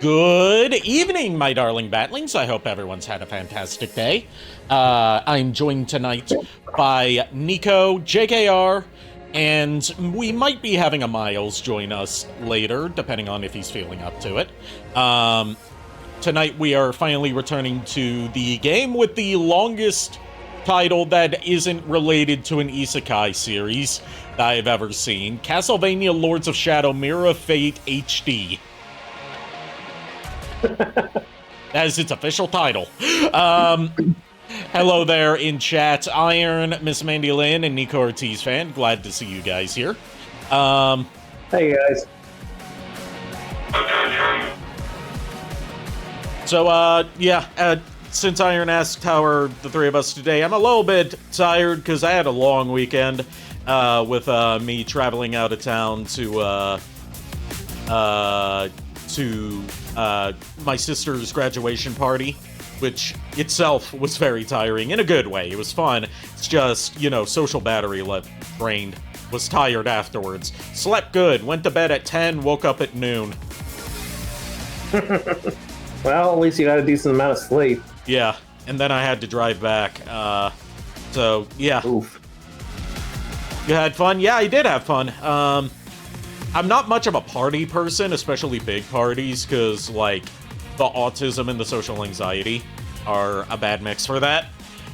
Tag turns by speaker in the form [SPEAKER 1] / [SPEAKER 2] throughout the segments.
[SPEAKER 1] Good evening, my darling batlings. I hope everyone's had a fantastic day. I'm joined tonight by Nico, JKR, and we might be having a Miles join us later, depending on if he's feeling up to it. Tonight we are finally returning to the game with the longest title that isn't related to an isekai series that I've ever seen. Castlevania Lords of Shadow Mirror of Fate HD. That is its official title. Hello there in chat, Iron, Miss Mandy Lynn, and Nico Ortiz fan. Glad to see you guys here.
[SPEAKER 2] Hey guys.
[SPEAKER 1] So, since Iron asked how are the three of us today, I'm a little bit tired because I had a long weekend with me traveling out of town to my sister's graduation party, which itself was very tiring in a good way. It was fun. It's just, social battery drained. Was tired afterwards. Slept good. Went to bed at 10, woke up at noon.
[SPEAKER 2] Well, at least you got a decent amount of sleep.
[SPEAKER 1] Yeah, and then I had to drive back. So, yeah.
[SPEAKER 2] Oof.
[SPEAKER 1] You had fun? Yeah, I did have fun. I'm not much of a party person, especially big parties, because, the autism and the social anxiety are a bad mix for that.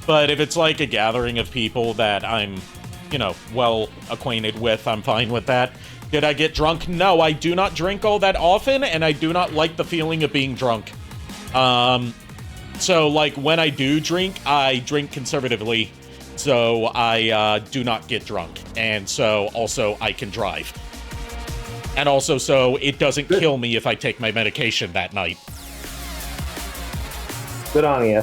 [SPEAKER 1] But if it's, a gathering of people that I'm, well acquainted with, I'm fine with that. Did I get drunk? No, I do not drink all that often, and I do not like the feeling of being drunk. So, when I do drink, I drink conservatively, so I do not get drunk. And so, also, I can drive. And also, so it doesn't kill me if I take my medication that night.
[SPEAKER 2] Good on you.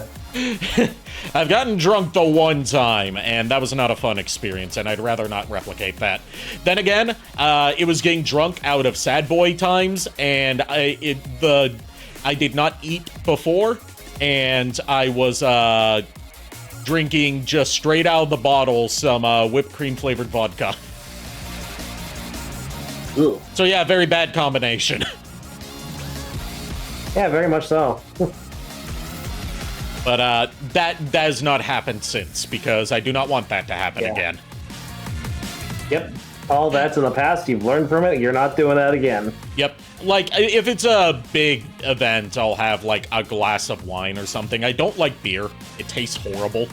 [SPEAKER 1] I've gotten drunk the one time, and that was not a fun experience, and I'd rather not replicate that. Then again, it was getting drunk out of sad boy times, and I did not eat before, and I was drinking just straight out of the bottle some whipped cream flavored vodka.
[SPEAKER 2] Ooh.
[SPEAKER 1] So yeah, very bad combination.
[SPEAKER 2] Yeah, very much so.
[SPEAKER 1] But that has not happened since, because I do not want that to happen again.
[SPEAKER 2] Yep. All that's in the past. You've learned from it. You're not doing that again.
[SPEAKER 1] Yep. If it's a big event, I'll have, a glass of wine or something. I don't like beer. It tastes horrible.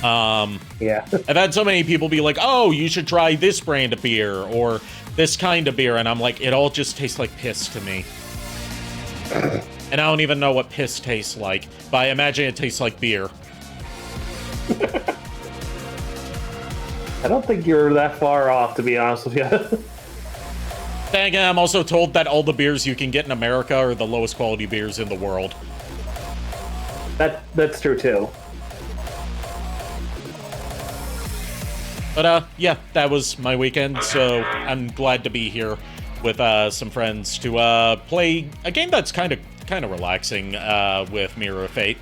[SPEAKER 2] Yeah.
[SPEAKER 1] I've had so many people be like, oh, you should try this brand of beer, or this kind of beer, and I'm like, it all just tastes like piss to me. And I don't even know what piss tastes like, but I imagine it tastes like beer.
[SPEAKER 2] I don't think you're that far off, to be honest with you.
[SPEAKER 1] Then again, I'm also told that all the beers you can get in America are the lowest quality beers in the world.
[SPEAKER 2] That's true, too.
[SPEAKER 1] But, yeah, that was my weekend, so I'm glad to be here with some friends to play a game that's kind of relaxing with Mirror of Fate.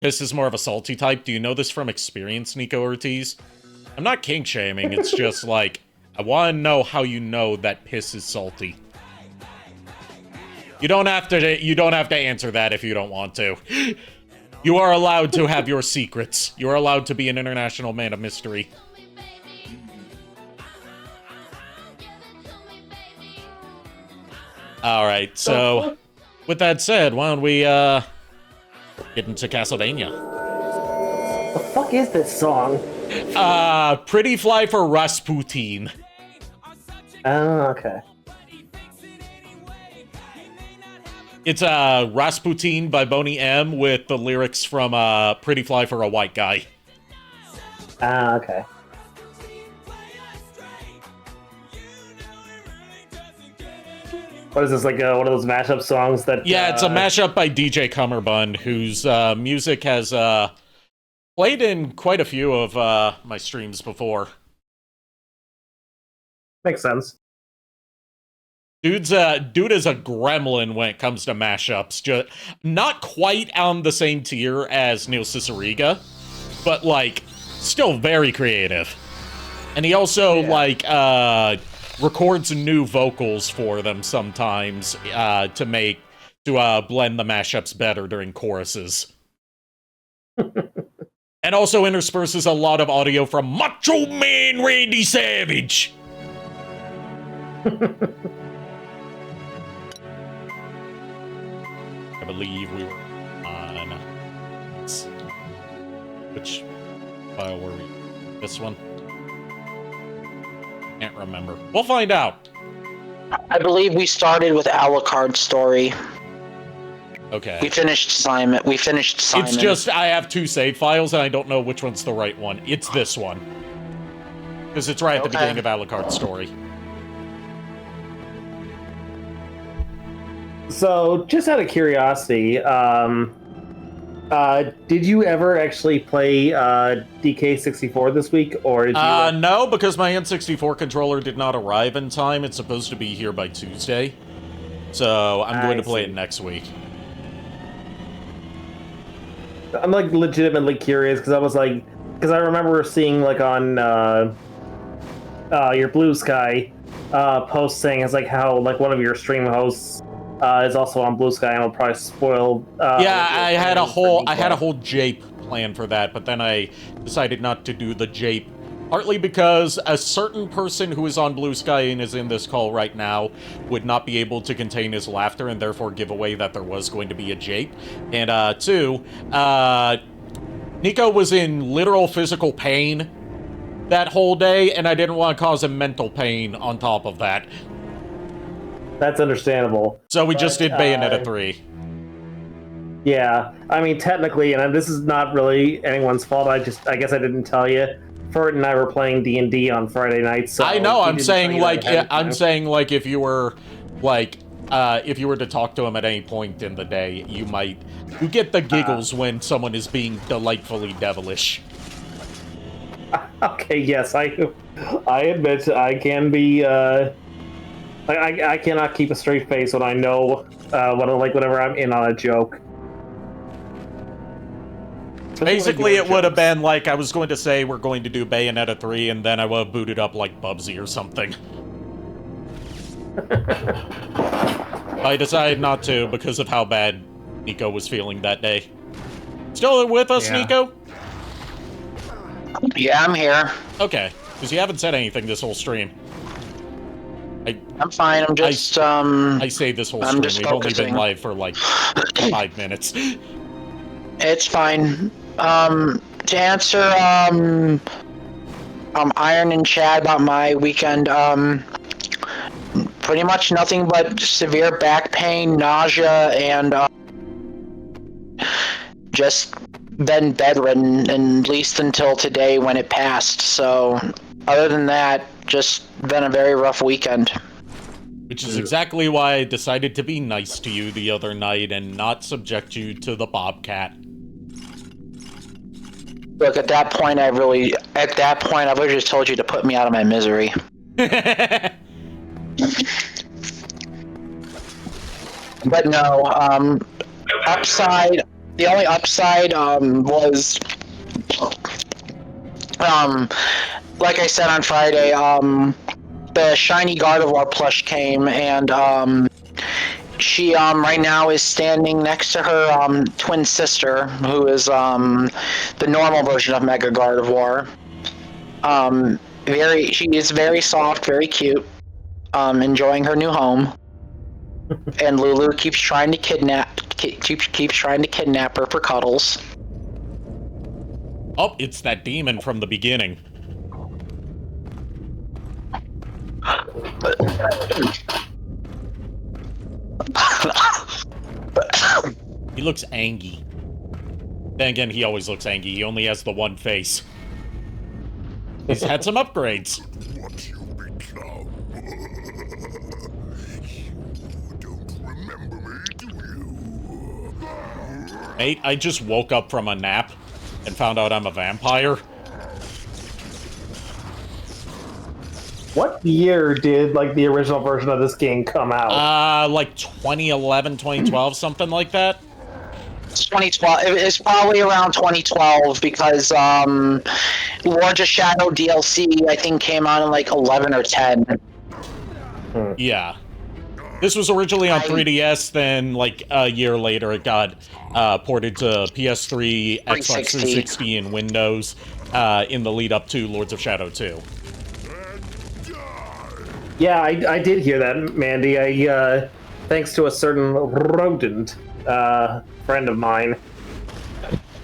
[SPEAKER 1] This is more of a salty type. Do you know this from experience, Nico Ortiz? I'm not kink-shaming, it's just I want to know how you know that piss is salty. You don't have to answer that if you don't want to. You are allowed to have your secrets. You are allowed to be an international man of mystery. Alright, so with that said, why don't we get into Castlevania?
[SPEAKER 2] The fuck is this song?
[SPEAKER 1] Pretty Fly for Rasputin.
[SPEAKER 2] Oh, okay.
[SPEAKER 1] It's Rasputin by Boney M with the lyrics from Pretty Fly for a White Guy.
[SPEAKER 2] Ah, okay. What is this, one of those mashup songs that...
[SPEAKER 1] Yeah, it's a mashup by DJ Cummerbund, whose music has played in quite a few of my streams before.
[SPEAKER 2] Makes sense.
[SPEAKER 1] Dude is a gremlin when it comes to mashups. Just not quite on the same tier as Neil Cicierega, but still very creative. And he also records new vocals for them sometimes to blend the mashups better during choruses. And also intersperses a lot of audio from Macho Man Randy Savage. I believe we were on... Which file were we? This one? Can't remember. We'll find out.
[SPEAKER 3] I believe we started with Alucard's story.
[SPEAKER 1] Okay.
[SPEAKER 3] We finished Simon.
[SPEAKER 1] It's just, I have 2 save files, and I don't know which one's the right one. It's this one. Because it's right at the beginning of Alucard's story.
[SPEAKER 2] So, just out of curiosity, did you ever actually play DK64 this week, or did you?
[SPEAKER 1] No, because my N64 controller did not arrive in time. It's supposed to be here by Tuesday. So, I'm going to play it next week.
[SPEAKER 2] I'm like legitimately curious because I remember seeing like on your Blue Sky post saying it's like how like one of your stream hosts is also on Blue Sky and will probably spoil.
[SPEAKER 1] Yeah, I had a whole jape plan for that, but then I decided not to do the jape. Partly because a certain person who is on Blue Sky and is in this call right now would not be able to contain his laughter and therefore give away that there was going to be a jape. And 2, Nico was in literal physical pain that whole day, and I didn't want to cause him mental pain on top of that.
[SPEAKER 2] That's understandable.
[SPEAKER 1] So we just did Bayonetta 3.
[SPEAKER 2] Yeah, I mean, technically, and this is not really anyone's fault, I guess I didn't tell you. Fert and I were playing D&D on Friday night, so...
[SPEAKER 1] I know, I'm saying, like, if you were, like, if you were to talk to him at any point in the day, you get the giggles when someone is being delightfully devilish.
[SPEAKER 2] Okay, yes, I admit I can be, I cannot keep a straight face when I know, whenever I'm in on a joke.
[SPEAKER 1] Basically, it would have been like I was going to say we're going to do Bayonetta 3, and then I would have booted up like Bubsy or something. I decided not to because of how bad Nico was feeling that day. Still with us,
[SPEAKER 2] Yeah.
[SPEAKER 1] Nico?
[SPEAKER 3] Yeah, I'm here.
[SPEAKER 1] Okay, because you haven't said anything this whole stream.
[SPEAKER 3] I'm fine. I'm just
[SPEAKER 1] I say this whole stream.
[SPEAKER 3] just
[SPEAKER 1] We've only been
[SPEAKER 3] focusing.
[SPEAKER 1] live for like 5 minutes.
[SPEAKER 3] It's fine. To answer Iron and Chad about my weekend, pretty much nothing but severe back pain, nausea, and just been bedridden, at least until today when it passed. So, other than that, just been a very rough weekend.
[SPEAKER 1] Which is exactly why I decided to be nice to you the other night and not subject you to the Bobcat.
[SPEAKER 3] Look, at that point, I would have just told you to put me out of my misery. But no, the only upside, was, like I said on Friday, the shiny Gardevoir plush came, and, she, right now is standing next to her, twin sister, who is, the normal version of Mega Gardevoir. She is very soft, very cute, enjoying her new home. And Lulu keeps trying to kidnap her for cuddles.
[SPEAKER 1] Oh, it's that demon from the beginning. He looks angry. Then again, he always looks angry. He only has the one face. He's had some upgrades.
[SPEAKER 4] What you become. You don't remember me, do you?
[SPEAKER 1] Mate, I just woke up from a nap and found out I'm a vampire.
[SPEAKER 2] What year did like the original version of this game come out?
[SPEAKER 1] Like 2011, 2012, something like that.
[SPEAKER 3] It's 2012. It's probably around 2012 because Lords of Shadow DLC I think came out in like 11 or 10.
[SPEAKER 1] Yeah. This was originally on 3DS, then, like, a year later it got ported to PS3, Xbox 360, and Windows in the lead-up to Lords of Shadow 2.
[SPEAKER 2] Yeah, I did hear that, Mandy. Thanks to a certain rodent friend of mine.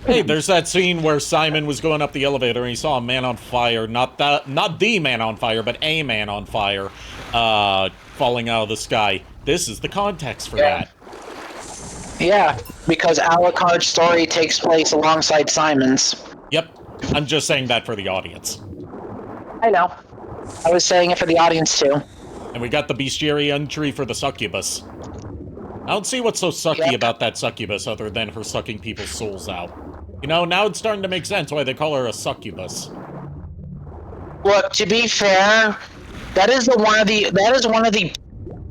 [SPEAKER 1] Hey, there's that scene where Simon was going up the elevator and he saw a man on fire, not the man on fire, but a man on fire, falling out of the sky. This is the context for that.
[SPEAKER 3] Yeah, because Alucard's story takes place alongside Simon's.
[SPEAKER 1] Yep, I'm just saying that for the audience.
[SPEAKER 3] I know. I was saying it for the audience too.
[SPEAKER 1] And we got the bestiary entry for the succubus. I don't see what's so sucky about that succubus other than her sucking people's souls out. You know, now it's starting to make sense why they call her a succubus.
[SPEAKER 3] Look, to be fair, that is one of the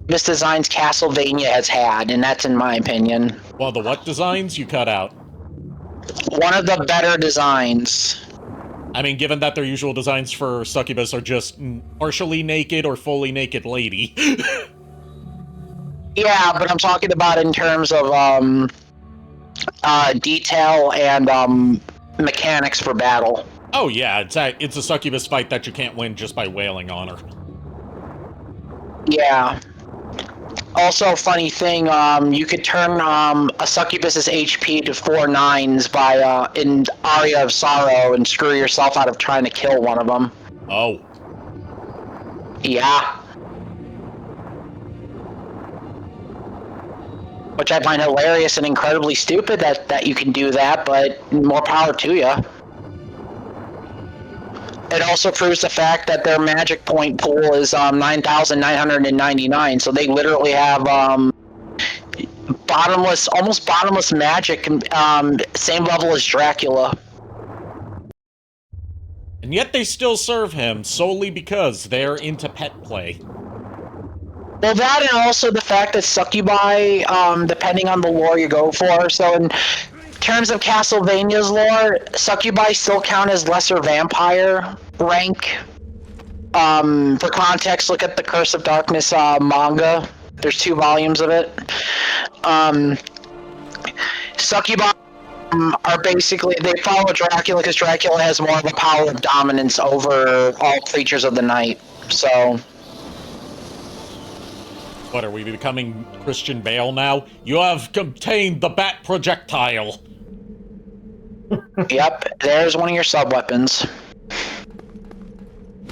[SPEAKER 3] best designs Castlevania has had, and that's in my opinion.
[SPEAKER 1] Well, the what designs? You cut out.
[SPEAKER 3] One of the better designs.
[SPEAKER 1] I mean, given that their usual designs for succubus are just partially naked or fully naked lady.
[SPEAKER 3] Yeah, but I'm talking about in terms of detail and mechanics for battle.
[SPEAKER 1] Oh yeah, it's a succubus fight that you can't win just by wailing on her.
[SPEAKER 3] Yeah. Also, funny thing, you could turn a succubus's HP to 4 9s by in Aria of Sorrow and screw yourself out of trying to kill one of them.
[SPEAKER 1] Oh.
[SPEAKER 3] Yeah. Which I find hilarious and incredibly stupid that you can do that, but more power to you. It also proves the fact that their magic point pool is 9,999, so they literally have almost bottomless magic, same level as Dracula.
[SPEAKER 1] And yet they still serve him solely because they're into pet play.
[SPEAKER 3] Well, that and also the fact that succubi, depending on the lore you go for, so in terms of Castlevania's lore, succubi still count as lesser vampire rank. For context, look at the Curse of Darkness manga. There's 2 volumes of it. Succubi are basically, they follow Dracula because Dracula has more of a power of dominance over all creatures of the night. So...
[SPEAKER 1] What, are we becoming Christian Bale now? You have contained the bat projectile.
[SPEAKER 3] Yep, there's one of your sub-weapons.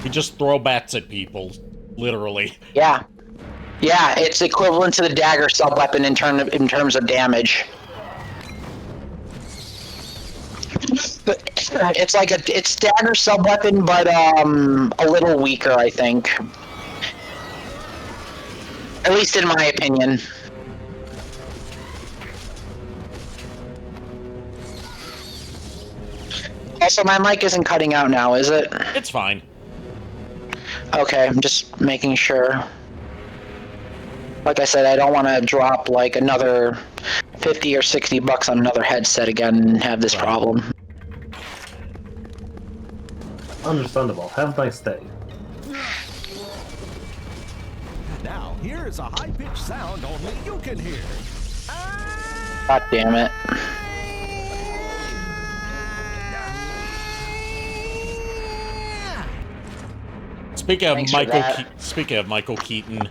[SPEAKER 1] We just throw bats at people, literally.
[SPEAKER 3] Yeah. Yeah, it's equivalent to the dagger sub-weapon in terms of damage. It's like it's dagger sub-weapon, but a little weaker, I think. At least in my opinion. Also, my mic isn't cutting out now, is it?
[SPEAKER 1] It's fine.
[SPEAKER 3] Okay, I'm just making sure. Like I said, I don't want to drop like another 50 or 60 bucks on another headset again and have this problem.
[SPEAKER 2] Understandable. Have a nice day.
[SPEAKER 5] Now, here is a high-pitched sound only you can hear.
[SPEAKER 3] God damn it.
[SPEAKER 1] Speaking of Michael Keaton,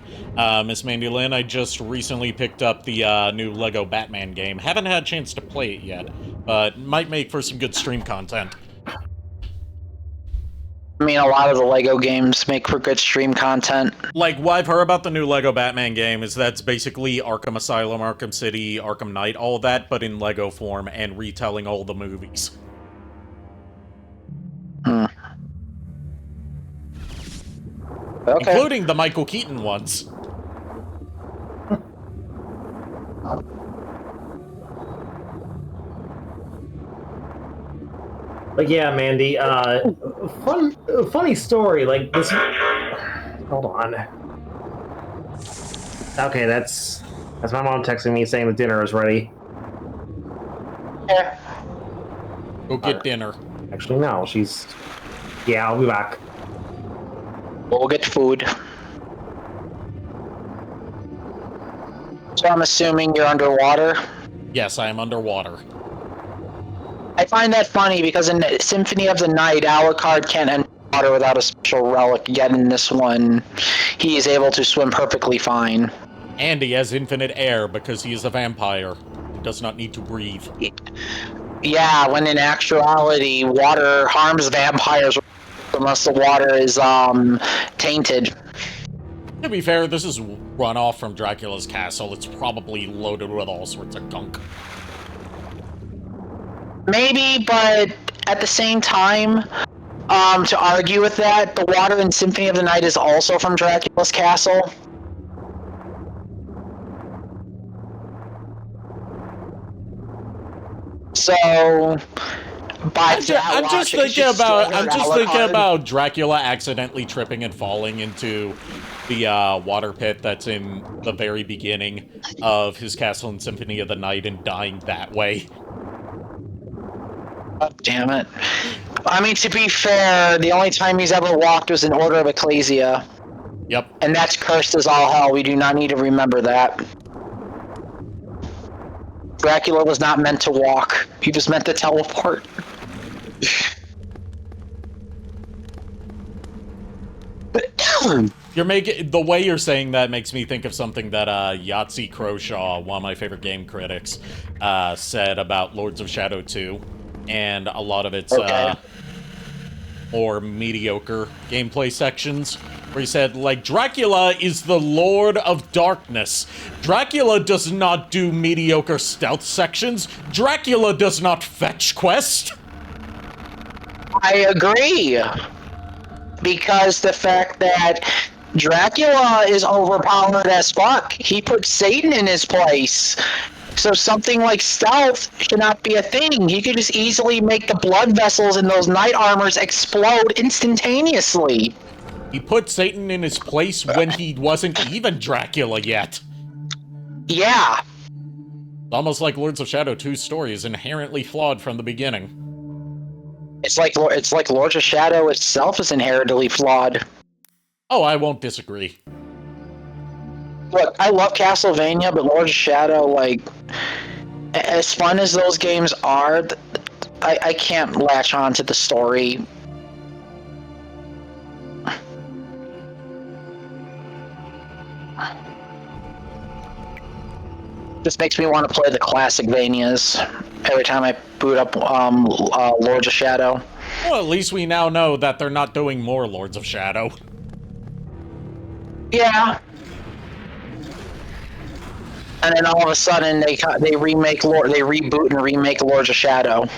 [SPEAKER 1] Miss Mandy Lynn, I just recently picked up the new Lego Batman game. Haven't had a chance to play it yet, but might make for some good stream content.
[SPEAKER 3] I mean, a lot of the Lego games make for good stream content.
[SPEAKER 1] Like, what I've heard about the new Lego Batman game is that's basically Arkham Asylum, Arkham City, Arkham Knight, all that, but in Lego form and retelling all the movies.
[SPEAKER 3] Okay.
[SPEAKER 1] Including the Michael Keaton ones.
[SPEAKER 2] But yeah, Mandy, funny story, like this... Hold on. Okay, that's my mom texting me saying the dinner is ready.
[SPEAKER 3] Yeah.
[SPEAKER 1] Go get dinner.
[SPEAKER 2] Actually, no, she's... Yeah, I'll be back.
[SPEAKER 3] We'll get food. So I'm assuming you're underwater?
[SPEAKER 1] Yes, I am underwater.
[SPEAKER 3] I find that funny because in Symphony of the Night, Alucard can't enter water without a special relic, yet in this one, he is able to swim perfectly fine.
[SPEAKER 1] And he has infinite air because he is a vampire. He does not need to breathe.
[SPEAKER 3] Yeah, when in actuality, water harms vampires unless the water is, tainted.
[SPEAKER 1] To be fair, this is runoff from Dracula's castle. It's probably loaded with all sorts of gunk.
[SPEAKER 3] Maybe, but at the same time, to argue with that, the water in Symphony of the Night is also from Dracula's castle. So,
[SPEAKER 1] I'm just thinking about Dracula accidentally tripping and falling into the water pit that's in the very beginning of his castle in Symphony of the Night and dying that way.
[SPEAKER 3] Oh, damn it. I mean, to be fair, the only time he's ever walked was in Order of Ecclesia.
[SPEAKER 1] Yep.
[SPEAKER 3] And that's cursed as all hell. We do not need to remember that. Dracula was not meant to walk. He was meant to teleport.
[SPEAKER 1] The way you're saying that makes me think of something that Yahtzee Croshaw, one of my favorite game critics, said about Lords of Shadow 2, and a lot of its more mediocre gameplay sections, where he said, like, Dracula is the Lord of Darkness. Dracula does not do mediocre stealth sections. Dracula does not fetch quest.
[SPEAKER 3] I agree. Because the fact that Dracula is overpowered as fuck. He put Satan in his place. So something like stealth should not be a thing. He could just easily make the blood vessels in those knight armors explode instantaneously.
[SPEAKER 1] He put Satan in his place when he wasn't even Dracula yet.
[SPEAKER 3] Yeah.
[SPEAKER 1] It's almost like Lords of Shadow 2's story is inherently flawed from the beginning.
[SPEAKER 3] It's like Lords of Shadow itself is inherently flawed.
[SPEAKER 1] Oh, I won't disagree.
[SPEAKER 3] Look, I love Castlevania, but Lords of Shadow, like, as fun as those games are, I can't latch on to the story. This makes me want to play the classic Vanias every time I boot up Lords of Shadow.
[SPEAKER 1] Well, at least we now know that they're not doing more Lords of Shadow.
[SPEAKER 3] Yeah. And then all of a sudden they reboot and remake Lords of Shadow.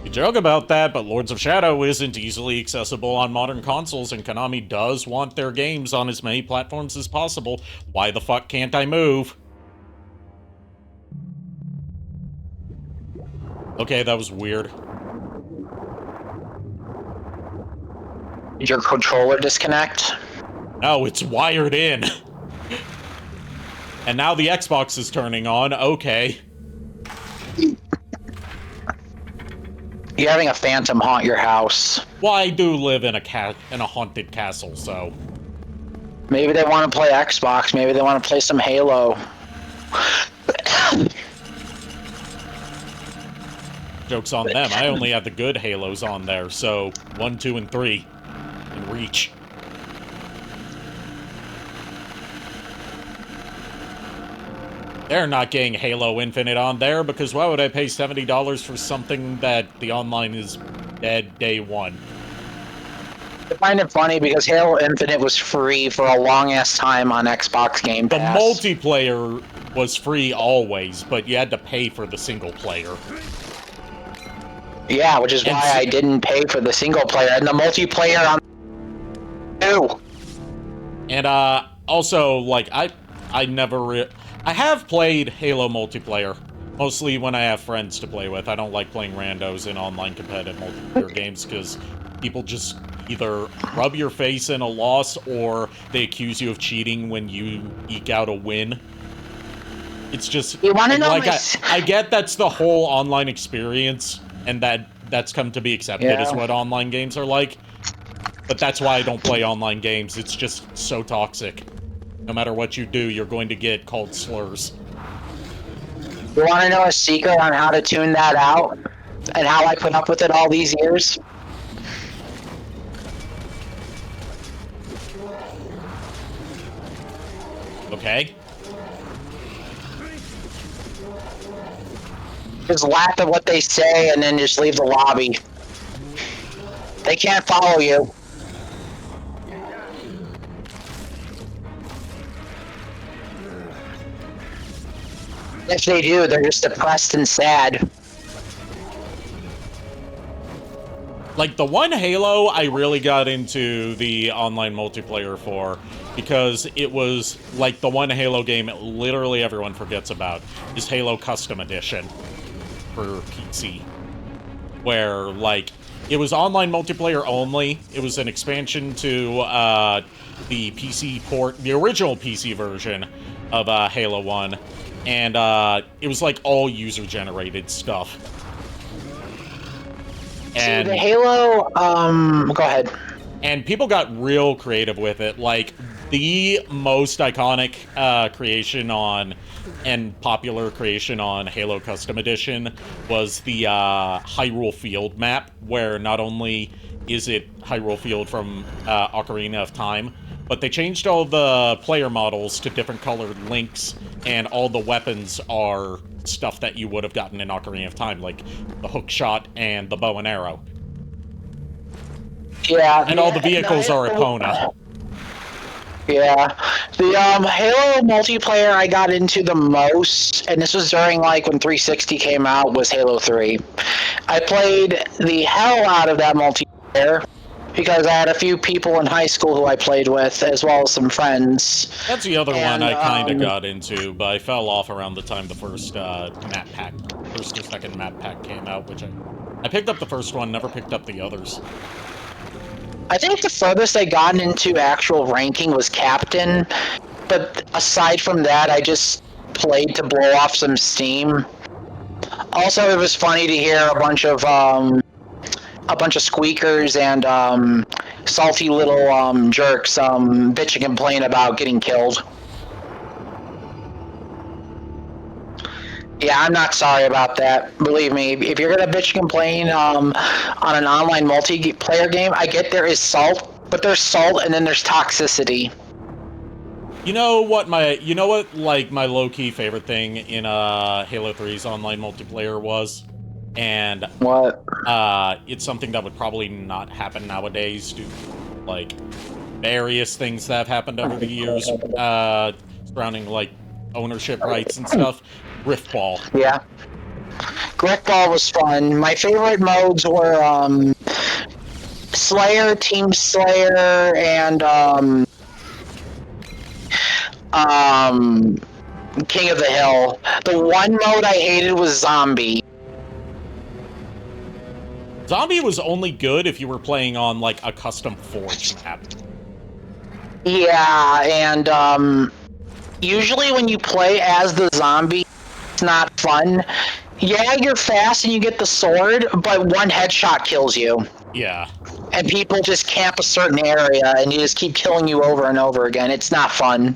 [SPEAKER 1] You joke about that, but Lords of Shadow isn't easily accessible on modern consoles, and Konami does want their games on as many platforms as possible. Why the fuck can't I move? Okay, that was weird.
[SPEAKER 3] Did your controller disconnect?
[SPEAKER 1] No, it's wired in. And now the Xbox is turning on. Okay.
[SPEAKER 3] You're having a phantom haunt your house.
[SPEAKER 1] Well, I do live in a haunted castle, so...
[SPEAKER 3] Maybe they want to play Xbox. Maybe they want to play some Halo.
[SPEAKER 1] Joke's on them. I only have the good Halos on there, so 1, 2, and 3 in reach. They're not getting Halo Infinite on there, because why would I pay $70 for something that the online is dead day one?
[SPEAKER 3] I find it funny because Halo Infinite was free for a long-ass time on Xbox Game
[SPEAKER 1] The
[SPEAKER 3] Pass.
[SPEAKER 1] multiplayer was free always, but you had to pay for the single player.
[SPEAKER 3] Yeah, which is why I didn't pay for the single player. And the multiplayer on... Ew.
[SPEAKER 1] And, also, like, I have played Halo multiplayer, mostly when I have friends to play with. I don't like playing randos in online competitive multiplayer games, because people just either rub your face in a loss, or they accuse you of cheating when you eke out a win. It's just...
[SPEAKER 3] You wanna know
[SPEAKER 1] I get that's the whole online experience, and that's come to be accepted as what online games are like. But that's why I don't play online games. It's just so toxic. No matter what you do, you're going to get called slurs.
[SPEAKER 3] You want to know a secret on how to tune that out? And how I put up with it all these years?
[SPEAKER 1] Okay.
[SPEAKER 3] Just laugh at what they say and then just leave the lobby. They can't follow you. If they do, they're just depressed and sad.
[SPEAKER 1] Like, the one Halo I really got into the online multiplayer for, because it was, like, the one Halo game literally everyone forgets about, is Halo Custom Edition for PC. Where, like, it was online multiplayer only. It was an expansion to the PC port, the original PC version of Halo 1. And it was, like, all user-generated stuff. And
[SPEAKER 3] See, the Halo, go ahead.
[SPEAKER 1] And people got real creative with it. Like, the most iconic creation on, and popular creation on Halo Custom Edition was the Hyrule Field map, where not only is it Hyrule Field from Ocarina of Time, but they changed all the player models to different colored links, and all the weapons are stuff that you would have gotten in Ocarina of Time, like the hook shot and the bow and arrow.
[SPEAKER 3] Yeah.
[SPEAKER 1] And all the vehicles are Epona.
[SPEAKER 3] Yeah. The Halo multiplayer I got into the most, and this was during, like, when 360 came out, was Halo 3. I played the hell out of that multiplayer, because I had a few people in high school who I played with, as well as some friends.
[SPEAKER 1] That's the other
[SPEAKER 3] And,
[SPEAKER 1] one I kind of got into, but I fell off around the time the first map pack, first or second map pack came out, which I picked up the first one, never picked up the others.
[SPEAKER 3] I think the furthest I gotten into actual ranking was Captain, but aside from that, I just played to blow off some steam. Also, it was funny to hear a bunch of squeakers and salty little jerks bitch and complain about getting killed. Yeah, I'm not sorry about that. Believe me, if you're gonna bitch and complain on an online multiplayer game, I get there is salt, but there's salt and then there's toxicity.
[SPEAKER 1] You know what my low-key favorite thing in Halo 3's online multiplayer was? And
[SPEAKER 3] What?
[SPEAKER 1] it's something that would probably not happen nowadays due to, like, various things that have happened over the years surrounding, like, ownership rights and stuff. Riftball.
[SPEAKER 3] Yeah. Griffball was fun. My favorite modes were Slayer, Team Slayer, and King of the Hill. The one mode I hated was Zombie.
[SPEAKER 1] Zombie was only good if you were playing on, like, a custom Forge map.
[SPEAKER 3] Yeah, and usually when you play as the zombie, it's not fun. Yeah, you're fast and you get the sword, but one headshot kills you.
[SPEAKER 1] Yeah.
[SPEAKER 3] And people just camp a certain area and you just keep killing you over and over again. It's not fun.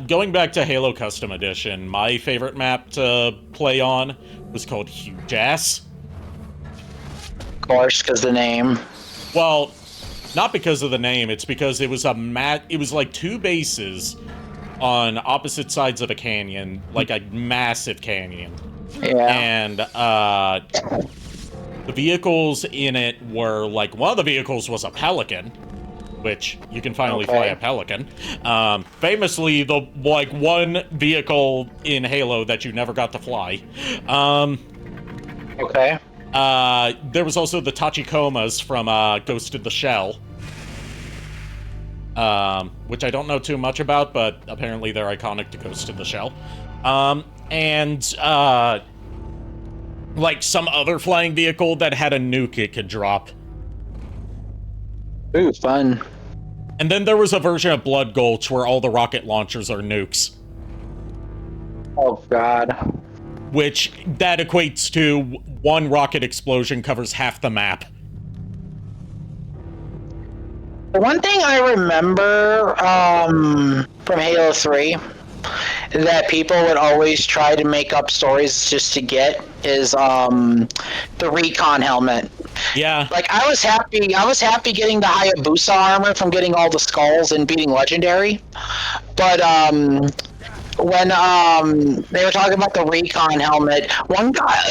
[SPEAKER 1] Going back to Halo Custom Edition, my favorite map to play on was called Huge Ass.
[SPEAKER 3] Of course, because the name.
[SPEAKER 1] Well, not because of the name, it's because it was it was like two bases on opposite sides of a canyon, like a massive canyon.
[SPEAKER 3] Yeah.
[SPEAKER 1] And the vehicles in it were, like, one of the vehicles was a Pelican, which you can finally fly a Pelican. Famously, the, like, one vehicle in Halo that you never got to fly.
[SPEAKER 3] Okay.
[SPEAKER 1] There was also the Tachikomas from Ghost in the Shell. Which I don't know too much about, but apparently they're iconic to Ghost in the Shell. Like some other flying vehicle that had a nuke it could drop.
[SPEAKER 3] Ooh, fun.
[SPEAKER 1] And then there was a version of Blood Gulch where all the rocket launchers are nukes.
[SPEAKER 3] Oh, God.
[SPEAKER 1] Which, that equates to one rocket explosion covers half the map.
[SPEAKER 3] One thing I remember from Halo 3 that people would always try to make up stories just to get is the recon helmet.
[SPEAKER 1] Yeah.
[SPEAKER 3] Like I was happy getting the Hayabusa armor from getting all the skulls and beating legendary. But when they were talking about the recon helmet, one guy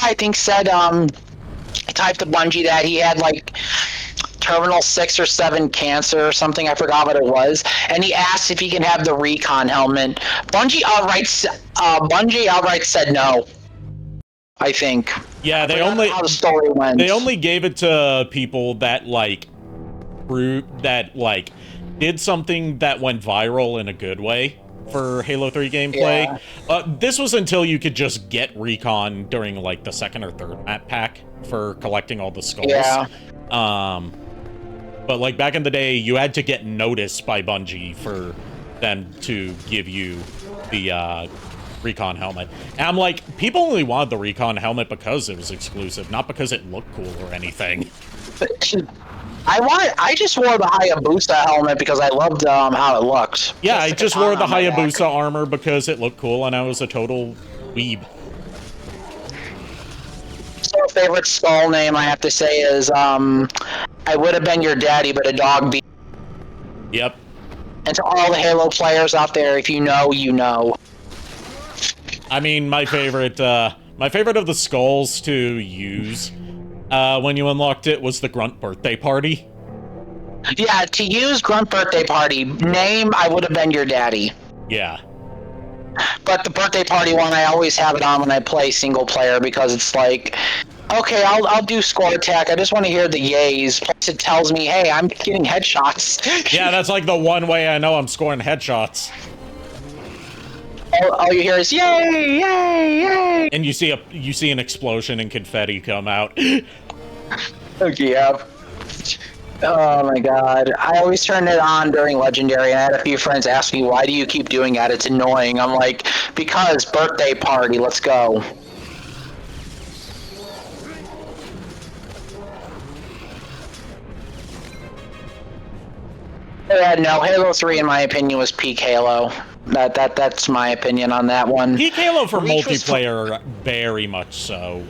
[SPEAKER 3] I think said typed to Bungie that he had like terminal 6 or 7 cancer or something. I forgot what it was, and he asked if he can have the recon helmet. Bungie outright said no. I think.
[SPEAKER 1] Yeah,
[SPEAKER 3] how the story went.
[SPEAKER 1] They only gave it to people that did something that went viral in a good way for Halo 3 gameplay. Yeah. This was until you could just get recon during like the 2nd or 3rd map pack for collecting all the skulls.
[SPEAKER 3] Yeah.
[SPEAKER 1] But like back in the day, you had to get noticed by Bungie for them to give you the recon helmet. And I'm like, people only wanted the recon helmet because it was exclusive, not because it looked cool or anything.
[SPEAKER 3] I just wore the Hayabusa helmet because I loved how it looked.
[SPEAKER 1] Yeah, I just wore the Hayabusa armor because it looked cool and I was a total weeb.
[SPEAKER 3] So favorite skull name I have to say is I would have been your daddy, but a dog beat.
[SPEAKER 1] Yep.
[SPEAKER 3] And to all the Halo players out there, if you know, you know.
[SPEAKER 1] I mean, my favorite of the skulls to use when you unlocked it was the Grunt birthday party.
[SPEAKER 3] Yeah, to use Grunt birthday party, name I would have been your daddy.
[SPEAKER 1] Yeah.
[SPEAKER 3] But the birthday party one, I always have it on when I play single player because it's like, okay, I'll do score attack. I just want to hear the yays. Plus it tells me, hey, I'm getting headshots.
[SPEAKER 1] Yeah, that's like the one way I know I'm scoring headshots.
[SPEAKER 3] All you hear is yay, yay, yay.
[SPEAKER 1] And you see an explosion and confetti come out.
[SPEAKER 3] Yeah. Oh my god. I always turn it on during Legendary, and I had a few friends ask me, why do you keep doing that? It's annoying. I'm like, because birthday party, let's go. Yeah, no, Halo 3 in my opinion was peak Halo. That's my opinion on that one.
[SPEAKER 1] Peak Halo for multiplayer, very much so.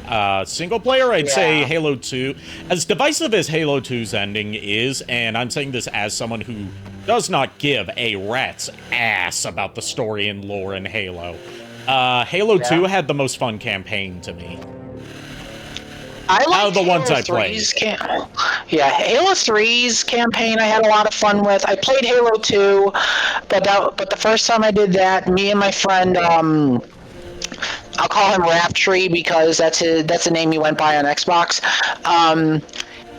[SPEAKER 1] Single player, I'd say Halo 2. As divisive as Halo 2's ending is, and I'm saying this as someone who does not give a rat's ass about the story and lore in Halo, Halo 2 had the most fun campaign to me.
[SPEAKER 3] I like
[SPEAKER 1] out of the ones I played.
[SPEAKER 3] Yeah, Halo 3's campaign I had a lot of fun with. I played Halo 2, but the first time I did that, me and my friend, I'll call him Raptree because that's the name he went by on Xbox.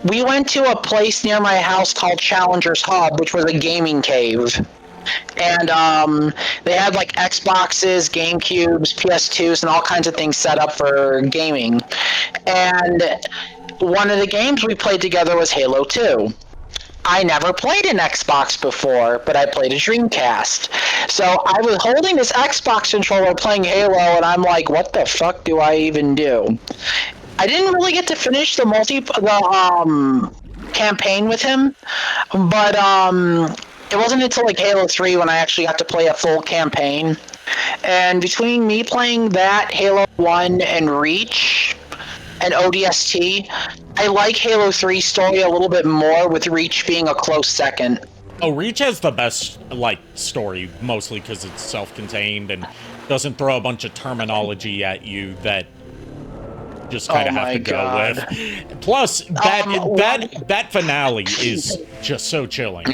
[SPEAKER 3] We went to a place near my house called Challenger's Hub, which was a gaming cave. And they had like Xboxes, GameCubes, PS2s, and all kinds of things set up for gaming. And one of the games we played together was Halo 2. I never played an Xbox before, but I played a Dreamcast. So I was holding this Xbox controller playing Halo, and I'm like, what the fuck do I even do? I didn't really get to finish the campaign with him, but it wasn't until like Halo 3 when I actually got to play a full campaign. And between me playing that, Halo 1, and Reach, and ODST, I like Halo 3's story a little bit more, with Reach being a close second.
[SPEAKER 1] Oh, Reach has the best, like, story, mostly because it's self-contained and doesn't throw a bunch of terminology at you that just kind of have to go with. Plus, that finale is just so chilling.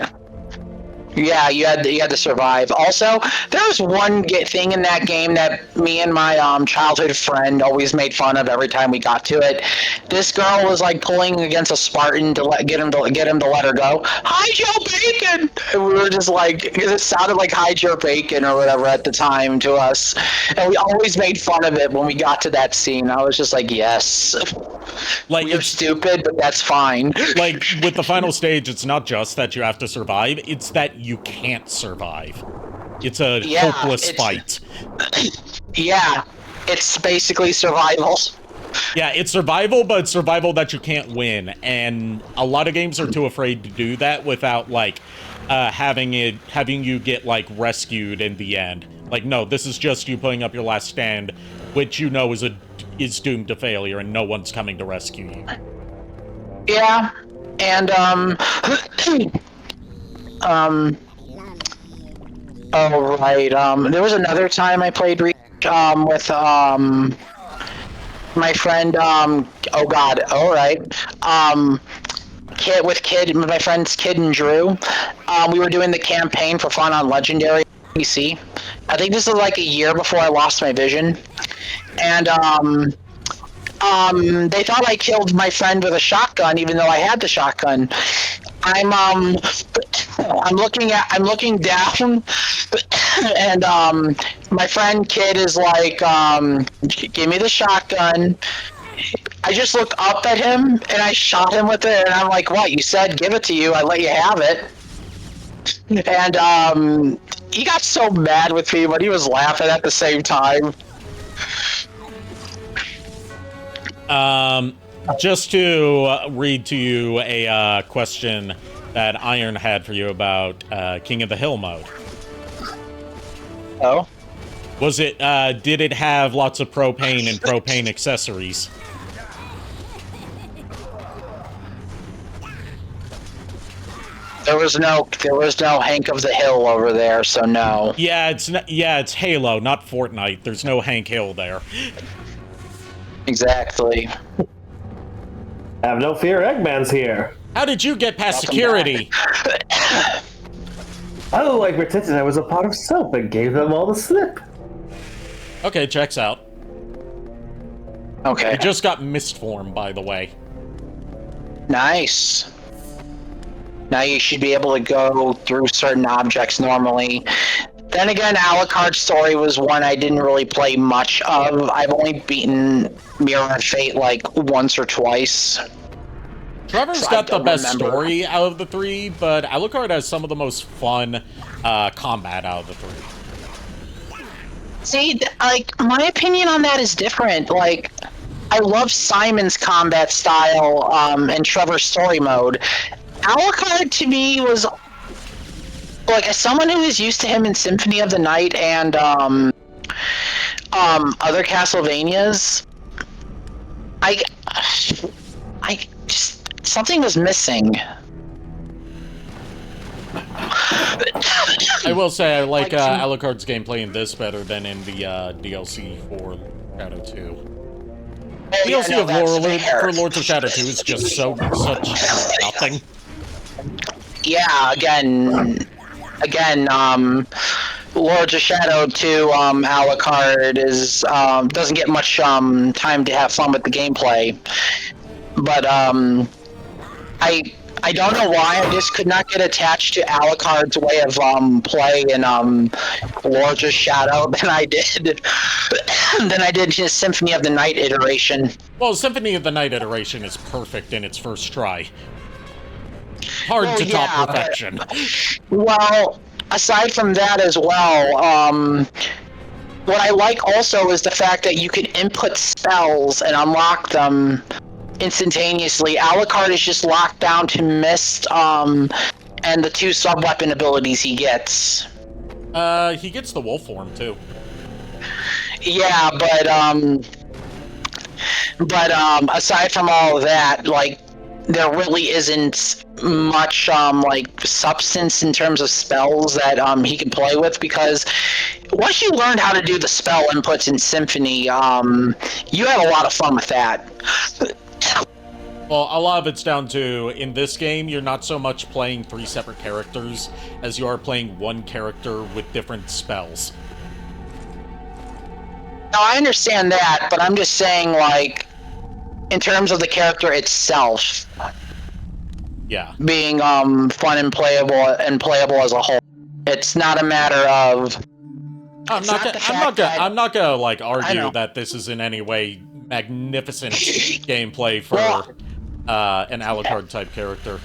[SPEAKER 3] Yeah, you had to survive. Also, there was one thing in that game that me and my childhood friend always made fun of every time we got to it. This girl was like pulling against a Spartan to get him to let her go. Hide your bacon! And we were just like, because it sounded like hide your bacon or whatever at the time to us, and we always made fun of it when we got to that scene. I was just like, yes, like you're stupid, but that's fine.
[SPEAKER 1] Like with the final stage, it's not just that you have to survive; it's that you can't survive. It's a hopeless fight.
[SPEAKER 3] Yeah, it's basically survival.
[SPEAKER 1] Yeah, it's survival, but it's survival that you can't win, and a lot of games are too afraid to do that without like having you get like rescued in the end. Like, no, this is just you putting up your last stand, which you know is doomed to failure, and no one's coming to rescue you.
[SPEAKER 3] Yeah, and oh right, there was another time I played with my friend, oh god, alright, my friend's Kid and Drew. We were doing the campaign for fun on Legendary PC. I think this was like a year before I lost my vision. And, they thought I killed my friend with a shotgun, even though I had the shotgun. I'm looking down, and my friend Kid is like, give me the shotgun. I just looked up at him and I shot him with it, and I'm like, what? You said give it to you, I let you have it. And he got so mad with me, but he was laughing at the same time.
[SPEAKER 1] Just to read to you a question that Iron had for you about King of the Hill mode.
[SPEAKER 3] Oh?
[SPEAKER 1] Was it, did it have lots of propane and propane accessories?
[SPEAKER 3] There was no Hank of the Hill over there, so no.
[SPEAKER 1] Yeah, it's Halo, not Fortnite. There's no Hank Hill there.
[SPEAKER 3] Exactly.
[SPEAKER 2] Have no fear, Eggman's here.
[SPEAKER 1] How did you get past security?
[SPEAKER 2] Oh, I pretended I was a pot of soap and gave them all the slip.
[SPEAKER 1] Okay, checks out.
[SPEAKER 3] Okay.
[SPEAKER 1] You just got mist form, by the way.
[SPEAKER 3] Nice. Now you should be able to go through certain objects normally. Then again, Alucard's story was one I didn't really play much of. I've only beaten Mirror of Fate like once or twice.
[SPEAKER 1] Trevor's got the best story out of the three, but Alucard has some of the most fun combat out of the three.
[SPEAKER 3] See, like, my opinion on that is different. Like, I love Simon's combat style and Trevor's story mode. Alucard, to me, was... like, as someone who is used to him in Symphony of the Night and other Castlevanias, I just... something was missing.
[SPEAKER 1] I will say I like Alucard's gameplay in this better than in the DLC for Shadow 2. DLC for Lords of Shadow 2 is just such nothing.
[SPEAKER 3] Yeah, again, Lords of Shadow 2, Alucard is doesn't get much time to have fun with the gameplay, but I don't know why I just could not get attached to Alucard's way of play in Lords of Shadow than I did his Symphony of the Night iteration.
[SPEAKER 1] Well, Symphony of the Night iteration is perfect in its first try. Hard to top perfection.
[SPEAKER 3] Well, aside from that as well, what I like also is the fact that you can input spells and unlock them instantaneously. Alucard is just locked down to Mist, and the 2 sub-weapon abilities he gets.
[SPEAKER 1] He gets the wolf form, too.
[SPEAKER 3] Yeah, but aside from all of that, like, there really isn't much, like, substance in terms of spells that, he can play with, because once you learned how to do the spell inputs in Symphony, you had a lot of fun with that.
[SPEAKER 1] Well, a lot of it's down to, in this game, you're not so much playing 3 separate characters as you are playing one character with different spells.
[SPEAKER 3] No, I understand that, but I'm just saying, like, in terms of the character itself,
[SPEAKER 1] yeah,
[SPEAKER 3] being fun and playable as a whole, it's not a matter of.
[SPEAKER 1] I'm not gonna like argue that this is in any way magnificent gameplay for an Alucard type character.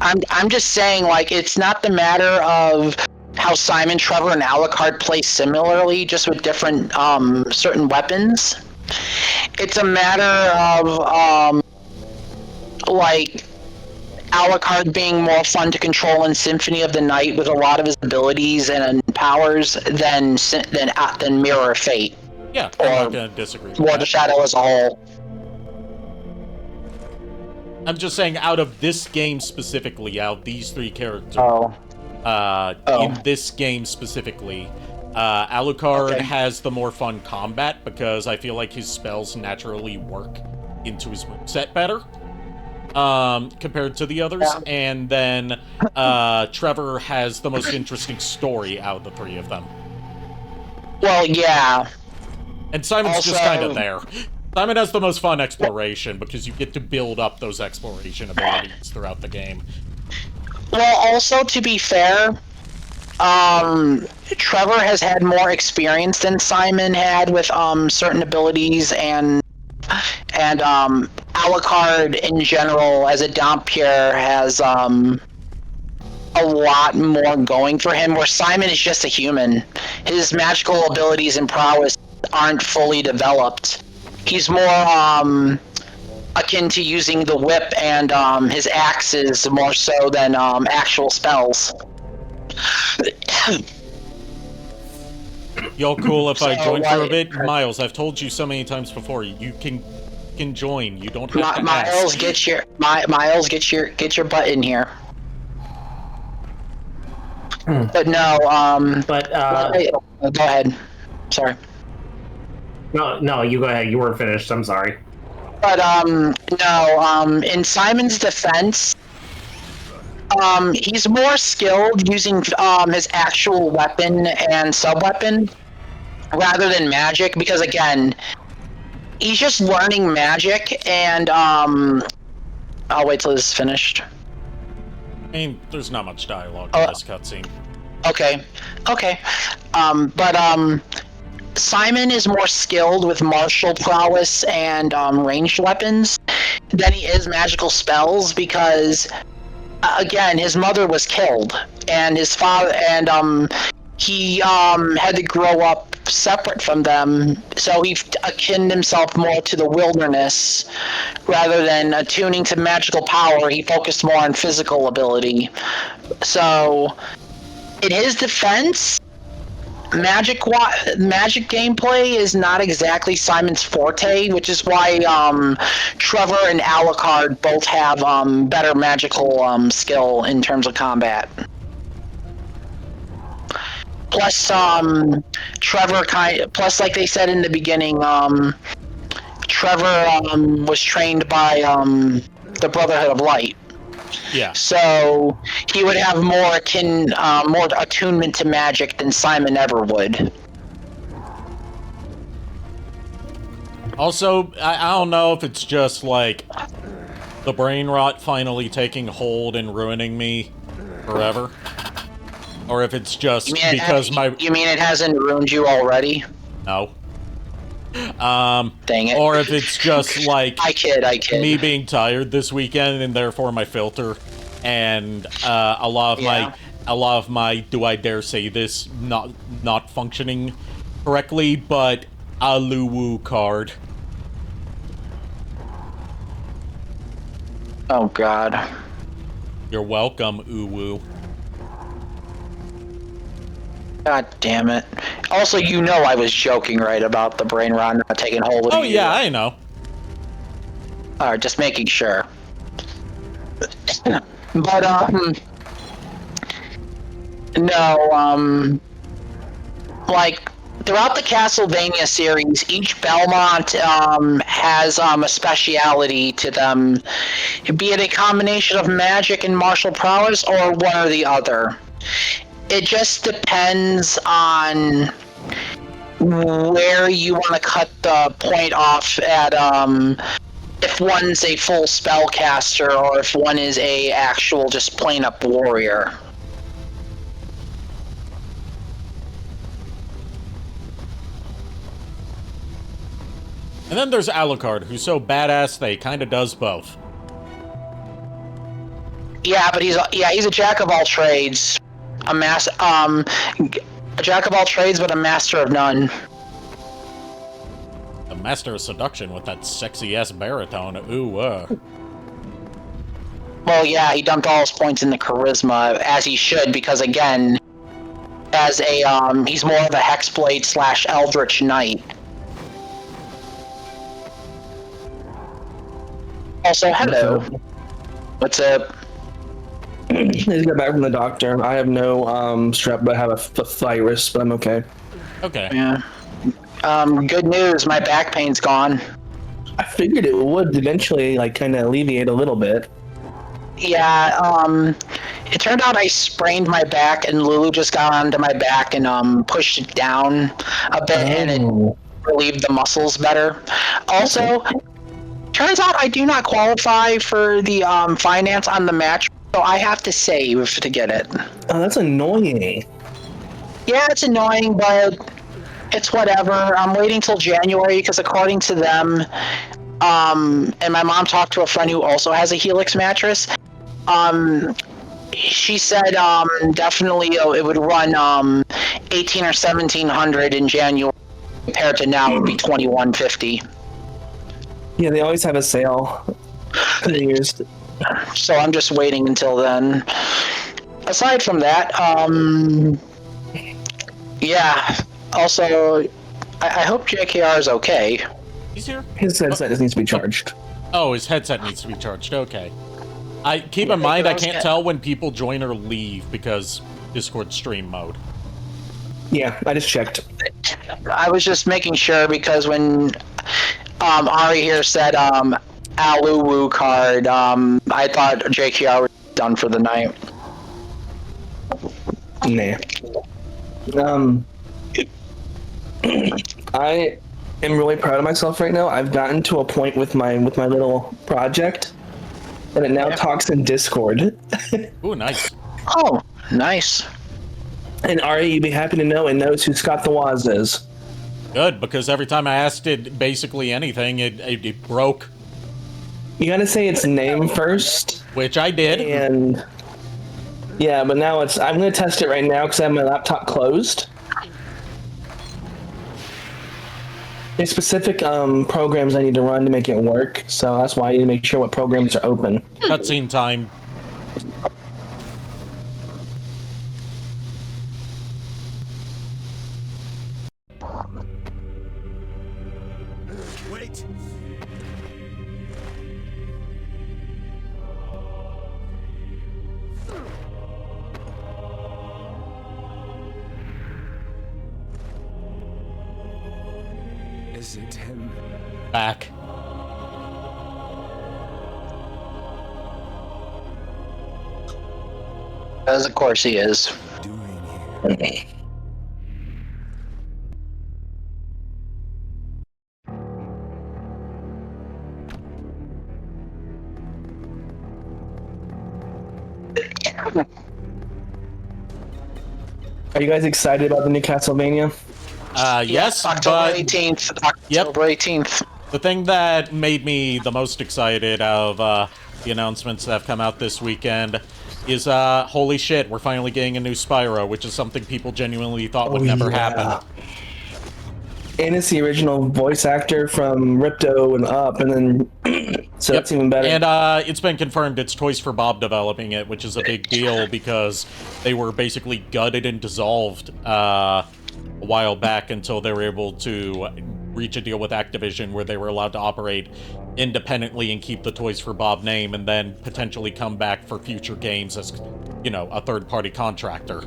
[SPEAKER 3] I'm just saying, like, it's not the matter of how Simon, Trevor, and Alucard play similarly, just with different certain weapons. it's a matter of like Alucard being more fun to control in Symphony of the Night with a lot of his abilities and powers than Mirror of Fate.
[SPEAKER 1] Yeah, I'm not gonna disagree with
[SPEAKER 3] War
[SPEAKER 1] that.
[SPEAKER 3] the Shadow as a whole.
[SPEAKER 1] I'm just saying, out of this game specifically, out of these three characters, in this game specifically, Alucard has the more fun combat because I feel like his spells naturally work into his moveset better compared to the others. Yeah. And then Trevor has the most interesting story out of the three of them. Well, yeah. And Simon's also just kind of there. Simon has the most fun exploration because you get to build up those exploration abilities throughout the game. Well, also, to be fair, Trevor has had more experience than Simon had with certain abilities, and Alucard in general as a Dompier has a lot more going for him, where Simon is just a human. His magical abilities and prowess aren't fully developed. He's more akin to using the whip and his axes more so than actual spells. Y'all cool if I join for a bit? Miles, I've told you so many times before, you can join. You don't have to Miles, ask. Miles, get your butt in here. But no, go ahead. Sorry.
[SPEAKER 2] No, you go ahead. You weren't finished. I'm sorry.
[SPEAKER 3] But in Simon's defense, he's more skilled using his actual weapon and sub-weapon rather than magic, because again, he's just learning magic, and I'll wait till this is finished. I mean, there's not much dialogue in this cutscene. Okay. But Simon is more skilled with martial prowess and ranged weapons than he is magical spells, because again, his mother was killed, and his father, and he had to grow up separate from them, so he akined himself more to the wilderness rather than attuning to magical power. He focused more on physical ability. So in his defense, magic gameplay is not exactly Simon's forte, which is why Trevor and Alucard both have better magical skill in terms of combat. Plus, plus, like they said in the beginning, Trevor was trained by the Brotherhood of Light. Yeah. So he would have more attunement to magic than Simon ever would. Also, I don't know if it's just like the brain rot finally taking hold and ruining me forever, or if it's just because You mean it hasn't ruined you already? No. Dang it. Or if it's just like I kid. Me being tired this weekend, and therefore my filter and a lot of my do I dare say this not functioning correctly, but Alucard. Oh God. You're welcome, Uwu. God damn it. Also, you know I was joking, right, about the brain rot not taking hold of you. Oh, yeah, I know. Alright, just making sure. But, no, like, throughout the Castlevania series, each Belmont has a speciality to them, be it a combination of magic and martial prowess, or one or the other. It just depends on where you want to cut the point off at, if one's a full spellcaster or if one is a actual just plain up warrior. And then there's Alucard, who's so badass that he kind of does both. Yeah, but he's a jack of all trades. A jack of all trades, but a master of none. A
[SPEAKER 1] the master of seduction with that sexy-ass baritone. Ooh,
[SPEAKER 3] Well, yeah, he dumped all his points into charisma, as he should, because again, as a he's more of a hexblade / eldritch knight. Also, hello. What's up?
[SPEAKER 6] I just got back from the doctor. I have no strep, but I have a virus, but I'm okay.
[SPEAKER 1] Okay.
[SPEAKER 3] Yeah. Good news, my back pain's gone.
[SPEAKER 6] I figured it would eventually, like, kind of alleviate a little bit.
[SPEAKER 3] Yeah, it turned out I sprained my back, and Lulu just got onto my back and pushed it down a bit, and it relieved the muscles better. Also, turns out I do not qualify for the finance on the match, so I have to save to get it.
[SPEAKER 6] Oh, that's annoying.
[SPEAKER 3] Yeah, it's annoying, but it's whatever. I'm waiting till January because according to them, and my mom talked to a friend who also has a Helix mattress. She said definitely it would run 18 or 1700 in January compared to now it would be 2150.
[SPEAKER 6] Yeah, they always have a sale.
[SPEAKER 3] So I'm just waiting until then. Aside from that, yeah. Also, I hope JKR is okay.
[SPEAKER 1] He's here?
[SPEAKER 6] His headset just needs to be charged.
[SPEAKER 1] Oh, his headset needs to be charged. Okay. I keep in mind I can't tell when people join or leave because Discord stream mode.
[SPEAKER 6] Yeah, I just checked.
[SPEAKER 3] I was just making sure because when Ari here said Alucard, I thought JKR was done for the night.
[SPEAKER 6] Nah. I am really proud of myself right now. I've gotten to a point with my little project that it now talks in Discord.
[SPEAKER 1] Ooh, nice.
[SPEAKER 3] Oh, nice.
[SPEAKER 6] And Ari, you'd be happy to know it knows who Scott the Waz is.
[SPEAKER 1] Good, because every time I asked it basically anything, it broke.
[SPEAKER 6] You gotta say its name first.
[SPEAKER 1] Which I did.
[SPEAKER 6] And yeah, but now I'm gonna test it right now because I have my laptop closed. There's specific programs I need to run to make it work, so that's why I need to make sure what programs are open.
[SPEAKER 1] Cutscene time.
[SPEAKER 5] Wait. Is it him?
[SPEAKER 1] Back.
[SPEAKER 3] As of course he is.
[SPEAKER 5] Doing here.
[SPEAKER 6] Are you guys excited about the new Castlevania?
[SPEAKER 1] Yes,
[SPEAKER 3] October
[SPEAKER 1] but
[SPEAKER 3] 18th.
[SPEAKER 1] Yep.
[SPEAKER 3] October 18th.
[SPEAKER 1] the thing that made me the most excited of the announcements that have come out this weekend is, holy shit, we're finally getting a new Spyro, which is something people genuinely thought would never happen.
[SPEAKER 6] And it's the original voice actor from Ripto and Up, and then so that's even better.
[SPEAKER 1] And it's been confirmed it's Toys for Bob developing it, which is a big deal because they were basically gutted and dissolved a while back until they were able to reach a deal with Activision where they were allowed to operate independently and keep the Toys for Bob name and then potentially come back for future games as, you know, a third-party contractor.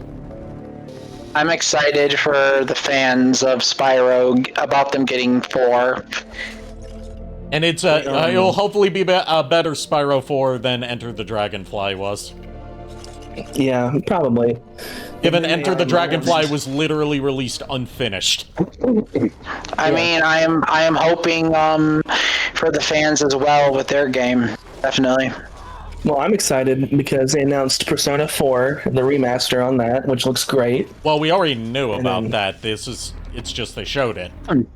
[SPEAKER 3] I'm excited for the fans of Spyro about them getting 4.
[SPEAKER 1] And it's it'll hopefully be a better Spyro 4 than Enter the Dragonfly was.
[SPEAKER 6] Yeah, probably.
[SPEAKER 1] Given Enter the Dragonfly was literally released unfinished.
[SPEAKER 3] I mean, I am hoping for the fans as well with their game. Definitely.
[SPEAKER 6] Well, I'm excited because they announced Persona 4, the remaster on that, which looks great.
[SPEAKER 1] Well, we already knew about that. It's just they showed it.
[SPEAKER 6] And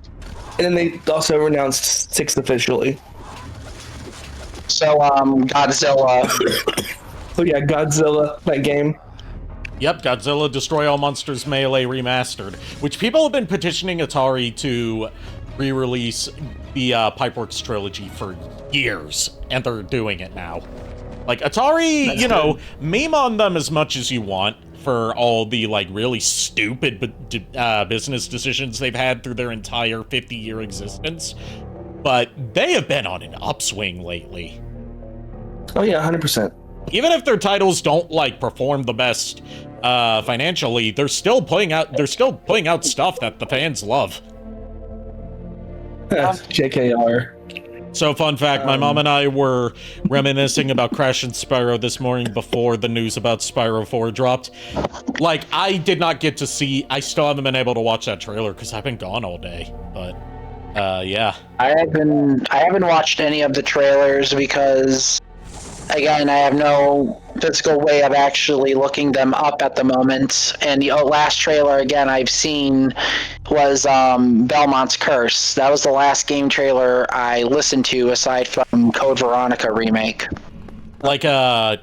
[SPEAKER 6] then they also announced 6 officially.
[SPEAKER 3] So, Godzilla.
[SPEAKER 6] Oh yeah, Godzilla, that game.
[SPEAKER 1] Yep, Godzilla Destroy All Monsters Melee Remastered, which people have been petitioning Atari to re-release the Pipeworks trilogy for years, and they're doing it now. Like, Atari,
[SPEAKER 6] That's
[SPEAKER 1] you know,
[SPEAKER 6] good.
[SPEAKER 1] meme on them as much as you want for all the, like, really stupid business decisions they've had through their entire 50-year existence, but they have been on an upswing lately.
[SPEAKER 6] Oh yeah, 100%.
[SPEAKER 1] Even if their titles don't, like, perform the best financially, they're still putting out stuff that the fans love.
[SPEAKER 6] JKR.
[SPEAKER 1] So, fun fact, my mom and I were reminiscing about Crash and Spyro this morning before the news about Spyro 4 dropped. Like, I did not get to see... I still haven't been able to watch that trailer because I've been gone all day. But, yeah.
[SPEAKER 3] I haven't watched any of the trailers because, again, I have no physical way of actually looking them up at the moment. And the last trailer, again, I've seen was Belmont's Curse. That was the last game trailer I listened to aside from Code Veronica remake.
[SPEAKER 1] Like, the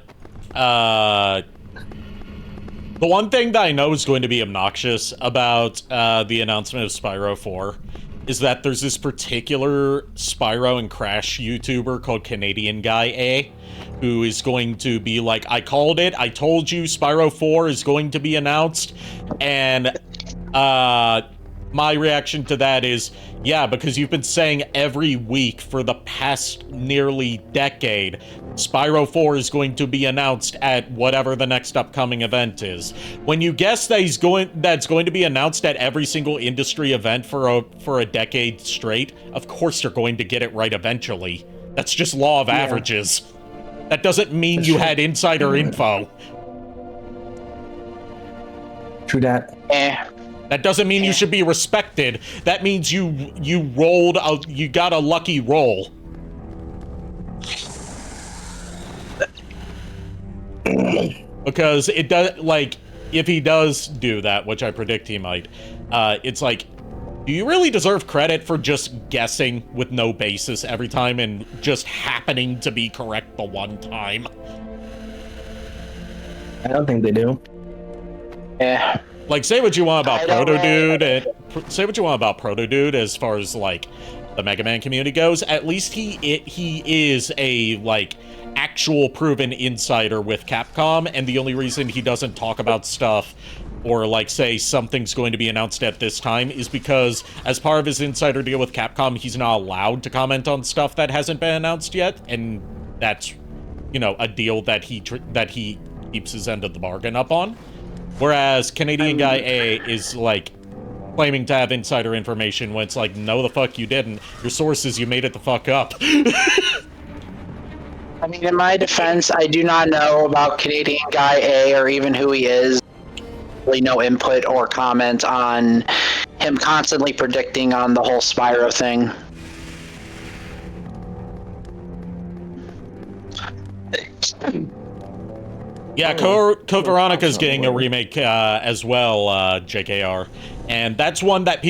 [SPEAKER 1] one thing that I know is going to be obnoxious about the announcement of Spyro 4 is that there's this particular Spyro and Crash YouTuber called Canadian Guy A, who is going to be like, I called it, I told you Spyro 4 is going to be announced, and my reaction to that is, yeah, because you've been saying every week for the past nearly decade, Spyro 4 is going to be announced at whatever the next upcoming event is. When you guess that that's going to be announced at every single industry event for a decade straight, of course you're going to get it right eventually. That's just law of averages. That doesn't mean you had insider info.
[SPEAKER 6] True that.
[SPEAKER 1] That doesn't mean you should be respected. That means you got a lucky roll. Because it does, like, if he does do that, which I predict he might, it's like, do you really deserve credit for just guessing with no basis every time and just happening to be correct the one time?
[SPEAKER 6] I don't think they do.
[SPEAKER 3] Yeah.
[SPEAKER 1] Like, say what you want about
[SPEAKER 3] I don't know.
[SPEAKER 1] Say what you want about Proto Dude as far as, like, the Mega Man community goes. At least he is a, like, actual proven insider with Capcom, and the only reason he doesn't talk about stuff or, like, say something's going to be announced at this time is because as part of his insider deal with Capcom, he's not allowed to comment on stuff that hasn't been announced yet, and that's, you know, a deal that he keeps his end of the bargain up on. Whereas Canadian Guy A is, like, claiming to have insider information when it's like, no, the fuck you didn't. Your source is you made it the fuck up.
[SPEAKER 3] I mean, in my defense, I do not know about Canadian Guy A or even who he is. Really no input or comment on him constantly predicting on the whole Spyro thing.
[SPEAKER 1] Yeah, Code Veronica's getting a remake as well, JKR. And that's one that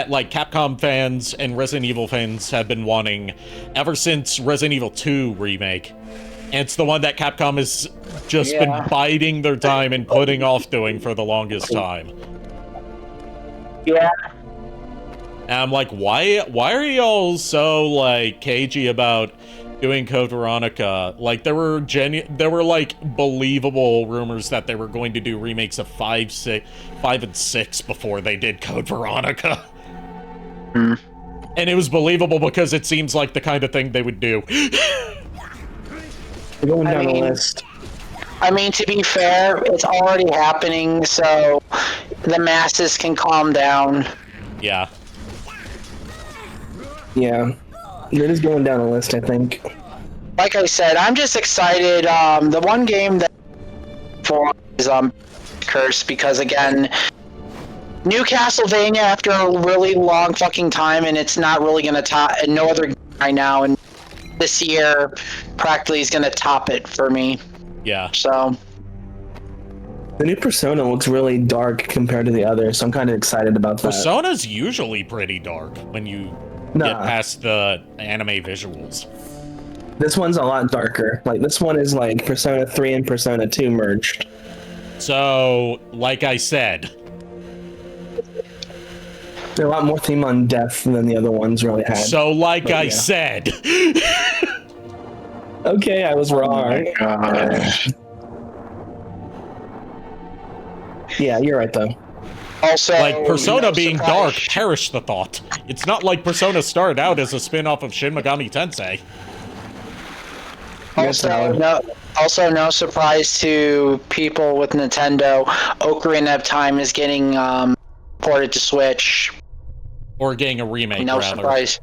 [SPEAKER 1] like Capcom fans and Resident Evil fans have been wanting ever since Resident Evil 2 remake. And it's the one that Capcom has just been biding their time and putting off doing for the longest time.
[SPEAKER 3] Yeah.
[SPEAKER 1] And I'm like, why are y'all so, like, cagey about doing Code Veronica? Like, there were like believable rumors that they were going to do remakes of 5 and 6 before they did Code Veronica.
[SPEAKER 3] Mm.
[SPEAKER 1] And it was believable because it seems like the kind of thing they would do.
[SPEAKER 6] We're going down the list.
[SPEAKER 3] I mean, to be fair, it's already happening, so the masses can calm down.
[SPEAKER 1] Yeah.
[SPEAKER 6] Yeah. It is going down the list, I think.
[SPEAKER 3] Like I said, I'm just excited. The one game that for is Curse, because again, new Castlevania after a really long fucking time, and it's not really gonna top, and no other game right now, and this year practically is gonna top it for me.
[SPEAKER 1] Yeah.
[SPEAKER 3] So
[SPEAKER 6] The new Persona looks really dark compared to the others, so I'm kind of excited about that.
[SPEAKER 1] Persona's usually pretty dark when you get past the anime visuals.
[SPEAKER 6] This one's a lot darker. Like, this one is like Persona 3 and Persona 2 merged.
[SPEAKER 1] So, like I said,
[SPEAKER 6] They're a lot more theme on death than the other ones really had.
[SPEAKER 1] So, like I
[SPEAKER 6] yeah.
[SPEAKER 1] said,
[SPEAKER 6] Okay, I was wrong. Yeah, you're right though.
[SPEAKER 3] Also,
[SPEAKER 1] like Persona
[SPEAKER 3] no
[SPEAKER 1] being
[SPEAKER 3] surprise-
[SPEAKER 1] dark, perish the thought. It's not like Persona started out as a spin-off of Shin Megami Tensei.
[SPEAKER 3] Also, no surprise to people with Nintendo. Ocarina of Time is getting ported to Switch.
[SPEAKER 1] Or getting a remake,
[SPEAKER 3] No
[SPEAKER 1] rather.
[SPEAKER 3] surprise.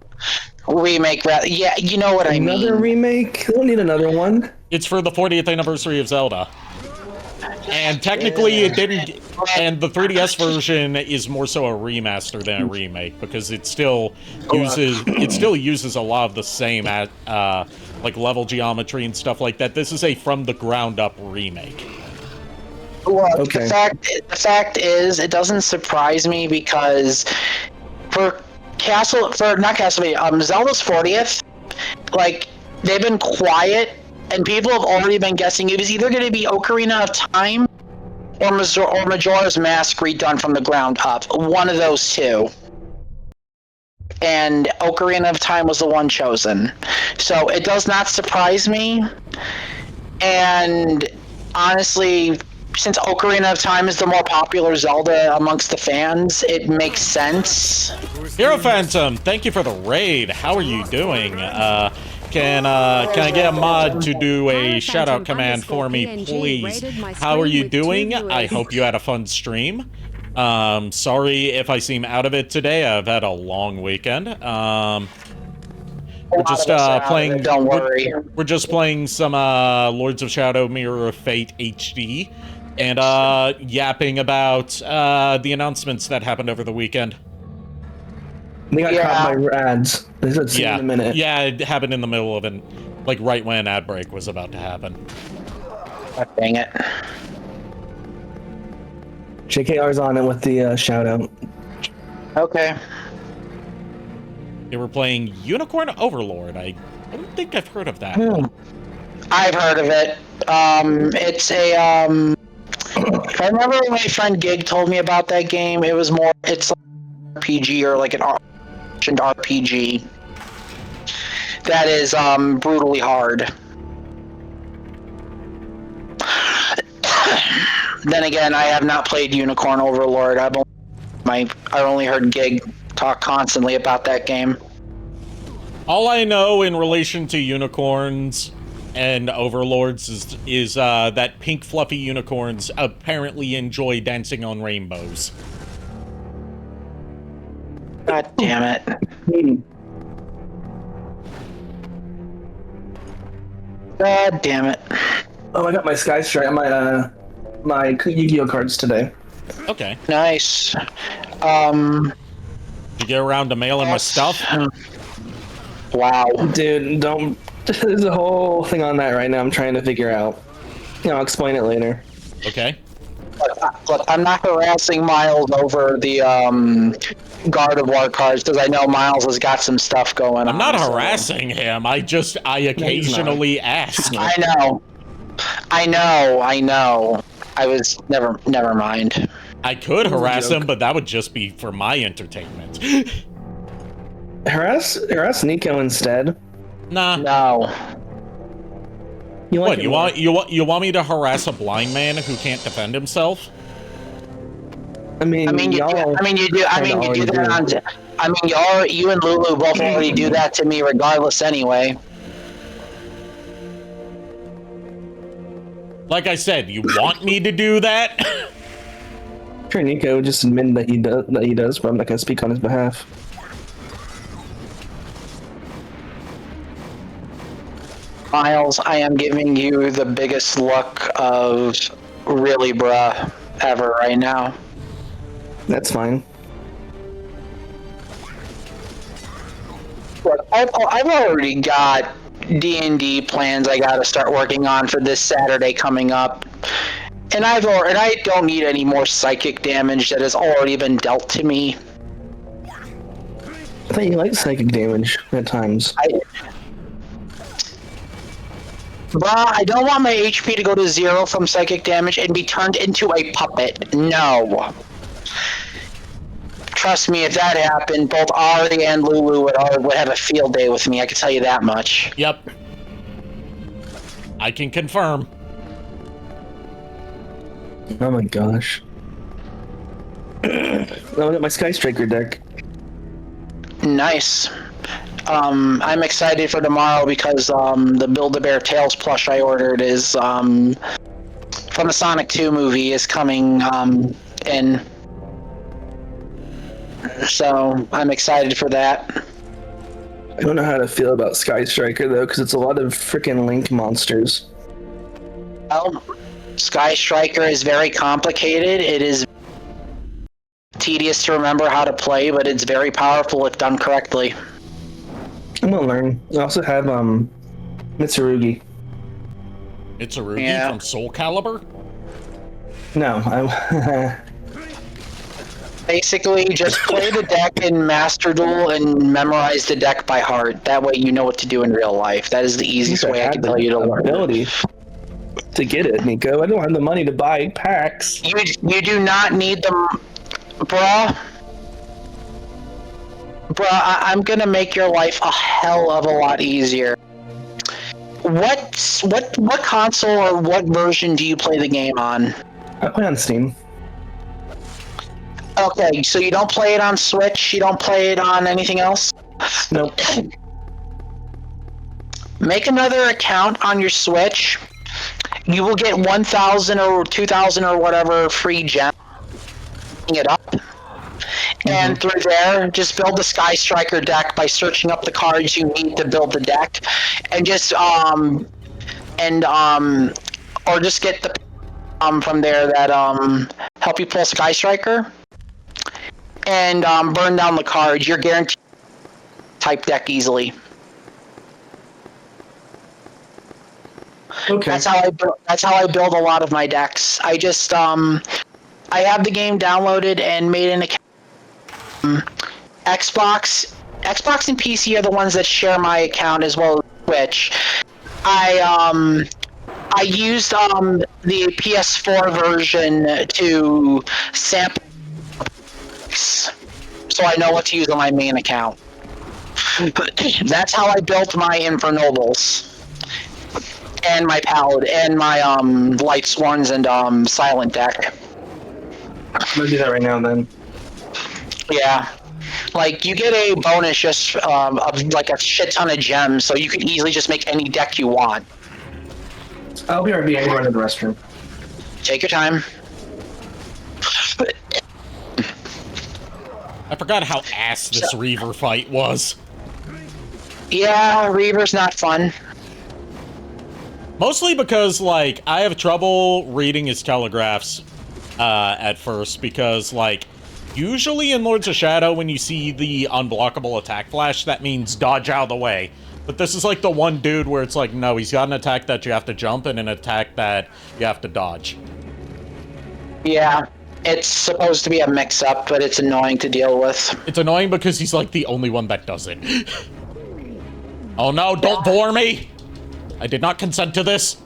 [SPEAKER 3] Remake, rather. Yeah, you know what I mean.
[SPEAKER 6] Another remake? We don't need another one.
[SPEAKER 1] It's for the 40th anniversary of Zelda. And technically it didn't... And the 3DS version is more so a remaster than a remake, because it still uses a lot of the same like level geometry and stuff like that. This is a from the ground up remake.
[SPEAKER 3] Well,
[SPEAKER 6] Okay.
[SPEAKER 3] the fact is, it doesn't surprise me because for Zelda's 40th, like, they've been quiet and people have already been guessing it was either going to be Ocarina of Time or Majora's Mask redone from the ground up. One of those two. And Ocarina of Time was the one chosen. So it does not surprise me. And honestly, since Ocarina of Time is the more popular Zelda amongst the fans, it makes sense.
[SPEAKER 1] Hero Phantom, thank you for the raid. How are you doing? Can I get a mod to do a shout-out command for me, please? How are you doing? I hope you had a fun stream. Sorry if I seem out of it today. I've had a long weekend. We're just playing.
[SPEAKER 3] Don't worry.
[SPEAKER 1] We're just playing some Lords of Shadow Mirror of Fate HD, and yapping about the announcements that happened over the weekend.
[SPEAKER 6] They got caught by ads. They said see
[SPEAKER 1] Yeah,
[SPEAKER 6] in a minute.
[SPEAKER 1] yeah, it happened in the middle of an, like right when ad break was about to happen.
[SPEAKER 3] Oh, dang it.
[SPEAKER 6] JKR's on it with the shout out.
[SPEAKER 3] Okay.
[SPEAKER 1] They were playing Unicorn Overlord. I don't think I've heard of that.
[SPEAKER 3] I've heard of it. It's a, if I remember when my friend Gig told me about that game, it's like an RPG or like an RPG that is brutally hard. Then again, I have not played Unicorn Overlord. I've only heard Gig talk constantly about that game.
[SPEAKER 1] All I know in relation to unicorns and overlords is that pink fluffy unicorns apparently enjoy dancing on rainbows.
[SPEAKER 3] God damn it. God damn it.
[SPEAKER 6] Oh, I got my Sky Strike, my Yu-Gi-Oh cards today.
[SPEAKER 1] Okay.
[SPEAKER 3] Nice.
[SPEAKER 1] Did you get around to mailing my stuff?
[SPEAKER 3] Wow.
[SPEAKER 6] Dude, don't. There's a whole thing on that right now. I'm trying to figure out. I'll explain it later.
[SPEAKER 1] Okay.
[SPEAKER 3] Look, I'm not harassing Miles over the Guard of War cards because I know Miles has got some stuff going on.
[SPEAKER 1] I'm not
[SPEAKER 3] so-
[SPEAKER 1] harassing him. I occasionally ask.
[SPEAKER 3] I know. I was never mind.
[SPEAKER 1] I could
[SPEAKER 6] was a
[SPEAKER 1] harass him,
[SPEAKER 6] joke.
[SPEAKER 1] but that would just be for my entertainment.
[SPEAKER 6] Harass Nico instead.
[SPEAKER 1] Nah.
[SPEAKER 3] No.
[SPEAKER 6] You like
[SPEAKER 1] What,
[SPEAKER 6] it
[SPEAKER 1] you
[SPEAKER 6] more.
[SPEAKER 1] want me to harass a blind man who can't defend himself?
[SPEAKER 6] I mean,
[SPEAKER 3] You do that on. You and Lulu both already do that to me, regardless. Anyway.
[SPEAKER 1] Like I said, you want me to do that?
[SPEAKER 6] Sure, Nico just admitted that he does, but I'm not gonna speak on his behalf.
[SPEAKER 3] Miles, I am giving you the biggest look of really bruh ever right now.
[SPEAKER 6] That's fine.
[SPEAKER 3] Look, I've already got D&D plans I gotta start working on for this Saturday coming up. And I don't need any more psychic damage that has already been dealt to me.
[SPEAKER 6] I thought you liked psychic damage at times.
[SPEAKER 3] I don't want my HP to go to 0 from psychic damage and be turned into a puppet. No. trust me, if that happened, both Ari and Lulu would have a field day with me. I can tell you that much.
[SPEAKER 1] Yep. I can confirm.
[SPEAKER 6] Oh my gosh. Look at my Sky Striker deck.
[SPEAKER 3] Nice. I'm excited for tomorrow because the Build-A-Bear Tales plush I ordered is from the Sonic 2 movie is coming in. So I'm excited for that.
[SPEAKER 6] I don't know how to feel about Sky Striker though, because it's a lot of freaking Link monsters.
[SPEAKER 3] Well, Sky Striker is very complicated. It is tedious to remember how to play, but it's very powerful if done correctly.
[SPEAKER 6] I'm gonna learn. I also have Mitsurugi.
[SPEAKER 1] Mitsurugi from Soul Calibur?
[SPEAKER 6] No, I
[SPEAKER 3] Basically, just play the deck in Master Duel and memorize the deck by heart. That way you know what to do in real life. That is the easiest way I can tell you to learn.
[SPEAKER 6] Ability to get it, Nico. I don't have the money to buy packs.
[SPEAKER 3] You do not need them, bruh. I'm gonna make your life a hell of a lot easier. What console or what version do you play the game on?
[SPEAKER 6] I play on Steam.
[SPEAKER 3] Okay, so you don't play it on Switch? You don't play it on anything else?
[SPEAKER 6] Nope.
[SPEAKER 3] Make another account on your Switch. You will get 1,000 or 2,000 or whatever free gems. It up. And through there, just build the Sky Striker deck by searching up the cards you need to build the deck, and just or just get the from there that help you pull Sky Striker, and burn down the cards. You're guaranteed to type deck easily.
[SPEAKER 6] Okay.
[SPEAKER 3] That's how I build a lot of my decks. I just I have the game downloaded and made an account. Xbox and PC are the ones that share my account as well as Switch. I used the PS4 version to sample, so I know what to use on my main account. That's how I built my Infernobles and my Paladin and my Light Sworns and Silent deck.
[SPEAKER 6] I'm gonna do that right now then.
[SPEAKER 3] Yeah. Like, you get a bonus just of like a shit ton of gems, so you can easily just make any deck you want.
[SPEAKER 6] I'll be RV anywhere in the restroom.
[SPEAKER 3] Take your time.
[SPEAKER 1] I forgot how ass this Reaver fight was.
[SPEAKER 3] Yeah, Reaver's not fun.
[SPEAKER 1] Mostly because, like, I have trouble reading his telegraphs at first, because, like, usually in Lords of Shadow, when you see the unblockable attack flash, that means dodge out of the way. But this is like the one dude where it's like, no, he's got an attack that you have to jump and an attack that you have to dodge.
[SPEAKER 3] Yeah, it's supposed to be a mix-up, but it's annoying to deal with.
[SPEAKER 1] It's annoying because he's like the only one that does it. Oh no, don't bore me! I did not consent to this.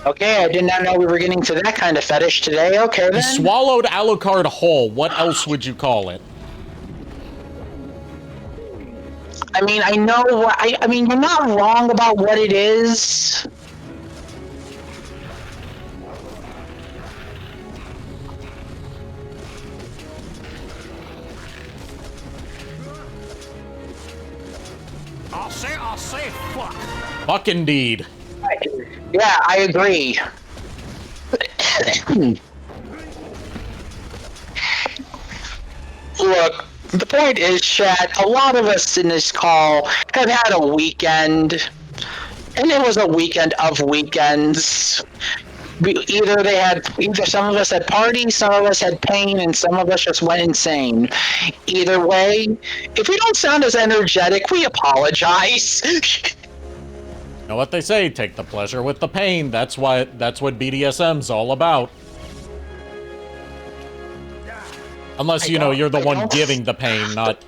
[SPEAKER 3] Okay, I did not know we were getting to that kind of fetish today. Okay,
[SPEAKER 1] He
[SPEAKER 3] then.
[SPEAKER 1] swallowed Alucard whole. What else would you call it?
[SPEAKER 3] I mean, I know what... I mean, you're not wrong about what it is.
[SPEAKER 5] I'll say, fuck.
[SPEAKER 1] Fuck indeed.
[SPEAKER 3] Yeah, I agree. Look, the point is, chat, a lot of us in this call have had a weekend, and it was a weekend of weekends. Either some of us had parties, some of us had pain, and some of us just went insane. Either way, if we don't sound as energetic, we apologize.
[SPEAKER 1] You know what they say, take the pleasure with the pain. That's what BDSM's all about. Unless, you know, you're the one giving the pain, not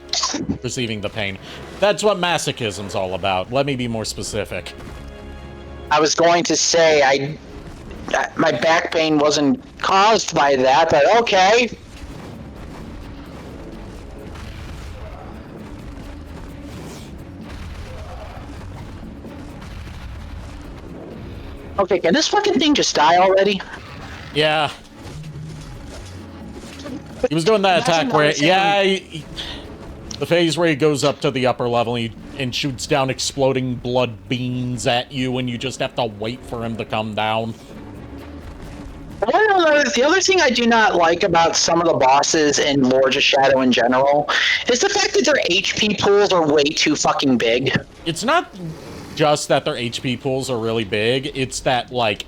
[SPEAKER 1] receiving the pain. That's what masochism's all about. Let me be more specific.
[SPEAKER 3] I was going to say, my back pain wasn't caused by that, but okay. Okay, can this fucking thing just die already?
[SPEAKER 1] Yeah. He was doing that attack where, the phase where he goes up to the upper level and shoots down exploding blood beans at you, and you just have to wait for him to come down.
[SPEAKER 3] The other thing I do not like about some of the bosses in Lords of Shadow in general is the fact that their HP pools are way too fucking big.
[SPEAKER 1] It's not just that their HP pools are really big, it's that, like,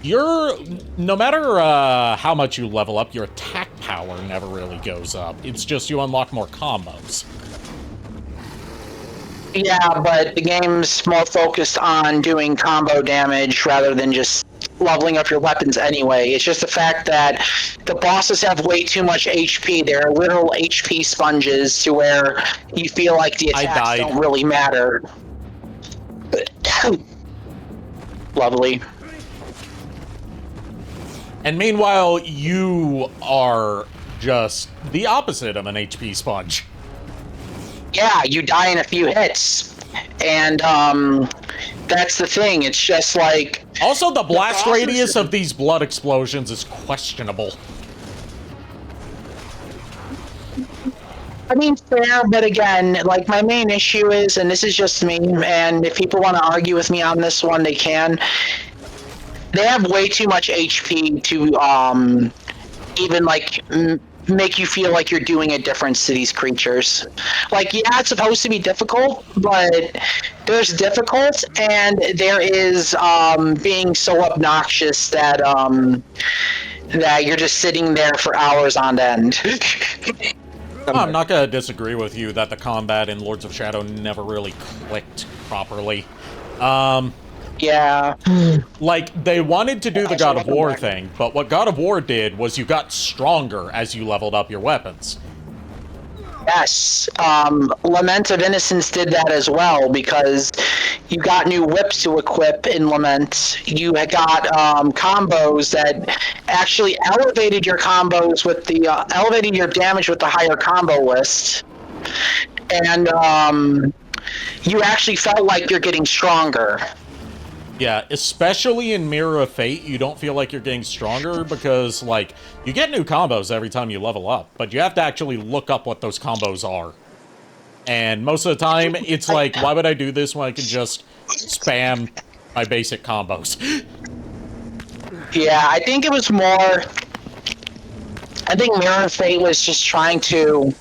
[SPEAKER 1] no matter how much you level up, your attack power never really goes up. It's just you unlock more combos.
[SPEAKER 3] Yeah, but the game's more focused on doing combo damage rather than just leveling up your weapons anyway. It's just the fact that the bosses have way too much HP. They're literal HP sponges to where you feel like the attacks don't really matter. Lovely.
[SPEAKER 1] And meanwhile, you are just the opposite of an HP sponge.
[SPEAKER 3] Yeah, you die in a few hits. And, that's the thing. It's just like...
[SPEAKER 1] Also, the blast radius of these blood explosions is questionable.
[SPEAKER 3] I mean, fair, but again, like, my main issue is, and this is just me, and if people want to argue with me on this one, they can. They have way too much HP to, even, like, make you feel like you're doing a difference to these creatures. Like, yeah, it's supposed to be difficult, but there's difficult, and there is, being so obnoxious that, that you're just sitting there for hours on end.
[SPEAKER 1] I'm not gonna disagree with you that the combat in Lords of Shadow never really clicked properly.
[SPEAKER 3] Yeah.
[SPEAKER 1] Like, they wanted to do the God of War thing, but what God of War did was you got stronger as you leveled up your weapons.
[SPEAKER 3] Yes. Lament of Innocence did that as well, because you got new whips to equip in Lament. You got combos that actually elevated your combos with the elevated your damage with the higher combo list, and you actually felt like you're getting stronger.
[SPEAKER 1] Yeah, especially in Mirror of Fate, you don't feel like you're getting stronger because, like, you get new combos every time you level up, but you have to actually look up what those combos are. And most of the time, it's like, why would I do this when I can just spam my basic combos?
[SPEAKER 3] Yeah, I think it was more... I think Mirror of Fate was just trying to...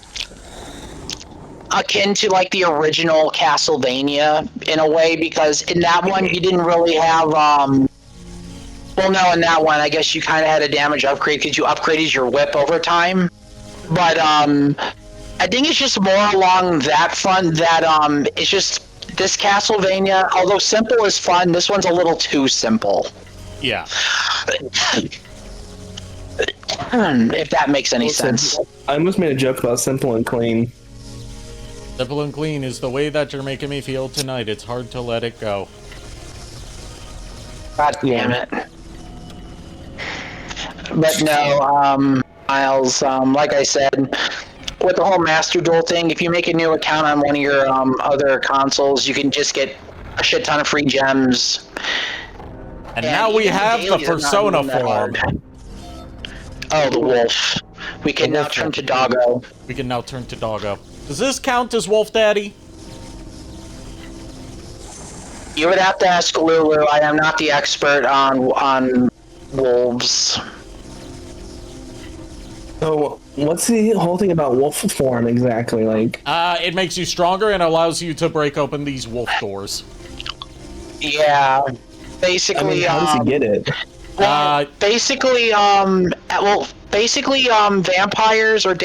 [SPEAKER 3] akin to, like, the original Castlevania, in a way, because in that one, you didn't really have, well, no, in that one, I guess you kind of had a damage upgrade, because you upgraded your whip over time, but, I think it's just more along that front that, it's just, this Castlevania, although simple is fun, this one's a little too simple.
[SPEAKER 1] Yeah.
[SPEAKER 3] If that makes any sense.
[SPEAKER 6] I almost made a joke about simple and clean.
[SPEAKER 1] Simple and clean is the way that you're making me feel tonight. It's hard to let it go.
[SPEAKER 3] God damn it. But no, Miles, like I said, with the whole Master Duel thing, if you make a new account on one of your other consoles, you can just get a shit ton of free gems.
[SPEAKER 1] And now we have the Persona form.
[SPEAKER 3] Oh, the wolf. We can now turn to Doggo.
[SPEAKER 1] We can now turn to Doggo. Does this count as Wolf Daddy?
[SPEAKER 3] You would have to ask Lulu. I am not the expert on wolves.
[SPEAKER 6] So, what's the whole thing about wolf form exactly? Like,
[SPEAKER 1] It makes you stronger and allows you to break open these wolf doors.
[SPEAKER 3] Yeah, basically.
[SPEAKER 6] I mean, how does he get it?
[SPEAKER 3] Well, basically, vampires or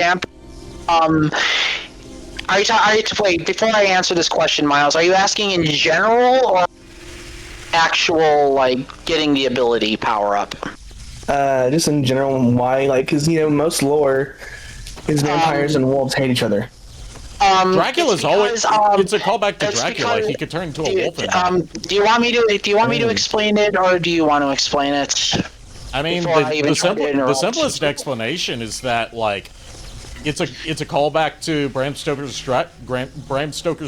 [SPEAKER 3] wait, before I answer this question, Miles, are you asking in general or actual, like, getting the ability power up?
[SPEAKER 6] Just in general, why? Like, because, you know, most lore is vampires and wolves hate each other.
[SPEAKER 1] Dracula's always, it's a callback to Dracula. He could turn into a wolf in that.
[SPEAKER 3] Do you want me to explain it, or do you want to explain it?
[SPEAKER 1] I mean, the simplest explanation is that, like, it's a callback to Bram Stoker's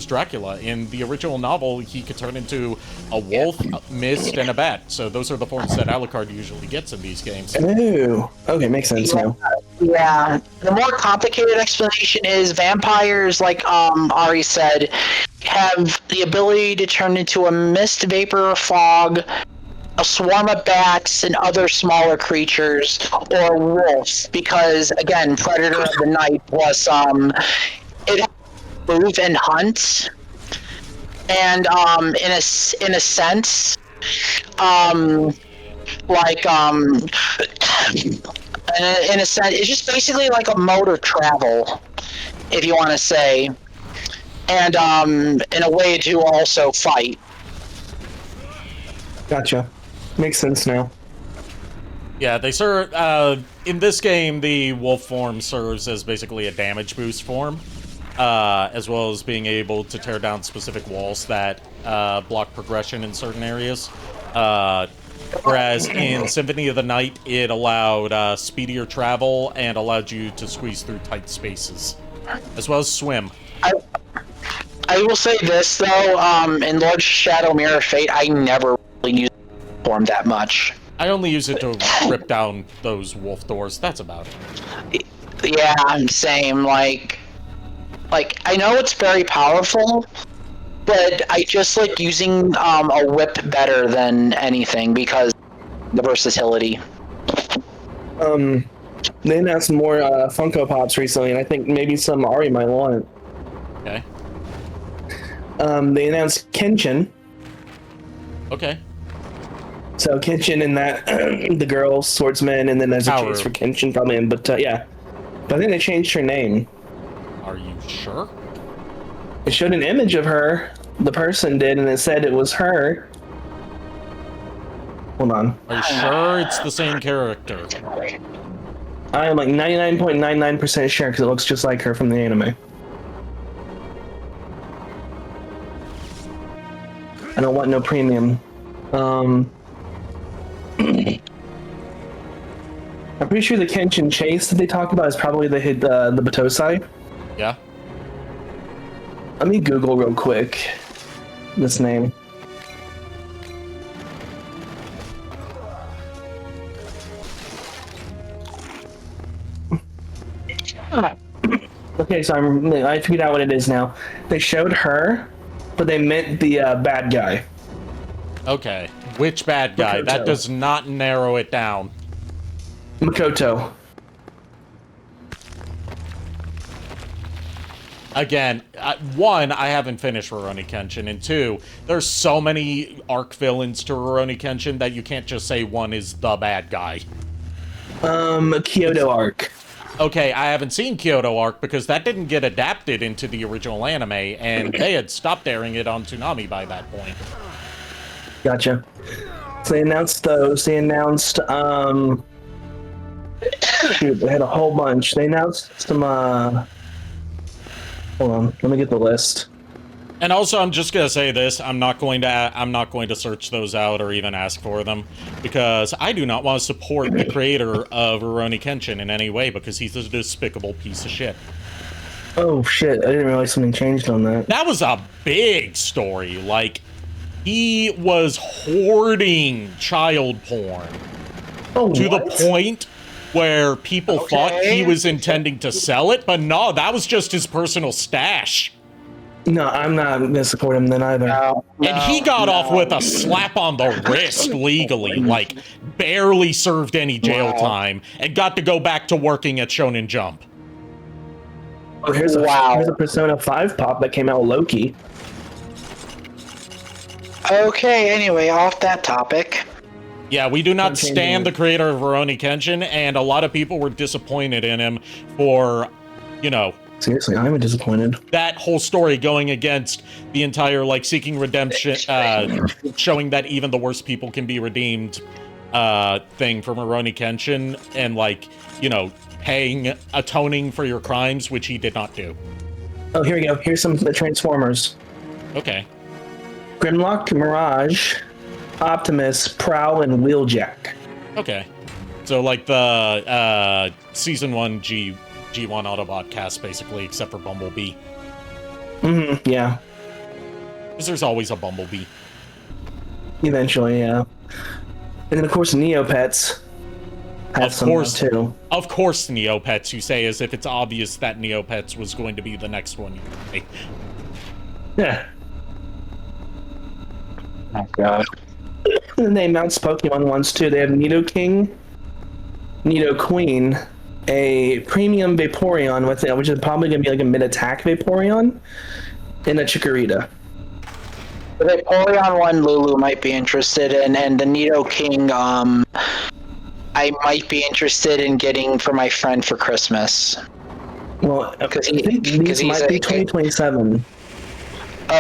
[SPEAKER 1] Dracula. In the original novel, he could turn into a wolf, a mist, and a bat. So those are the forms that Alucard usually gets in these games.
[SPEAKER 6] Ooh. Okay, makes sense now.
[SPEAKER 3] Yeah. The more complicated explanation is vampires, like Ari said, have the ability to turn into a mist, vapor, or fog, a swarm of bats and other smaller creatures, or wolves, because again, predator of the night plus it move and hunt, and in a sense, like in a sense, it's just basically like a mode of travel, if you want to say, and in a way to also fight.
[SPEAKER 6] Gotcha. Makes sense now.
[SPEAKER 1] Yeah, they serve. In this game, the wolf form serves as basically a damage boost form, as well as being able to tear down specific walls that block progression in certain areas. Whereas in Symphony of the Night, it allowed speedier travel and allowed you to squeeze through tight spaces, as well as swim.
[SPEAKER 3] I will say this though, in Lord Shadow Mirror Fate, I never really used form that much.
[SPEAKER 1] I only use it to rip down those wolf doors. That's about it.
[SPEAKER 3] Yeah, same. Like I know it's very powerful, but I just like using a whip better than anything because the versatility.
[SPEAKER 6] They announced more Funko Pops recently, and I think maybe some Ari might want.
[SPEAKER 1] Okay.
[SPEAKER 6] They announced Kenshin.
[SPEAKER 1] Okay.
[SPEAKER 6] So Kenshin and that the girl swordsman, and then there's a
[SPEAKER 1] Power.
[SPEAKER 6] chase for Kenshin probably. But yeah, but I think they changed her name.
[SPEAKER 1] Are you sure?
[SPEAKER 6] It showed an image of her. The person did, and it said it was her. Hold on.
[SPEAKER 1] Are you sure it's the same character?
[SPEAKER 6] I am like 99.99% sure because it looks just like her from the anime. I don't want no premium. I'm pretty sure the Kenshin chase that they talked about is probably the Batosai.
[SPEAKER 1] Yeah.
[SPEAKER 6] Let me Google real quick this name. Okay, so I figured out what it is now. They showed her, but they meant the bad guy.
[SPEAKER 1] Okay. Which bad guy?
[SPEAKER 6] Makoto.
[SPEAKER 1] That does not narrow it down.
[SPEAKER 6] Makoto.
[SPEAKER 1] Again, one, I haven't finished Rurouni Kenshin, and two, there's so many arc villains to Rurouni Kenshin that you can't just say one is the bad guy.
[SPEAKER 6] Kyoto arc.
[SPEAKER 1] Okay, I haven't seen Kyoto Arc because that didn't get adapted into the original anime, and they had stopped airing it on Toonami by that point.
[SPEAKER 6] Gotcha. So they announced those. They announced, shoot, they had a whole bunch. They announced some, hold on, let me get the list.
[SPEAKER 1] And also, I'm just gonna say this: I'm not going to search those out or even ask for them, because I do not want to support the creator of Rurouni Kenshin in any way, because he's a despicable piece of shit.
[SPEAKER 6] Oh shit, I didn't realize something changed on that.
[SPEAKER 1] That was a big story. Like, he was hoarding child porn
[SPEAKER 6] Oh,
[SPEAKER 1] to
[SPEAKER 6] what?
[SPEAKER 1] the point where people thought he was intending to sell it, but no, that was just his personal stash.
[SPEAKER 6] No, I'm not gonna support him then either.
[SPEAKER 1] And he got off with a slap on the wrist legally, like barely served any jail time, and got to go back to working at Shonen Jump.
[SPEAKER 6] Oh, here's a Persona 5 pop that came out with Loki.
[SPEAKER 3] Okay, anyway, off that topic.
[SPEAKER 1] Yeah, we do not
[SPEAKER 6] I'm changing
[SPEAKER 1] stand
[SPEAKER 6] it.
[SPEAKER 1] the creator of Rurouni Kenshin, and a lot of people were disappointed in him for, you know,
[SPEAKER 6] Seriously, I'm disappointed.
[SPEAKER 1] that whole story going against the entire, like, seeking redemption, showing that even the worst people can be redeemed thing from Rurouni Kenshin, and, like, you know, atoning for your crimes, which he did not do.
[SPEAKER 6] Oh, here we go. Here's some of the Transformers.
[SPEAKER 1] Okay.
[SPEAKER 6] Grimlock, Mirage, Optimus, Prowl, and Wheeljack.
[SPEAKER 1] Okay. So, like, the Season 1 G G1 Autobot cast, basically, except for Bumblebee.
[SPEAKER 6] Yeah.
[SPEAKER 1] Because there's always a Bumblebee.
[SPEAKER 6] Eventually, yeah. And then, of course, Neopets have
[SPEAKER 1] Of
[SPEAKER 6] some
[SPEAKER 1] course,
[SPEAKER 6] too.
[SPEAKER 1] Of course, Neopets, you say, as if it's obvious that Neopets was going to be the next one you make.
[SPEAKER 6] Yeah.
[SPEAKER 3] Oh god.
[SPEAKER 6] And they announced Pokemon ones too. They have Nidoking, Nidoqueen, a premium Vaporeon with it, which is probably going to be like a mid-attack Vaporeon, and a Chikorita.
[SPEAKER 3] The Vaporeon one Lulu might be interested in, and the Nidoking, I might be interested in getting for my friend for Christmas.
[SPEAKER 6] Well, I
[SPEAKER 3] Because
[SPEAKER 6] think these might be 2027.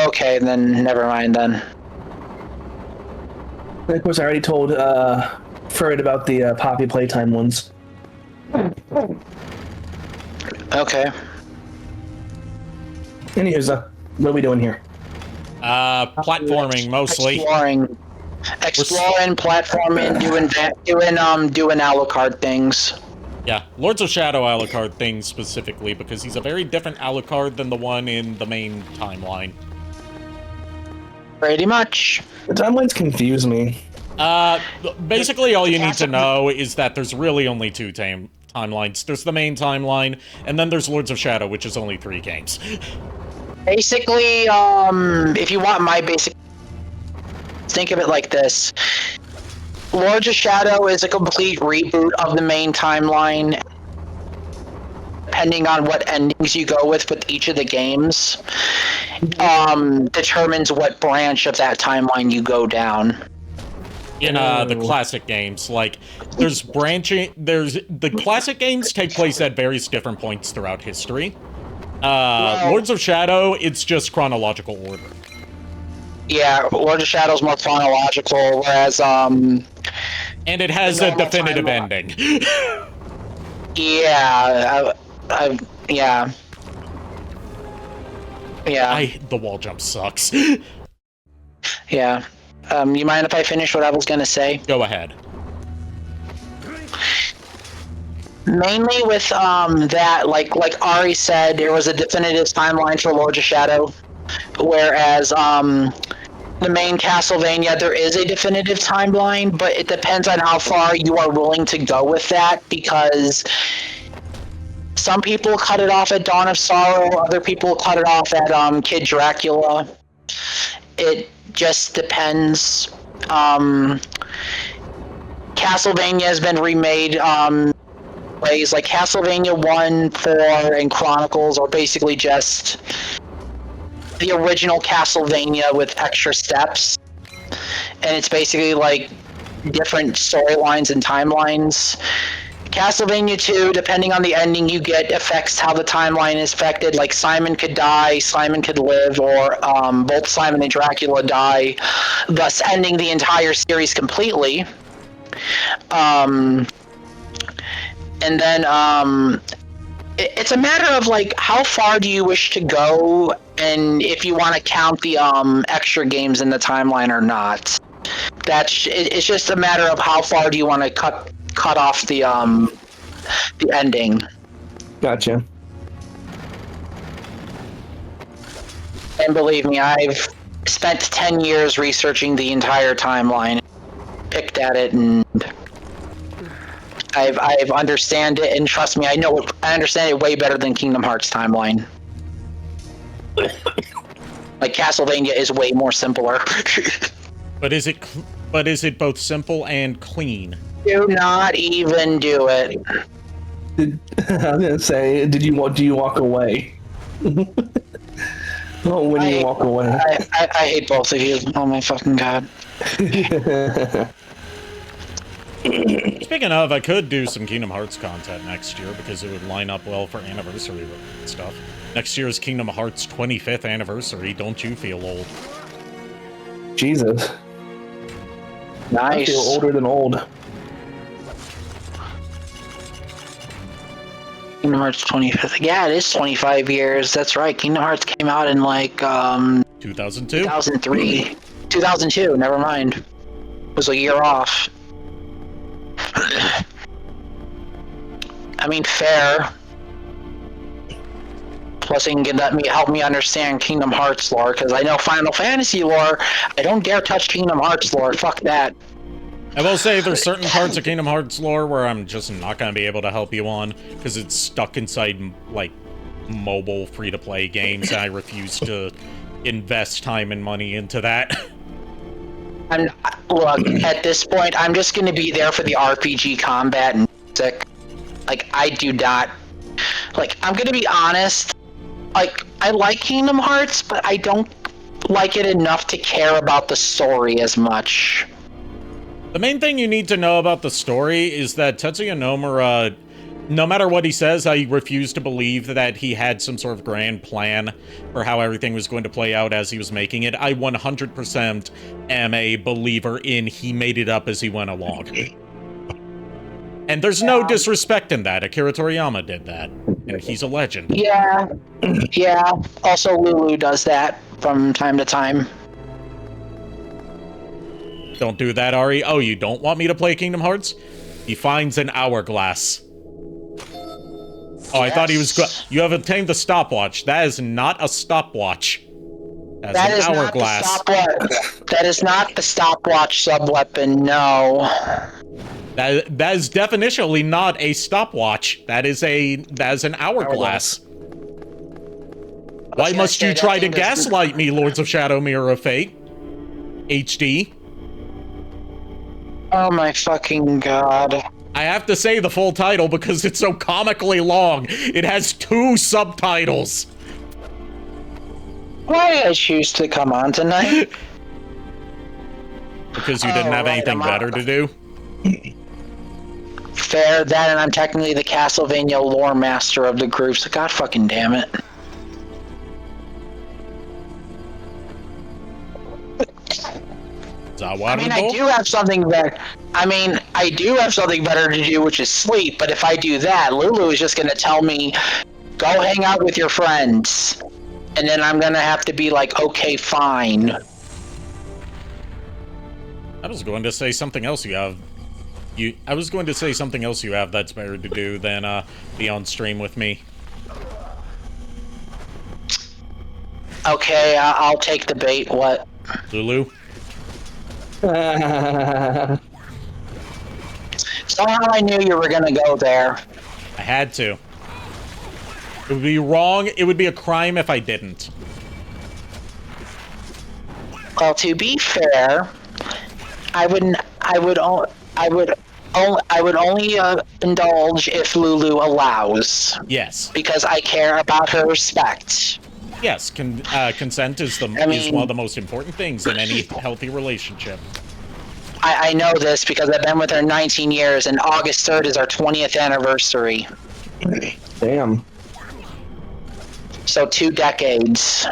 [SPEAKER 3] Okay, then never mind then.
[SPEAKER 6] And of course, I already told Fred about the Poppy Playtime ones.
[SPEAKER 3] Okay.
[SPEAKER 6] Anyways, what are we doing here?
[SPEAKER 1] Platforming, mostly.
[SPEAKER 3] Exploring, platforming, doing Alucard things.
[SPEAKER 1] Yeah, Lords of Shadow Alucard things specifically, because he's a very different Alucard than the one in the main timeline.
[SPEAKER 3] Pretty much.
[SPEAKER 6] The timelines confuse me.
[SPEAKER 1] Basically all you need to know is that there's really only two timelines. There's the main timeline, and then there's Lords of Shadow, which is only 3 games.
[SPEAKER 3] Basically, if you want my basic... Think of it like this. Lords of Shadow is a complete reboot of the main timeline, depending on what endings you go with each of the games, determines what branch of that timeline you go down.
[SPEAKER 1] In the classic games, like, the classic games take place at various different points throughout history. Lords of Shadow, it's just chronological order.
[SPEAKER 3] Yeah, Lords of Shadow is more chronological, whereas,
[SPEAKER 1] and it has a definitive ending.
[SPEAKER 3] Yeah, yeah. Yeah.
[SPEAKER 1] The wall jump sucks.
[SPEAKER 3] Yeah. You mind if I finish what I was gonna say?
[SPEAKER 1] Go ahead.
[SPEAKER 3] Mainly with that, like Ari said, there was a definitive timeline for Lords of Shadow, whereas the main Castlevania, there is a definitive timeline, but it depends on how far you are willing to go with that, because some people cut it off at Dawn of Sorrow, other people cut it off at Kid Dracula. It just depends. Castlevania has been remade ways like Castlevania 1, 4, and Chronicles are basically just the original Castlevania with extra steps, and it's basically like different storylines and timelines. Castlevania 2, depending on the ending you get, affects how the timeline is affected. Like Simon could die, Simon could live, or both Simon and Dracula die, thus ending the entire series completely. And then it's a matter of like how far do you wish to go, and if you want to count the extra games in the timeline or not. It's just a matter of how far do you want to cut off the ending.
[SPEAKER 6] Gotcha.
[SPEAKER 3] And believe me, I've spent 10 years researching the entire timeline, picked at it, and I've understand it, and trust me, I understand it way better than Kingdom Hearts timeline. Like Castlevania is way more simpler.
[SPEAKER 1] But is it both simple and clean?
[SPEAKER 3] Do not even do it.
[SPEAKER 6] I was gonna say, do you walk away? Oh, when you walk away.
[SPEAKER 3] I hate both of you. Oh my fucking god.
[SPEAKER 1] Speaking of, I could do some Kingdom Hearts content next year because it would line up well for anniversary stuff. Next year is Kingdom Hearts' 25th anniversary. Don't you feel old?
[SPEAKER 6] Jesus.
[SPEAKER 3] Nice.
[SPEAKER 6] I feel older than old.
[SPEAKER 3] Kingdom Hearts 25th. Yeah, it is 25 years. That's right. Kingdom Hearts came out in like
[SPEAKER 1] 2002?
[SPEAKER 3] 2003. 2002, never mind. It was a year off. I mean, fair. Plus, it can help me understand Kingdom Hearts lore, because I know Final Fantasy lore. I don't dare touch Kingdom Hearts lore. Fuck that.
[SPEAKER 1] I will say there's certain parts of Kingdom Hearts lore where I'm just not going to be able to help you on, because it's stuck inside, like, mobile free-to-play games, and I refuse to invest time and money into that.
[SPEAKER 3] And look, at this point, I'm just going to be there for the RPG combat and music. Like, I do not... Like, I'm going to be honest, like, I like Kingdom Hearts, but I don't like it enough to care about the story as much.
[SPEAKER 1] The main thing you need to know about the story is that Tetsuya Nomura, no matter what he says, I refuse to believe that he had some sort of grand plan for how everything was going to play out as he was making it. I 100% am a believer in he made it up as he went along. And there's no disrespect in that. Akira Toriyama did that, and he's a legend.
[SPEAKER 3] Yeah. Yeah. Also, Lulu does that from time to time.
[SPEAKER 1] Don't do that, Ari. Oh, you don't want me to play Kingdom Hearts? He finds an hourglass. Oh, I thought he was... You have obtained the stopwatch. That is not a stopwatch. That is an hourglass.
[SPEAKER 3] That is not the stopwatch sub-weapon, no.
[SPEAKER 1] That is definitionally not a stopwatch. That is an hourglass. Why must you try to gaslight me, Lords of Shadow Mirror of Fate? HD.
[SPEAKER 3] Oh my fucking god.
[SPEAKER 1] I have to say the full title because it's so comically long. It has 2 subtitles.
[SPEAKER 3] Why did I choose to come on tonight?
[SPEAKER 1] Because you didn't have anything better to do?
[SPEAKER 3] Fair, that, and I'm technically the Castlevania lore master of the group, so god fucking damn it. I mean, I do have something better. I do have something better to do, which is sleep. But if I do that, Lulu is just gonna tell me, "Go hang out with your friends," and then I'm gonna have to be like, "Okay, fine."
[SPEAKER 1] I was going to say something else you have. I was going to say something else you have that's better to do than be on stream with me.
[SPEAKER 3] Okay, I'll take the bait. What?
[SPEAKER 1] Lulu?
[SPEAKER 3] Somehow I knew you were gonna go there.
[SPEAKER 1] I had to. It would be wrong. It would be a crime if I didn't.
[SPEAKER 3] Well, to be fair, I would only indulge if Lulu allows.
[SPEAKER 1] Yes.
[SPEAKER 3] Because I care about her respect.
[SPEAKER 1] Yes, consent is is one of the most important things in any healthy relationship.
[SPEAKER 3] I know this because I've been with her 19 years, and August 3rd is our 20th anniversary.
[SPEAKER 6] Damn.
[SPEAKER 3] So 2 decades.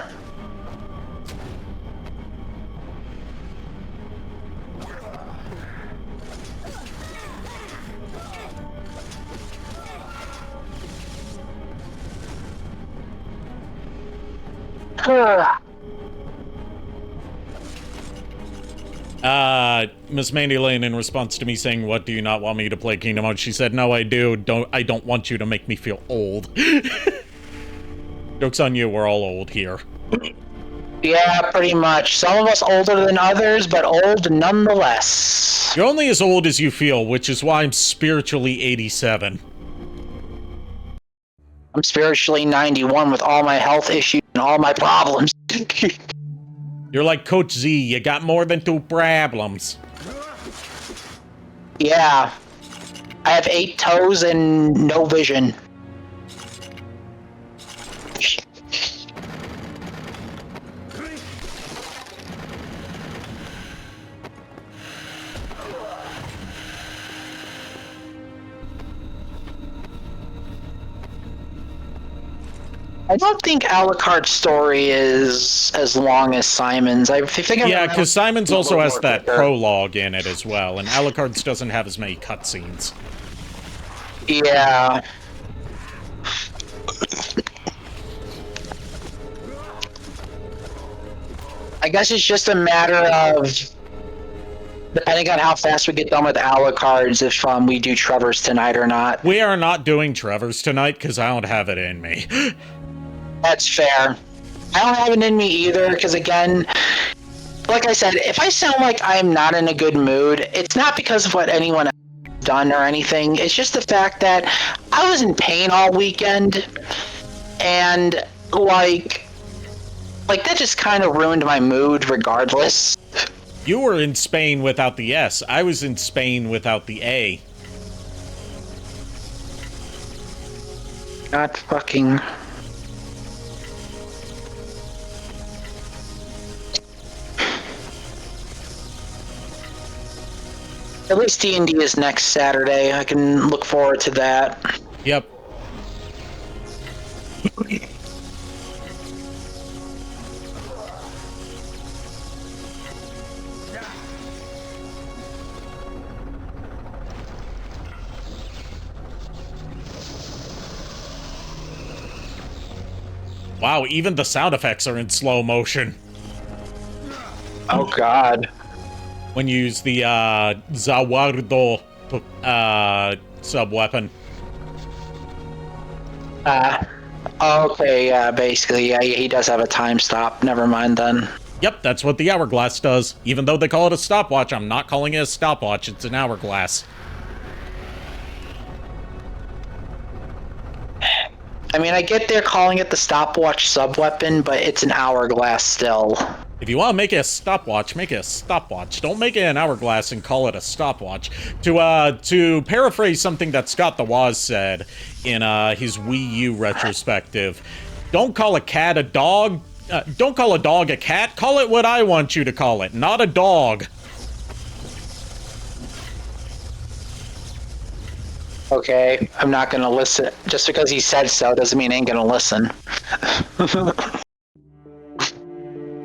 [SPEAKER 1] Miss Mandy Lane, in response to me saying, "What, do you not want me to play Kingdom Hearts?" She said, "No, I do. I don't want you to make me feel old." Joke's on you, we're all old here.
[SPEAKER 3] Yeah, pretty much. Some of us older than others, but old nonetheless.
[SPEAKER 1] You're only as old as you feel, which is why I'm spiritually 87.
[SPEAKER 3] I'm spiritually 91 with all my health issues and all my problems.
[SPEAKER 1] You're like Coach Z, you got more than 2 problems.
[SPEAKER 3] Yeah. I have 8 toes and no vision. I don't think Alucard's story is as long as Simon's. I think
[SPEAKER 1] yeah, because Simon's also has that prologue in it as well, and Alucard's doesn't have as many cutscenes.
[SPEAKER 3] Yeah. I guess it's just a matter of, depending on how fast we get done with Alucard's, if we do Trevor's tonight or not.
[SPEAKER 1] We are not doing Trevor's tonight, because I don't have it in me.
[SPEAKER 3] That's fair. I don't have it in me either, because again, like I said, if I sound like I'm not in a good mood, it's not because of what anyone has done or anything. It's just the fact that I was in pain all weekend, and like that just kind of ruined my mood regardless.
[SPEAKER 1] You were in Spain without the S. I was in Spain without the A.
[SPEAKER 3] Not fucking... At least D&D is next Saturday. I can look forward to that.
[SPEAKER 1] Yep. Wow, even the sound effects are in slow motion.
[SPEAKER 3] Oh god.
[SPEAKER 1] When you use the Zawardo sub-weapon.
[SPEAKER 3] Okay, yeah, basically, yeah, he does have a time stop. Never mind then.
[SPEAKER 1] Yep, that's what the hourglass does. Even though they call it a stopwatch, I'm not calling it a stopwatch, it's an hourglass.
[SPEAKER 3] I mean, I get they're calling it the stopwatch sub-weapon, but it's an hourglass still.
[SPEAKER 1] If you want to make it a stopwatch, make it a stopwatch. Don't make it an hourglass and call it a stopwatch. To paraphrase something that Scott the Woz said in his Wii U retrospective, don't call a cat a dog. Don't call a dog a cat. Call it what I want you to call it, not a dog.
[SPEAKER 3] Okay, I'm not gonna listen. Just because he said so doesn't mean I ain't gonna listen.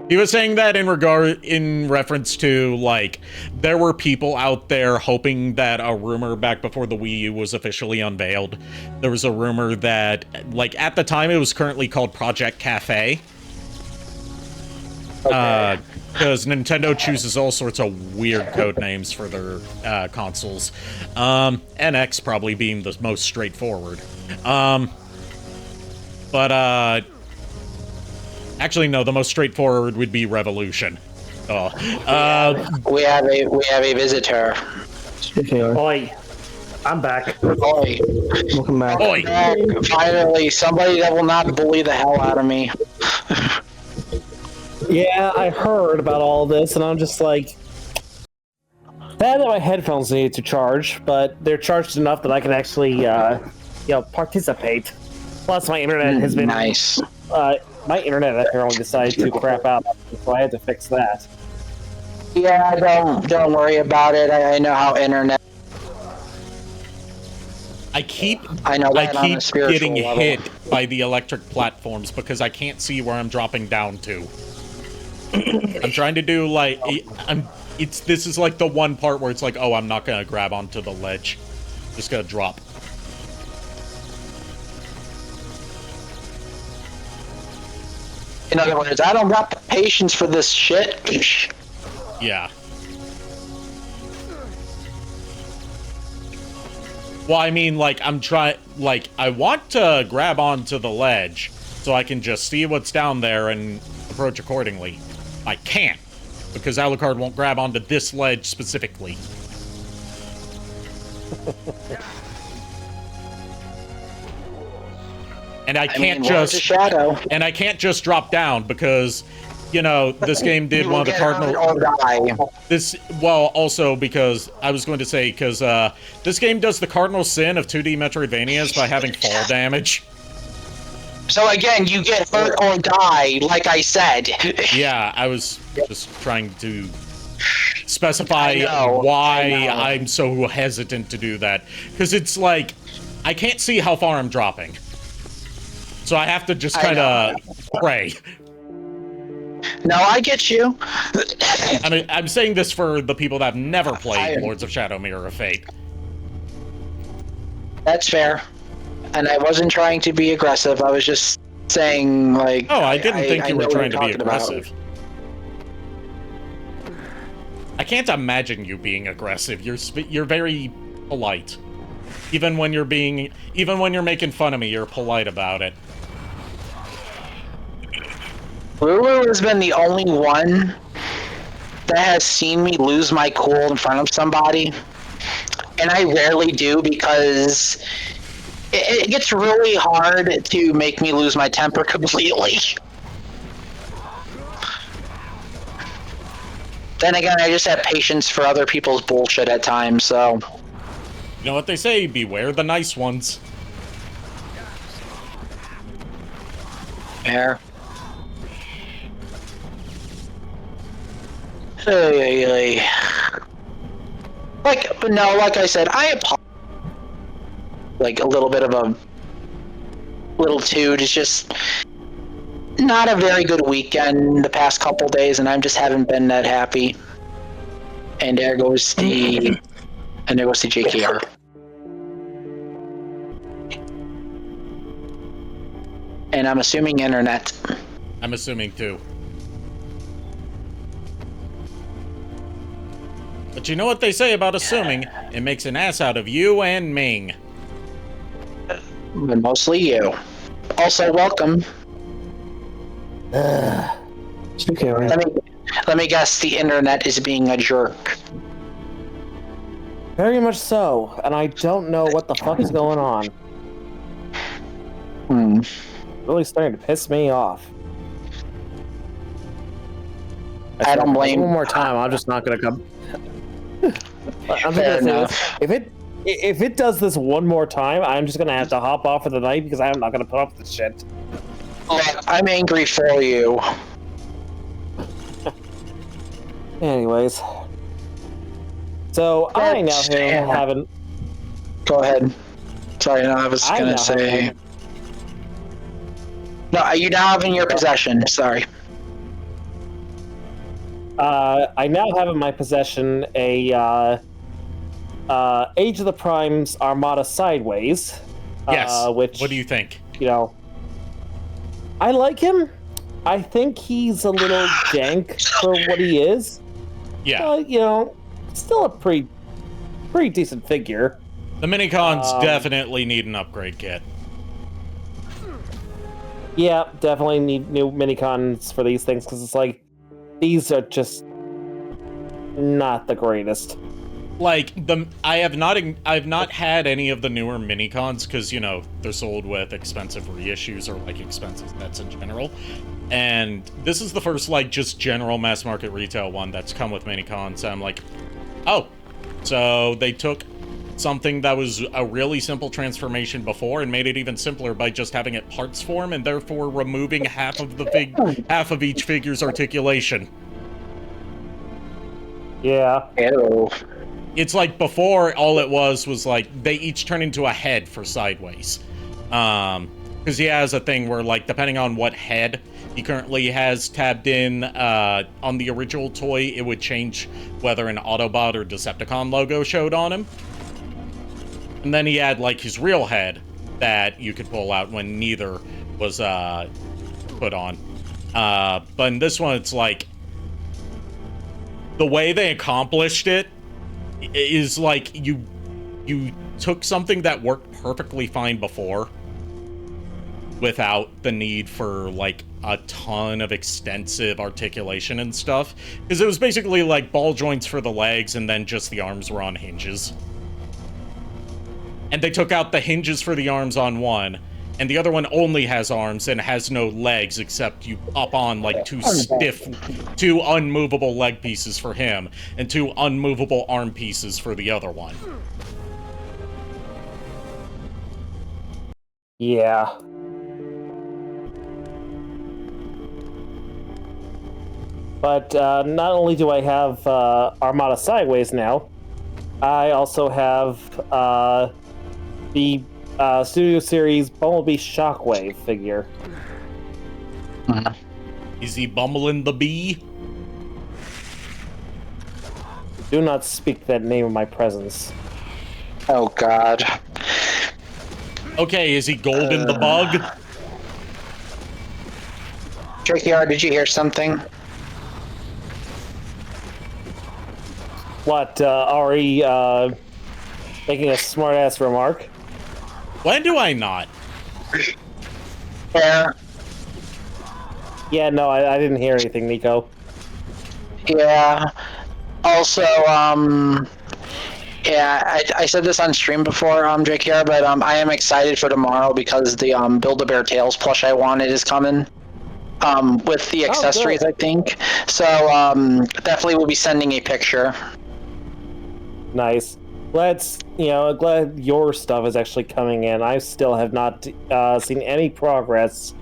[SPEAKER 1] He was saying that in reference to, like, there were people out there hoping that a rumor back before the Wii U was officially unveiled. There was a rumor that, like, at the time it was currently called Project Cafe.
[SPEAKER 3] Okay.
[SPEAKER 1] Because Nintendo chooses all sorts of weird code names for their consoles. NX probably being the most straightforward. Actually, no, the most straightforward would be Revolution. Oh.
[SPEAKER 3] We have a visitor.
[SPEAKER 2] Oi, I'm back.
[SPEAKER 3] Oi.
[SPEAKER 6] Welcome back.
[SPEAKER 1] Oi!
[SPEAKER 3] Finally, somebody that will not bully the hell out of me.
[SPEAKER 2] Yeah, I heard about all this, and I'm just like, bad that my headphones need to charge, but they're charged enough that I can actually, participate. Plus, my internet has been
[SPEAKER 3] Nice.
[SPEAKER 2] My internet apparently decided to crap out, so I had to fix that.
[SPEAKER 3] Yeah, don't worry about it. I know how internet.
[SPEAKER 1] I keep
[SPEAKER 3] on a spiritual
[SPEAKER 1] getting
[SPEAKER 3] level.
[SPEAKER 1] hit by the electric platforms because I can't see where I'm dropping down to. I'm trying to do, like, this is like the one part where it's like, oh, I'm not gonna grab onto the ledge. Just gonna drop.
[SPEAKER 3] In other words, I don't got the patience for this shit.
[SPEAKER 1] Yeah. Well, I mean, like, I want to grab onto the ledge so I can just see what's down there and approach accordingly. I can't, because Alucard won't grab onto this ledge specifically. And I can't and I can't just drop down because, you know, this game did one of the cardinal. Also because I was going to say because this game does the cardinal sin of 2D Metroidvanias by having fall damage.
[SPEAKER 3] So again, you get hurt or die, like I said.
[SPEAKER 1] Yeah, I was just trying to specify why I'm so hesitant to do that. Because it's like, I can't see how far I'm dropping. So I have to just kind of pray.
[SPEAKER 3] No, I get you.
[SPEAKER 1] I mean, I'm saying this for the people that have never played Lords of Shadow Mirror of Fate.
[SPEAKER 3] That's fair. And I wasn't trying to be aggressive. I was just saying, like...
[SPEAKER 1] Oh, I didn't think you were trying to be aggressive. I can't imagine you being aggressive. You're very polite. Even when you're making fun of me, you're polite about it.
[SPEAKER 3] Lulu has been the only one that has seen me lose my cool in front of somebody. And I rarely do because it gets really hard to make me lose my temper completely. Then again, I just have patience for other people's bullshit at times, so...
[SPEAKER 1] You know what they say, beware the nice ones.
[SPEAKER 3] Fair. Hey. Like, but no, like I said, I apologize. Like, a little bit of a... little toot. It's just... not a very good weekend the past couple days, and I just haven't been that happy. And there goes the... and there goes the JKR. And I'm assuming internet.
[SPEAKER 1] I'm assuming too. But you know what they say about assuming? It makes an ass out of you and Ming.
[SPEAKER 3] But mostly you. Also, welcome.
[SPEAKER 6] It's okay, right?
[SPEAKER 3] Let me guess, the internet is being a jerk.
[SPEAKER 2] Very much so, and I don't know what the fuck is going on. Really starting to piss me off.
[SPEAKER 3] I don't blame.
[SPEAKER 2] One more time, I'm just not gonna come. I'm just
[SPEAKER 3] Fair
[SPEAKER 2] gonna say
[SPEAKER 3] enough.
[SPEAKER 2] this. If it does this one more time, I'm just gonna have to hop off for the night because I'm not gonna put up with this shit.
[SPEAKER 3] I'm angry for you.
[SPEAKER 2] Anyways, so I now haven't.
[SPEAKER 3] Go ahead. Sorry, no, I was
[SPEAKER 2] I
[SPEAKER 3] gonna
[SPEAKER 2] now
[SPEAKER 3] say.
[SPEAKER 2] have-
[SPEAKER 3] No, you now have in your possession. Sorry.
[SPEAKER 2] I now have in my possession a Age of the Primes Armada Sideways.
[SPEAKER 1] Yes.
[SPEAKER 2] Which,
[SPEAKER 1] What do you think?
[SPEAKER 2] you know, I like him. I think he's a little jank for what he is.
[SPEAKER 1] Yeah.
[SPEAKER 2] You know, still a pretty decent figure.
[SPEAKER 1] The minicons definitely need an upgrade kit.
[SPEAKER 2] Yeah, definitely need new minicons for these things because it's like these are just not the greatest.
[SPEAKER 1] Like I've not had any of the newer minicons because you know they're sold with expensive reissues or like expensive sets in general, and this is the first like just general mass market retail one that's come with minicons. I'm like, oh, so they took something that was a really simple transformation before and made it even simpler by just having it parts form and therefore removing half of each figure's articulation.
[SPEAKER 2] Yeah.
[SPEAKER 3] Ew.
[SPEAKER 1] It's like before, all it was like they each turn into a head for Sideways. Because he has a thing where, like, depending on what head he currently has tabbed in on the original toy, it would change whether an Autobot or Decepticon logo showed on him. And then he had, like, his real head that you could pull out when neither was put on. But in this one, it's like the way they accomplished it is like you took something that worked perfectly fine before without the need for like a ton of extensive articulation and stuff, because it was basically like ball joints for the legs and then just the arms were on hinges, and they took out the hinges for the arms on one, and the other one only has arms and has no legs except you pop on like two unmovable leg pieces for him and two unmovable arm pieces for the other one.
[SPEAKER 2] Yeah. But not only do I have Armada Sideways now, I also have the Studio Series Bumblebee Shockwave figure.
[SPEAKER 1] Is he bumbling the bee?
[SPEAKER 2] Do not speak that name in my presence.
[SPEAKER 3] Oh God.
[SPEAKER 1] Okay, is he Golden the Bug?
[SPEAKER 3] JKR, did you hear something?
[SPEAKER 2] What, Ari making a smart-ass remark?
[SPEAKER 1] When do I not?
[SPEAKER 3] Yeah.
[SPEAKER 2] Yeah, no, I didn't hear anything, Nico.
[SPEAKER 3] Yeah. Also, yeah, I said this on stream before, JKR, but I am excited for tomorrow because the Build-A-Bear Tails plush I wanted is coming. With the accessories,
[SPEAKER 2] good.
[SPEAKER 3] I think. So, definitely will be sending a picture.
[SPEAKER 2] Nice. Glad your stuff is actually coming in. I still have not seen any progress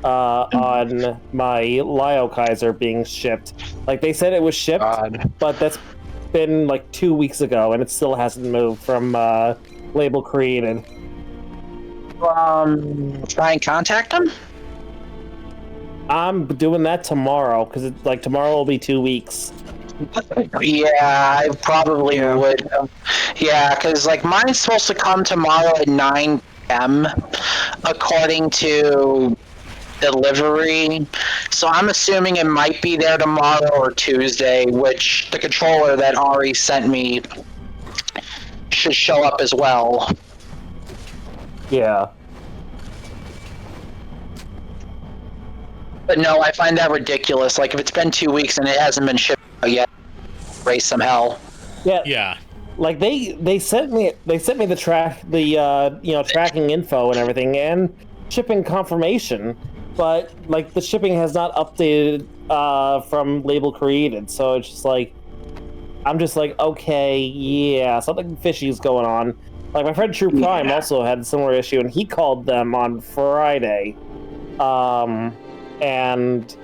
[SPEAKER 2] on my Lio Kaiser being shipped. Like, they said it was shipped, but that's been like 2 weeks ago, and it still hasn't moved from label created.
[SPEAKER 3] Try and contact them?
[SPEAKER 2] I'm doing that tomorrow, because tomorrow will be 2 weeks.
[SPEAKER 3] Yeah, I probably would. Yeah, because like mine's supposed to come tomorrow at 9 p.m. according to delivery. So I'm assuming it might be there tomorrow or Tuesday, which the controller that Ari sent me should show up as well.
[SPEAKER 2] Yeah.
[SPEAKER 3] But no, I find that ridiculous. Like if it's been 2 weeks and it hasn't been shipped yet, raise some hell.
[SPEAKER 1] Yeah.
[SPEAKER 2] Like they sent me the tracking info and everything and shipping confirmation, but like the shipping has not updated from label created, so it's just like I'm just like, okay, yeah, something fishy is going on. Like my friend True Prime also had a similar issue, and he called them on Friday, and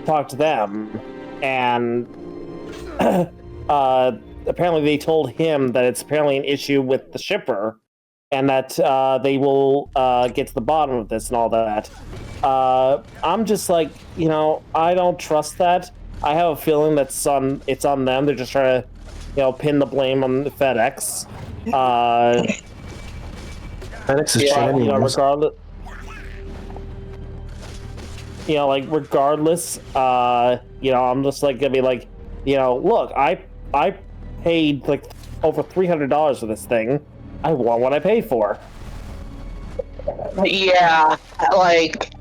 [SPEAKER 2] talked to them, and apparently they told him that it's apparently an issue with the shipper, and that they will get to the bottom of this and all that. I'm just like, I don't trust that. I have a feeling that it's on them. They're just trying to, pin the blame on the FedEx.
[SPEAKER 6] FedEx is shitty.
[SPEAKER 2] Regardless. Regardless, I'm just like gonna be like, look, I paid like over $300 for this thing. I want what I paid for.
[SPEAKER 3] Yeah, like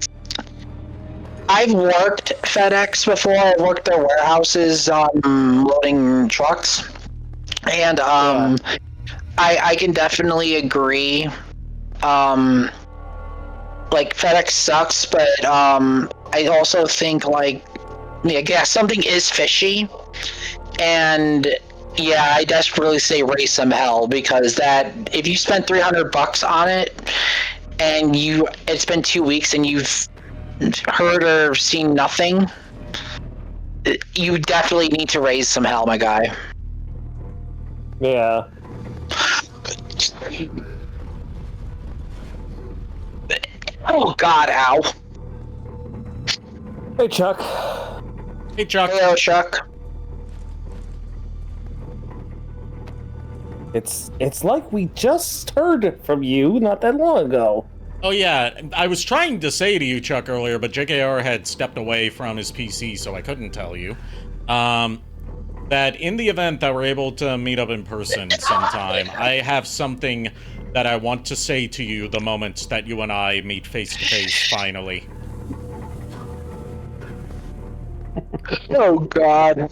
[SPEAKER 3] I've worked FedEx before. I've worked their warehouses loading trucks, and I can definitely agree. Like FedEx sucks, but I also think something is fishy, and yeah, I desperately say raise some hell, because that if you spent $300 on it and it's been 2 weeks and you've heard or seen nothing, you definitely need to raise some hell, my guy.
[SPEAKER 2] Yeah.
[SPEAKER 3] Oh God, ow.
[SPEAKER 2] Hey, Chuck.
[SPEAKER 1] Hey, Chuck.
[SPEAKER 3] Hello, Chuck.
[SPEAKER 2] It's like we just heard from you not that long ago.
[SPEAKER 1] Oh yeah, I was trying to say to you, Chuck, earlier, but JKR had stepped away from his PC, so I couldn't tell you. That in the event that we're able to meet up in person sometime, I have something that I want to say to you the moment that you and I meet face-to-face, finally.
[SPEAKER 3] Oh God.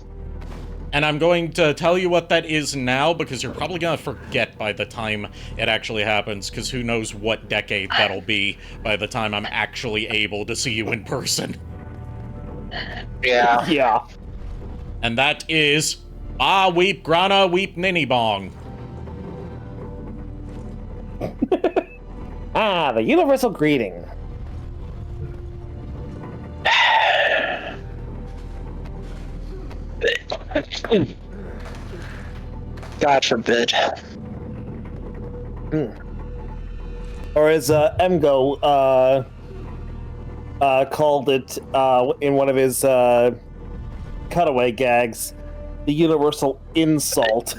[SPEAKER 1] And I'm going to tell you what that is now, because you're probably going to forget by the time it actually happens, because who knows what decade that'll be by the time I'm actually able to see you in person.
[SPEAKER 3] Yeah.
[SPEAKER 2] Yeah.
[SPEAKER 1] And that is, Ah Weep Grana Weep Ninny Bong.
[SPEAKER 2] The universal greeting.
[SPEAKER 3] God forbid.
[SPEAKER 2] Or as Emgo called it in one of his cutaway gags, the universal insult.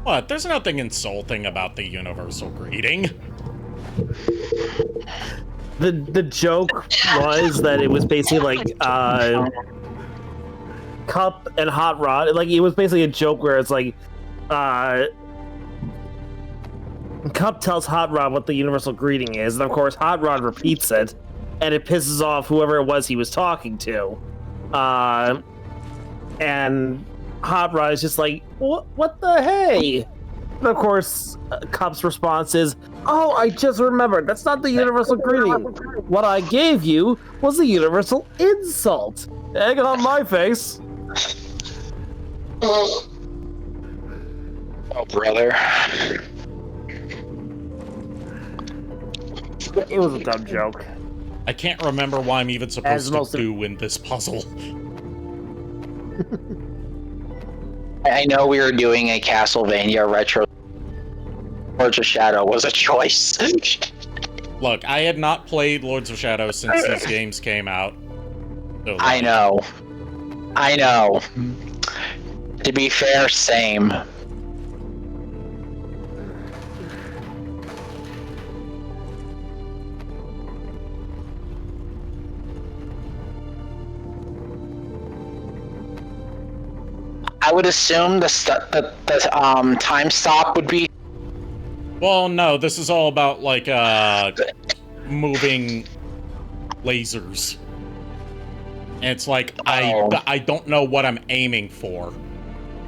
[SPEAKER 1] What? There's nothing insulting about the universal greeting.
[SPEAKER 2] The joke was that it was basically like Cup and Hot Rod. Like, it was basically a joke where it's like Cup tells Hot Rod what the universal greeting is, and of course Hot Rod repeats it, and it pisses off whoever it was he was talking to. And Hot Rod is just like, what the hey? And of course, Cup's response is, oh, I just remembered, that's not the universal greeting. What I gave you was the universal insult. Egg on my face.
[SPEAKER 3] Oh, brother.
[SPEAKER 2] It was a dumb joke.
[SPEAKER 1] I can't remember why I'm even supposed to do in this puzzle.
[SPEAKER 3] I know we were doing a Castlevania retro. Lords of Shadow was a choice.
[SPEAKER 1] Look, I had not played Lords of Shadow since these games came out. So,
[SPEAKER 3] I know. I know. To be fair, same. I would assume the time stop would be.
[SPEAKER 1] Well, no, this is all about, like, moving lasers. And it's like, I don't know what I'm aiming for.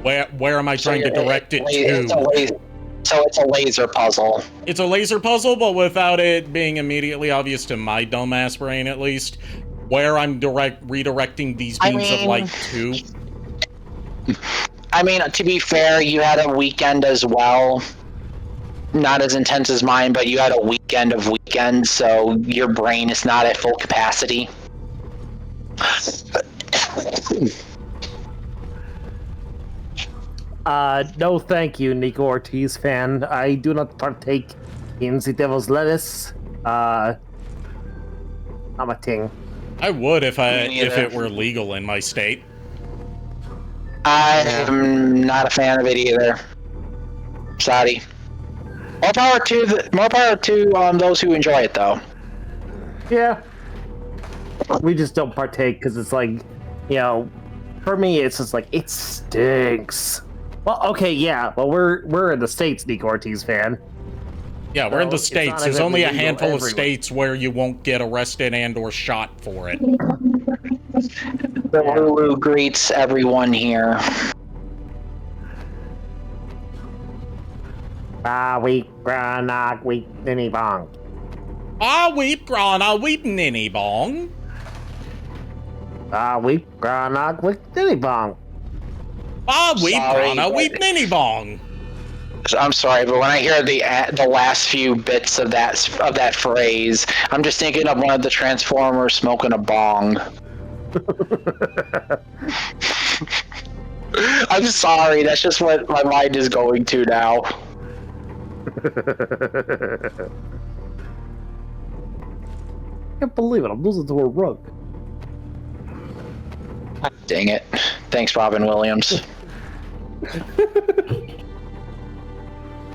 [SPEAKER 1] Where am I trying to direct it to?
[SPEAKER 3] So it's a laser puzzle.
[SPEAKER 1] It's a laser puzzle, but without it being immediately obvious to my dumbass brain, at least, where I'm redirecting these beams of light to.
[SPEAKER 3] I mean, to be fair, you had a weekend as well. Not as intense as mine, but you had a weekend of weekends, so your brain is not at full capacity.
[SPEAKER 2] No thank you, Nico Ortiz fan. I do not partake in the devil's lettuce. I'm a ting.
[SPEAKER 1] I would if it were legal in my state.
[SPEAKER 3] I'm not a fan of it either. Sorry. More power to those who enjoy it, though.
[SPEAKER 2] Yeah. We just don't partake because it's like, you know, for me it's just like it stinks. Well, okay, yeah. Well, we're in the States, Nico Ortiz fan.
[SPEAKER 1] Yeah, we're in the States. There's only a handful of states where you won't get arrested and/or shot for it.
[SPEAKER 3] The Lulu greets everyone here.
[SPEAKER 2] Weep, grana, weep, ninny bong.
[SPEAKER 1] Weep, grana, weep, ninny bong.
[SPEAKER 2] Weep, grana, weep, ninny bong.
[SPEAKER 1] Weep, grana, weep, ninny bong.
[SPEAKER 3] I'm sorry, but when I hear the last few bits of that phrase, I'm just thinking of one of the Transformers smoking a bong. I'm sorry, that's just what my mind is going to now.
[SPEAKER 2] Can't believe it, I'm losing to a rug.
[SPEAKER 3] Dang it. Thanks, Robin Williams.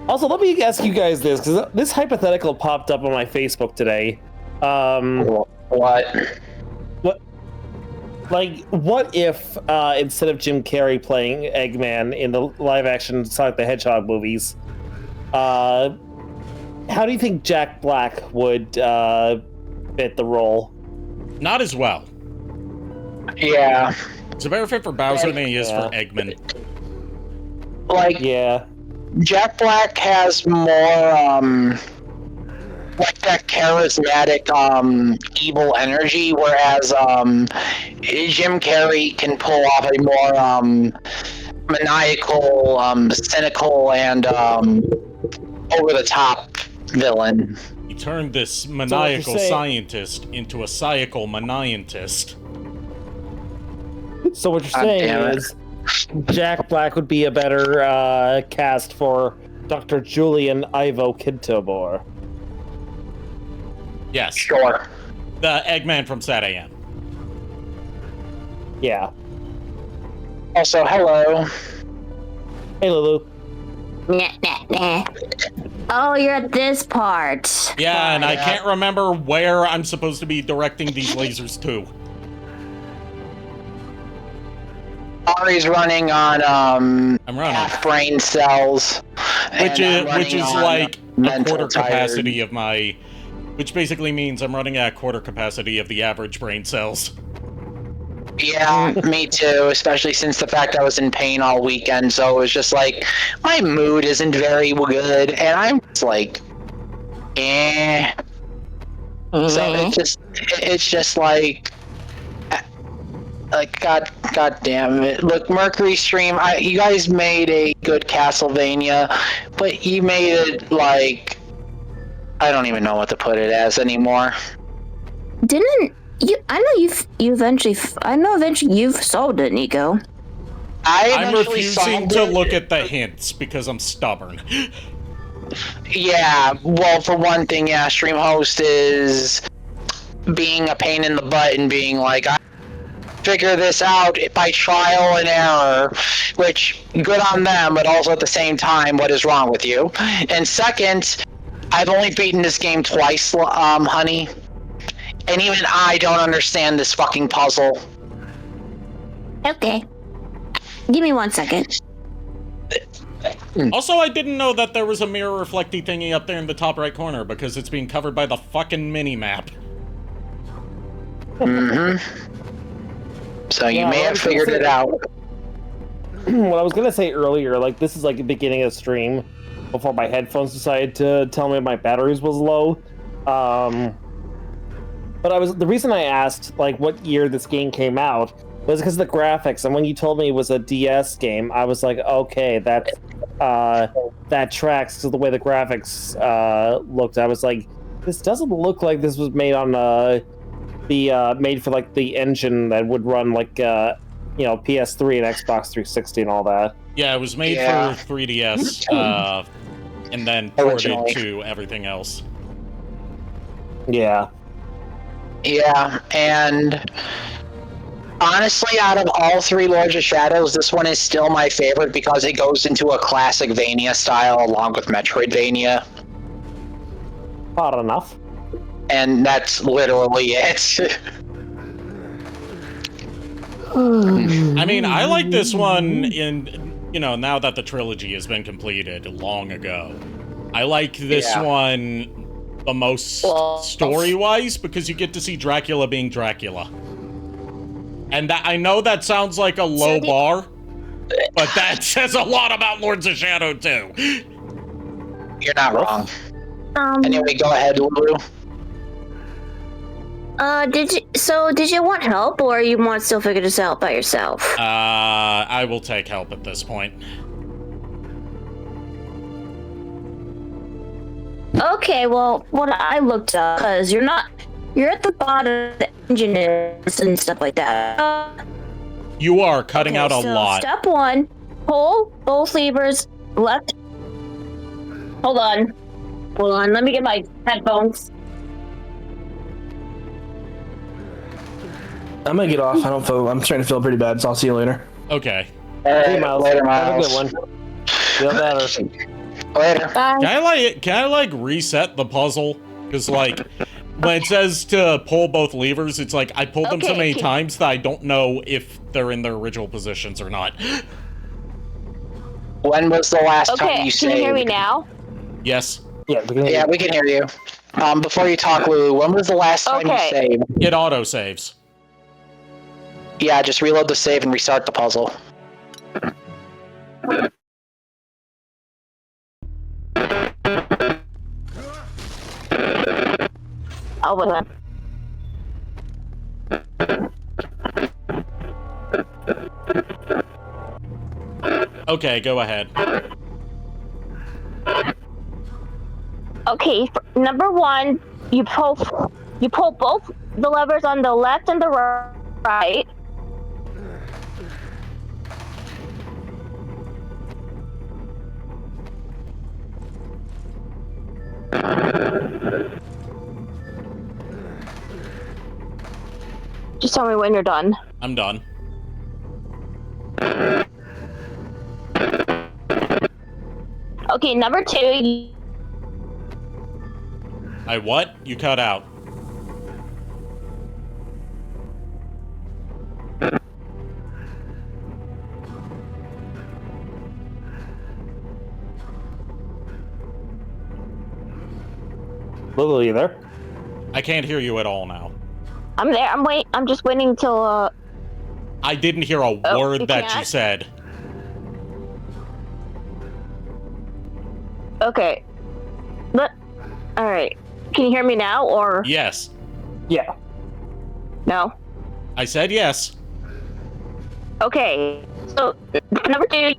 [SPEAKER 2] Also, let me ask you guys this, because this hypothetical popped up on my Facebook today.
[SPEAKER 3] What?
[SPEAKER 2] What if, instead of Jim Carrey playing Eggman in the live-action Sonic the Hedgehog movies, how do you think Jack Black would fit the role?
[SPEAKER 1] Not as well.
[SPEAKER 3] Yeah.
[SPEAKER 1] It's a better fit for Bowser than he is for Eggman.
[SPEAKER 3] Like,
[SPEAKER 2] yeah.
[SPEAKER 3] Jack Black has more, like that charismatic, evil energy, whereas, Jim Carrey can pull off a more, maniacal, cynical, and, over-the-top villain.
[SPEAKER 1] He turned this maniacal scientist into a psychical maniantist.
[SPEAKER 2] So what you're saying is Jack Black would be a better cast for Dr. Julian Ivo Kintobor.
[SPEAKER 1] Yes.
[SPEAKER 3] Sure.
[SPEAKER 1] The Eggman from Sat AM.
[SPEAKER 2] Yeah.
[SPEAKER 3] Also, hello.
[SPEAKER 2] Hey, Lulu.
[SPEAKER 7] Oh, you're at this part.
[SPEAKER 1] Yeah, and I can't remember where I'm supposed to be directing these lasers to.
[SPEAKER 3] Ari's running on
[SPEAKER 1] I'm running.
[SPEAKER 3] half brain cells,
[SPEAKER 1] Which is like
[SPEAKER 3] mental
[SPEAKER 1] quarter
[SPEAKER 3] tired.
[SPEAKER 1] capacity of my... Which basically means I'm running at quarter capacity of the average brain cells.
[SPEAKER 3] Yeah, me too, especially since the fact I was in pain all weekend, so it was just like, my mood isn't very good, and I'm just like, eh. So it's just like god damn it. Look, Mercury Stream, you guys made a good Castlevania, but you made it like, I don't even know what to put it as anymore.
[SPEAKER 7] Didn't you? I know you eventually. I know eventually you've solved it, Nico.
[SPEAKER 1] I'm refusing to look at the hints because I'm stubborn.
[SPEAKER 3] Yeah, well, for one thing, yeah, stream host is being a pain in the butt and being like, I figure this out by trial and error, which, good on them, but also at the same time, what is wrong with you? And second, I've only beaten this game twice, honey, and even I don't understand this fucking puzzle.
[SPEAKER 7] Okay. Give me 1 second.
[SPEAKER 1] Also, I didn't know that there was a mirror reflecty thingy up there in the top right corner because it's being covered by the fucking mini-map.
[SPEAKER 3] So you may have figured it out.
[SPEAKER 2] What I was gonna say earlier, like, this is like the beginning of the stream before my headphones decided to tell me my batteries was low. But the reason I asked like what year this game came out was because of the graphics, and when you told me it was a DS game, I was like, okay, that tracks to the way the graphics looked. I was like, this doesn't look like this was made on made for like the engine that would run like PS3 and Xbox 360 and all that.
[SPEAKER 1] Yeah, it was made for 3DS, and then ported to everything else.
[SPEAKER 2] Yeah.
[SPEAKER 3] Yeah, and honestly, out of all three Lords of Shadows, this one is still my favorite because it goes into a classic Vania style along with Metroidvania.
[SPEAKER 2] Odd enough.
[SPEAKER 3] And that's literally it.
[SPEAKER 1] I mean, I like this one now that the trilogy has been completed long ago. I like this one the most story-wise because you get to see Dracula being Dracula. And I know that sounds like a low bar, but that says a lot about Lords of Shadow too.
[SPEAKER 3] You're not wrong. Anyway, go ahead, Lulu.
[SPEAKER 7] Did you want help, or you want to still figure this out by yourself?
[SPEAKER 1] I will take help at this point.
[SPEAKER 7] Okay, well, what I looked up, because you're at the bottom of the engineers and stuff like that.
[SPEAKER 1] You are cutting out a lot.
[SPEAKER 7] Step 1, pull both levers left. Hold on, let me get my headphones.
[SPEAKER 6] I'm gonna get off. I'm starting to feel pretty bad, so I'll see you later.
[SPEAKER 1] Okay.
[SPEAKER 2] Hey, Miles.
[SPEAKER 3] Later,
[SPEAKER 2] Have a
[SPEAKER 3] Miles.
[SPEAKER 2] good one. Feel better.
[SPEAKER 3] Later.
[SPEAKER 7] Bye.
[SPEAKER 1] Can I like reset the puzzle? Because like when it says to pull both levers, it's like I pulled them so many times that I don't know if they're in their original positions or not.
[SPEAKER 3] When was the last time you saved?
[SPEAKER 7] Can you hear me now?
[SPEAKER 1] Yes.
[SPEAKER 2] Yeah,
[SPEAKER 3] we can hear you. Before you talk, Lulu, when was the last time you saved?
[SPEAKER 1] It auto-saves.
[SPEAKER 3] Yeah, just reload the save and restart the puzzle.
[SPEAKER 7] Oh, wait a minute.
[SPEAKER 1] Okay, go ahead.
[SPEAKER 7] Okay, number 1, you pull both the levers on the left and the right. Just tell me when you're done.
[SPEAKER 1] I'm done.
[SPEAKER 7] Okay, number 2.
[SPEAKER 1] I what? You cut out.
[SPEAKER 2] Lulu, you there?
[SPEAKER 1] I can't hear you at all now.
[SPEAKER 7] I'm there. I'm just waiting till.
[SPEAKER 1] I didn't hear a word that you
[SPEAKER 7] can't?
[SPEAKER 1] said.
[SPEAKER 7] Okay. But all right. Can you hear me now or
[SPEAKER 1] Yes.
[SPEAKER 2] Yeah.
[SPEAKER 7] no?
[SPEAKER 1] I said yes.
[SPEAKER 7] Okay. So number 2.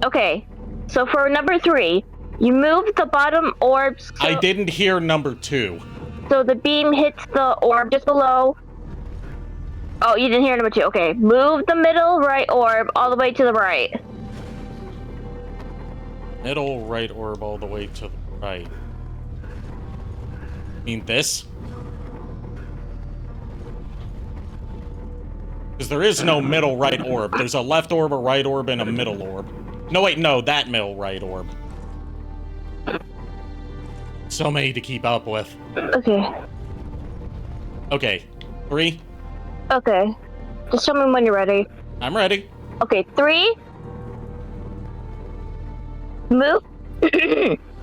[SPEAKER 7] Okay. So for number 3, you move the bottom orb.
[SPEAKER 1] I didn't hear number 2.
[SPEAKER 7] So the beam hits the orb just below. Oh, you didn't hear number 2. Okay. Move the middle right orb all the way to the right.
[SPEAKER 1] Middle right orb all the way to the right. Mean this? Because there is no middle right orb. There's a left orb, a right orb, and a middle orb. No, wait, no, that middle right orb. So many to keep up with.
[SPEAKER 7] Okay.
[SPEAKER 1] Okay, 3.
[SPEAKER 7] Okay. Just tell me when you're ready.
[SPEAKER 1] I'm ready.
[SPEAKER 7] Okay, 3. Move.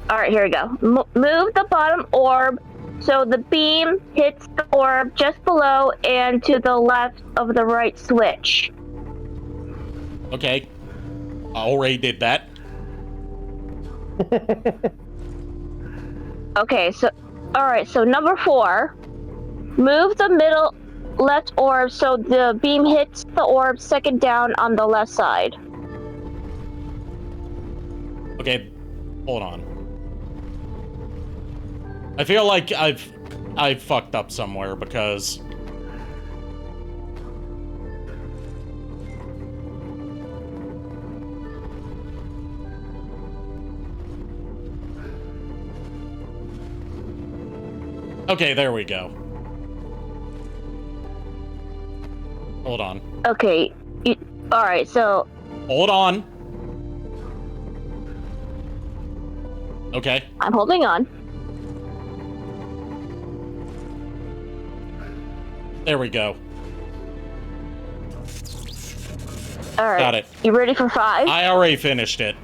[SPEAKER 7] Alright, here we go. Move the bottom orb so the beam hits the orb just below and to the left of the right switch.
[SPEAKER 1] Okay. I already did that.
[SPEAKER 7] Okay, so... Alright, so number 4. Move the middle left orb so the beam hits the orb second down on the left side.
[SPEAKER 1] Okay, hold on. I feel like I've fucked up somewhere because okay, there we go. Hold on.
[SPEAKER 7] Okay, alright, so...
[SPEAKER 1] Hold on. Okay.
[SPEAKER 7] I'm holding on.
[SPEAKER 1] There we go.
[SPEAKER 7] Alright.
[SPEAKER 1] Got it.
[SPEAKER 7] You ready for 5?
[SPEAKER 1] I already finished it.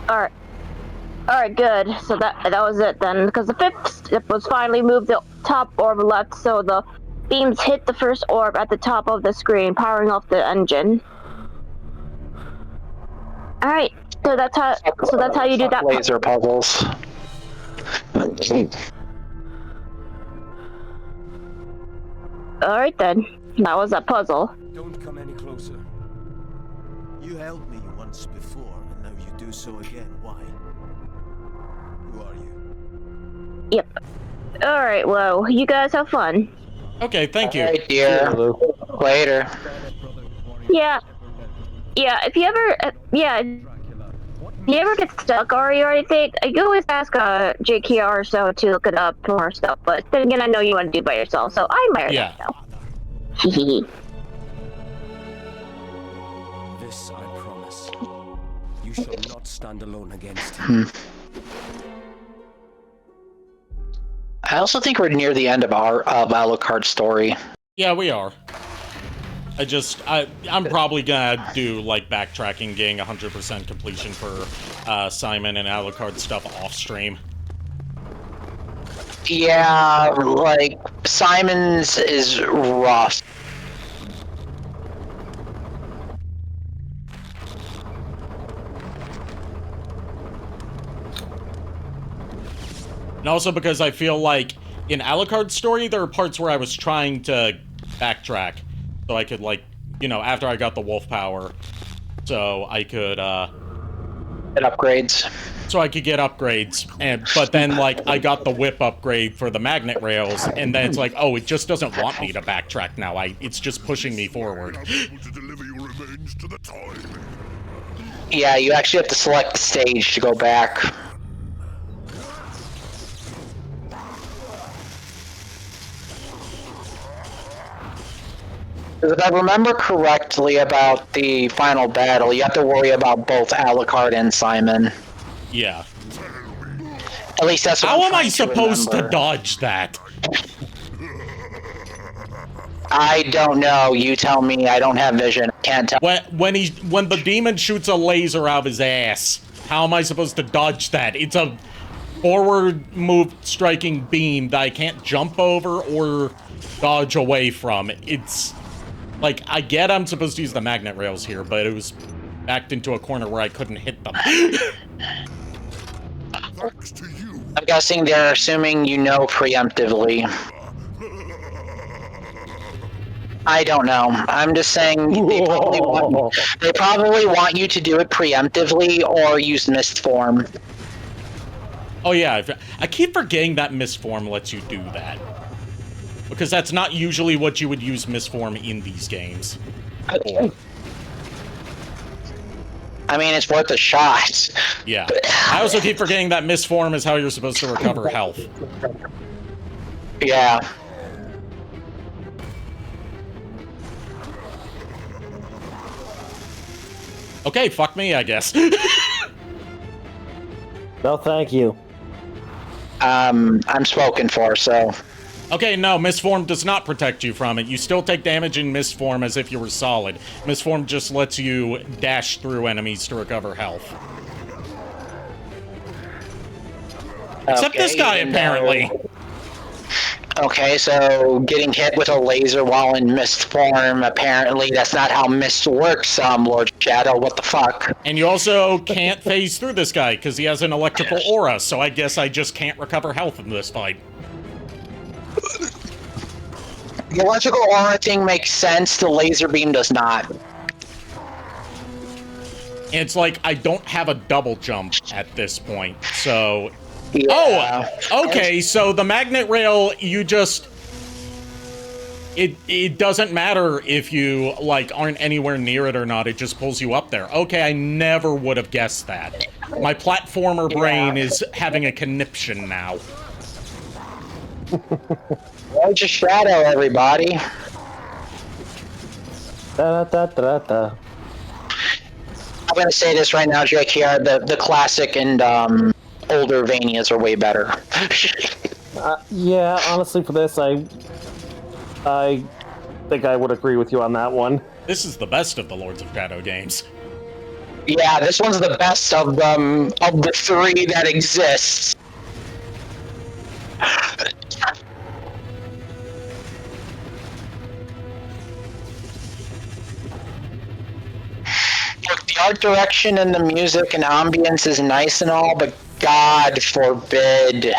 [SPEAKER 7] Alright. Alright, good. So that was it then. Because the 5th step was finally move the top orb left so the beams hit the first orb at the top of the screen, powering off the engine. Alright. So that's how you do that.
[SPEAKER 3] Laser puzzles.
[SPEAKER 7] Alright then. That was a puzzle.
[SPEAKER 5] Don't come any closer.
[SPEAKER 8] You helped me once before, and now you do so again. Why? Who are you?
[SPEAKER 7] Yep. Alright, well, you guys have fun.
[SPEAKER 1] Okay, thank you.
[SPEAKER 3] Alright, dear. Later.
[SPEAKER 7] Yeah. Yeah, if you ever... If you ever get stuck or anything, you can always ask JKR or so to look it up for stuff, but then again, I know you want to do it by yourself, so I admire that now.
[SPEAKER 5] This I promise. You shall not stand alone against him.
[SPEAKER 3] I also think we're near the end of Alucard's story.
[SPEAKER 1] Yeah, we are. I'm probably gonna do, like, backtracking, getting 100% completion for Simon and Alucard stuff off-stream.
[SPEAKER 3] Yeah, like, Simon's is rough.
[SPEAKER 1] And also because I feel like in Alucard's story, there are parts where I was trying to backtrack. So I could, like, you know, after I got the wolf power, so I could,
[SPEAKER 3] Get upgrades.
[SPEAKER 1] So I could get upgrades, but then, like, I got the whip upgrade for the magnet rails, and then it's like, oh, it just doesn't want me to backtrack now. It's just pushing me forward.
[SPEAKER 4] Able to deliver your remains to the time.
[SPEAKER 3] Yeah, you actually have to select the stage to go back. Because if I remember correctly about the final battle, you have to worry about both Alucard and Simon.
[SPEAKER 1] Yeah.
[SPEAKER 3] At least that's what
[SPEAKER 1] How
[SPEAKER 3] I'm
[SPEAKER 1] am I
[SPEAKER 3] trying
[SPEAKER 1] supposed to
[SPEAKER 3] remember.
[SPEAKER 1] dodge that?
[SPEAKER 3] I don't know. You tell me. I don't have vision. I can't tell.
[SPEAKER 1] When the demon shoots a laser out of his ass, how am I supposed to dodge that? forward move striking beam that I can't jump over or dodge away from. It's like, I get I'm supposed to use the magnet rails here, but it was backed into a corner where I couldn't hit them.
[SPEAKER 4] Thanks to you.
[SPEAKER 3] I'm guessing they're assuming you know preemptively. I don't know. I'm just saying they probably want you to do it preemptively or use mist form.
[SPEAKER 1] Oh yeah, I keep forgetting that Mistform lets you do that. Because that's not usually what you would use Mistform in these games.
[SPEAKER 3] I mean, it's worth a shot.
[SPEAKER 1] Yeah. I also keep forgetting that Mistform is how you're supposed to recover health.
[SPEAKER 3] Yeah.
[SPEAKER 1] Okay, fuck me, I guess.
[SPEAKER 2] No, thank you.
[SPEAKER 3] I'm spoken for, so...
[SPEAKER 1] Okay, no, Mistform does not protect you from it. You still take damage in Mistform as if you were solid. Mistform just lets you dash through enemies to recover health. Except this guy, apparently.
[SPEAKER 3] Okay, so getting hit with a laser while in mist form, apparently that's not how mist works, Lord Shadow, what the fuck?
[SPEAKER 1] And you also can't phase through this guy, because he has an electrical aura, so I guess I just can't recover health in this fight.
[SPEAKER 3] The electrical aura thing makes sense, the laser beam does not.
[SPEAKER 1] And it's like, I don't have a double jump at this point, so...
[SPEAKER 3] Yeah.
[SPEAKER 1] Oh, okay, so the magnet rail, you just... It doesn't matter if you, like, aren't anywhere near it or not, it just pulls you up there. Okay, I never would have guessed that. My platformer brain is having a conniption now.
[SPEAKER 3] Well, just Shadow, everybody.
[SPEAKER 2] Da-da-da-da-da.
[SPEAKER 3] I'm gonna say this right now, JKR, the classic and, older Vanias are way better.
[SPEAKER 2] Yeah, honestly, for this, I think I would agree with you on that one.
[SPEAKER 1] This is the best of the Lords of Shadow games.
[SPEAKER 3] Yeah, this one's the best of the three that exists. Look, the art direction and the music and ambience is nice and all, but God forbid.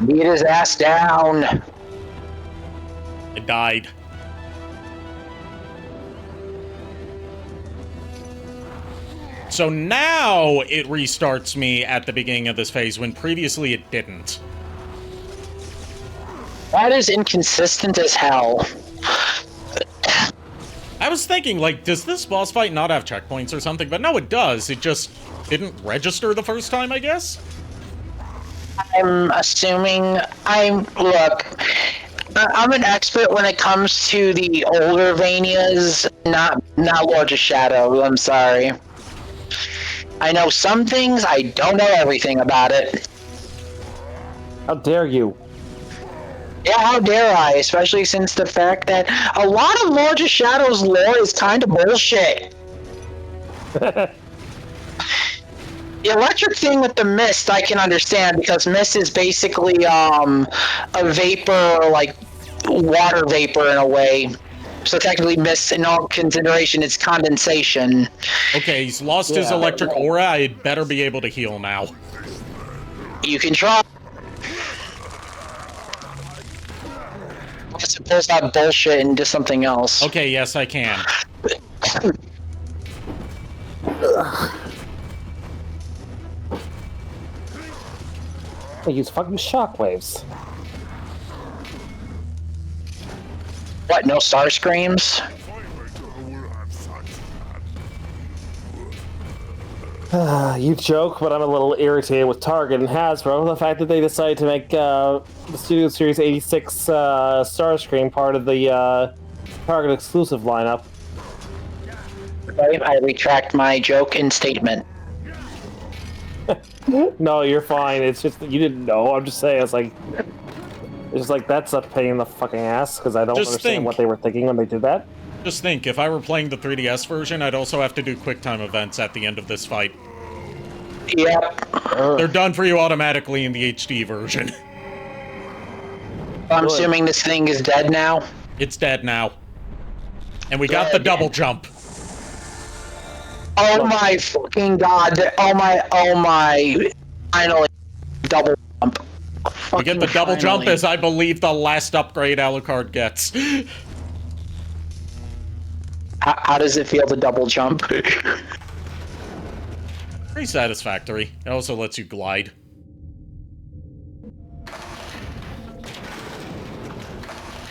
[SPEAKER 3] Beat his ass down.
[SPEAKER 1] It died. So now it restarts me at the beginning of this phase, when previously it didn't.
[SPEAKER 3] That is inconsistent as hell.
[SPEAKER 1] I was thinking, like, does this boss fight not have checkpoints or something? But no, it does. It just didn't register the first time, I guess?
[SPEAKER 3] I'm assuming... Look, I'm an expert when it comes to the older Vanias, not Lord of Shadow, I'm sorry. I know some things, I don't know everything about it.
[SPEAKER 2] How dare you?
[SPEAKER 3] Yeah, how dare I, especially since the fact that a lot of Lord of Shadow's lore is kind of bullshit. The electric thing with the mist, I can understand, because mist is basically a vapor, like water vapor in a way. So technically mist, in all consideration, it's condensation.
[SPEAKER 1] Okay, he's lost his electric aura. I'd better be able to heal now.
[SPEAKER 3] You can try. I suppose that bullshit into something else.
[SPEAKER 1] Okay, yes, I can.
[SPEAKER 2] I use fucking shockwaves.
[SPEAKER 3] What, no star screams?
[SPEAKER 2] You joke, but I'm a little irritated with Target and Hasbro. The fact that they decided to make the Studio Series 86 Starscream part of the Target exclusive lineup.
[SPEAKER 3] I retract my joke and statement.
[SPEAKER 2] No, you're fine. It's just that you didn't know. I'm just saying. It's just like that's a pain in the fucking ass because I don't
[SPEAKER 1] Just
[SPEAKER 2] understand
[SPEAKER 1] think.
[SPEAKER 2] what they were thinking when they did that.
[SPEAKER 1] Just think, if I were playing the 3DS version, I'd also have to do QuickTime events at the end of this fight.
[SPEAKER 3] Yep.
[SPEAKER 1] They're done for you automatically in the HD version.
[SPEAKER 3] I'm assuming this thing is dead now.
[SPEAKER 1] It's dead now. And we got the double jump.
[SPEAKER 3] Oh my fucking god. Oh my. Finally. Double jump.
[SPEAKER 1] We get the double jump as I believe the last upgrade Alucard gets.
[SPEAKER 3] How does it feel to double jump?
[SPEAKER 1] Pretty satisfactory. It also lets you glide.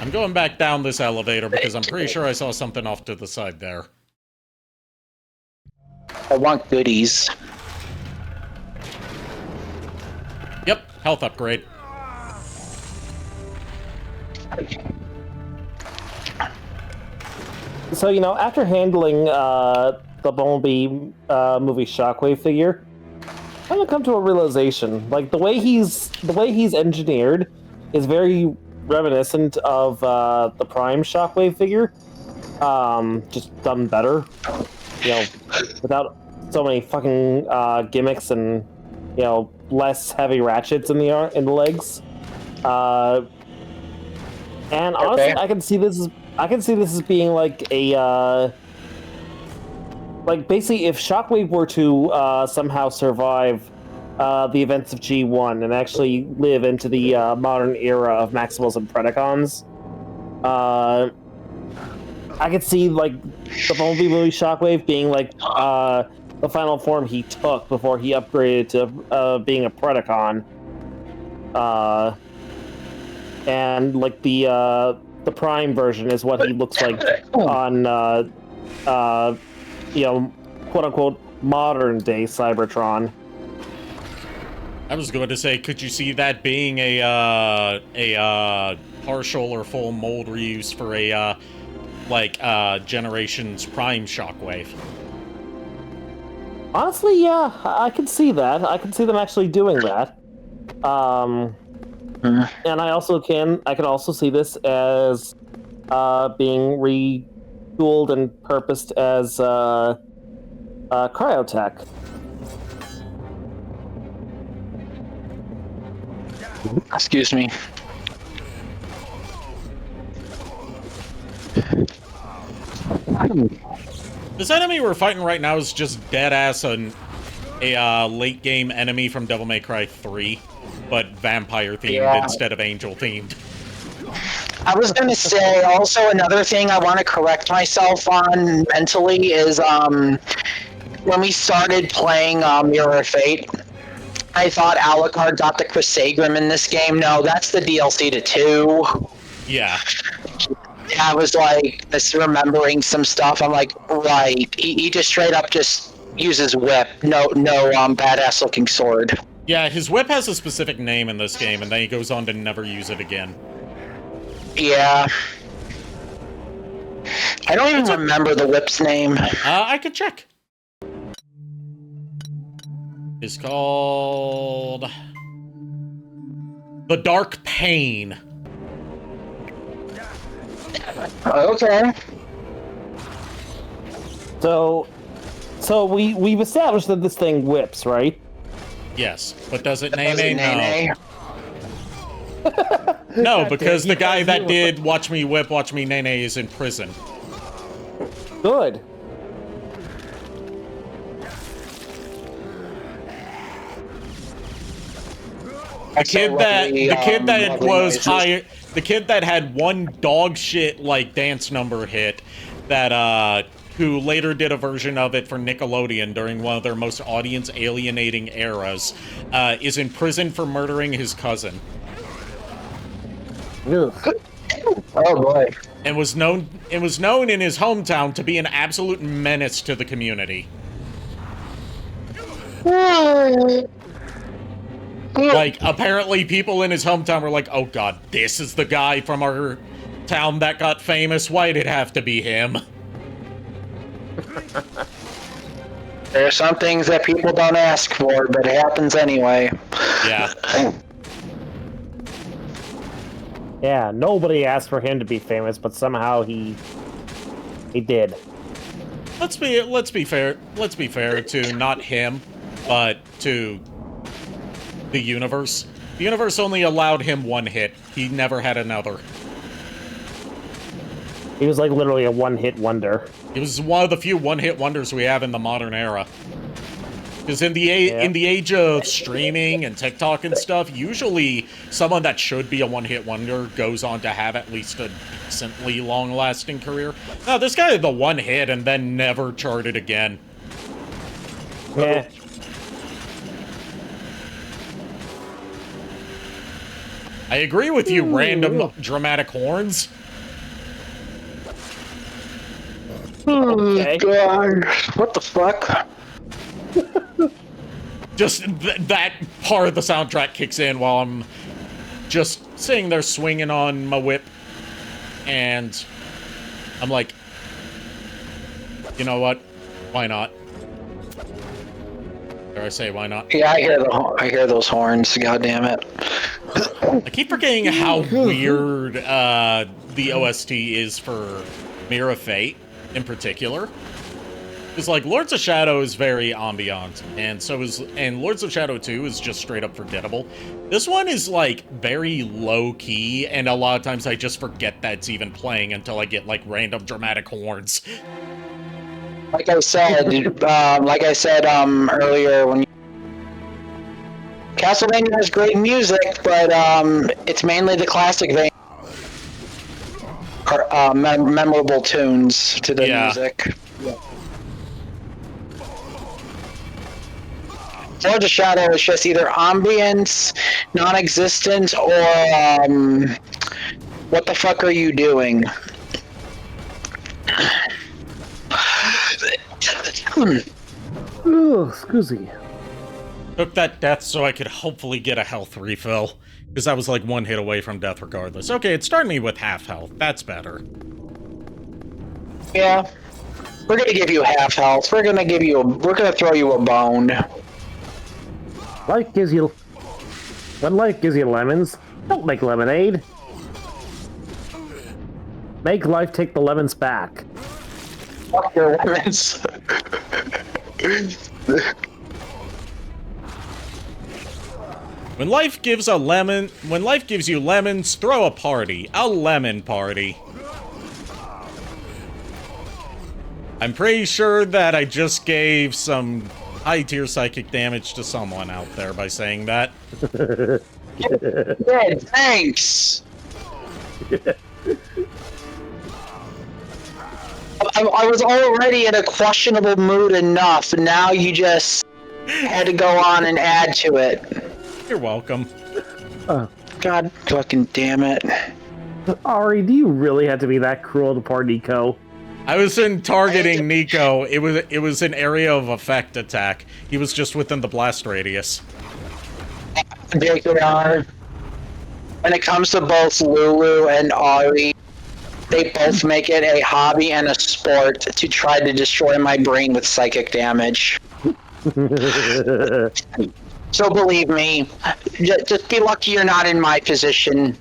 [SPEAKER 1] I'm going back down this elevator because I'm pretty sure I saw something off to the side there.
[SPEAKER 3] I want goodies.
[SPEAKER 1] Yep, health upgrade.
[SPEAKER 2] So, you know, after handling the Bumblebee movie Shockwave figure, I'm gonna come to a realization. Like the way he's engineered is very reminiscent of the Prime Shockwave figure, just done better. You know, without so many fucking gimmicks and less heavy ratchets in the legs. And honestly,
[SPEAKER 3] Okay.
[SPEAKER 2] I can see this as being like a like basically if Shockwave were to somehow survive the events of G1 and actually live into the modern era of Maximals and Predacons, I could see like the Bumblebee movie Shockwave being like the final form he took before he upgraded to being a Predacon. And like the Prime version is what he looks like on quote unquote modern day Cybertron.
[SPEAKER 1] I was going to say, could you see that being a partial or full mold reuse for a Generations Prime Shockwave?
[SPEAKER 2] Honestly, yeah, I can see that. I can see them actually doing that. And I could also see this as being retooled and purposed as cryotech.
[SPEAKER 3] Excuse me.
[SPEAKER 1] This enemy we're fighting right now is just dead-ass a late-game enemy from Devil May Cry 3, but vampire-themed instead of angel-themed.
[SPEAKER 3] I was gonna say, also another thing I want to correct myself on mentally is, when we started playing Mirror of Fate, I thought Alucard got the Crisagrim in this game. No, that's the DLC to 2.
[SPEAKER 1] Yeah.
[SPEAKER 3] I was like, misremembering some stuff. I'm like, right. He just straight up just uses whip. No, badass looking sword.
[SPEAKER 1] Yeah, his whip has a specific name in this game, and then he goes on to never use it again.
[SPEAKER 3] Yeah. I don't even remember the whip's name.
[SPEAKER 1] I could check. It's called The Dark Pain.
[SPEAKER 3] Okay.
[SPEAKER 2] So we've established that this thing whips, right?
[SPEAKER 1] Yes, but does it nay?
[SPEAKER 3] Does it nay?
[SPEAKER 1] No, because the guy that did Watch Me Whip, Watch Me Nay is in prison.
[SPEAKER 2] Good.
[SPEAKER 1] The kid that had one dog shit like dance number hit that who later did a version of it for Nickelodeon during one of their most audience alienating eras, is in prison for murdering his cousin.
[SPEAKER 2] Ugh.
[SPEAKER 3] Oh boy.
[SPEAKER 1] And was known in his hometown to be an absolute menace to the community. Like, apparently people in his hometown were like, oh god, this is the guy from our town that got famous, why'd it have to be him?
[SPEAKER 3] There are some things that people don't ask for, but it happens anyway.
[SPEAKER 1] Yeah.
[SPEAKER 2] Yeah, nobody asked for him to be famous, but somehow he did.
[SPEAKER 1] Let's be fair. Let's be fair to not him, but to the universe. The universe only allowed him one hit. He never had another.
[SPEAKER 2] He was like literally a one-hit wonder.
[SPEAKER 1] It was one of the few one-hit wonders we have in the modern era. Because in the age of streaming and TikTok and stuff, usually someone that should be a one-hit wonder goes on to have at least a decently long-lasting career. No, this guy had the one hit and then never charted again.
[SPEAKER 2] Yeah.
[SPEAKER 1] I agree with you, random dramatic horns.
[SPEAKER 2] Okay.
[SPEAKER 3] God, what the fuck?
[SPEAKER 1] Just that part of the soundtrack kicks in while I'm just sitting there swinging on my whip, and I'm like, you know what? Why not? Dare I say, why not?
[SPEAKER 3] Yeah, I hear those horns. God damn it!
[SPEAKER 1] I keep forgetting how weird the OST is for Mirror of Fate in particular. Because, like, Lords of Shadow is very ambient, and Lords of Shadow 2 is just straight up forgettable. This one is, like, very low-key, and a lot of times I just forget that it's even playing until I get, like, random dramatic horns.
[SPEAKER 3] Like I said, earlier, when Castlevania has great music, but it's mainly the classic vein, memorable tunes to the music. Lords of Shadow is just either ambience, non-existent, or what the fuck are you doing?
[SPEAKER 2] Ooh, excuse me.
[SPEAKER 1] Took that death so I could hopefully get a health refill, because I was like one hit away from death regardless. Okay, it started me with half health. That's better.
[SPEAKER 3] Yeah, we're gonna give you half health. We're gonna throw you a bone.
[SPEAKER 2] Life gives you... When life gives you lemons, don't make lemonade. Make life take the lemons back.
[SPEAKER 3] Fuck your lemons.
[SPEAKER 1] When life gives you lemons, throw a party. A lemon party. I'm pretty sure that I just gave some high-tier psychic damage to someone out there by saying that.
[SPEAKER 3] Good, thanks. I was already in a questionable mood enough, and now you just had to go on and add to it.
[SPEAKER 1] You're welcome.
[SPEAKER 3] God fucking damn it.
[SPEAKER 2] Ari, do you really have to be that cruel to poor Nico?
[SPEAKER 1] I wasn't targeting Nico. It was an area of effect attack. He was just within the blast radius.
[SPEAKER 3] When it comes to both Lulu and Ari, they both make it a hobby and a sport to try to destroy my brain with psychic damage. So believe me, just be lucky you're not in my position.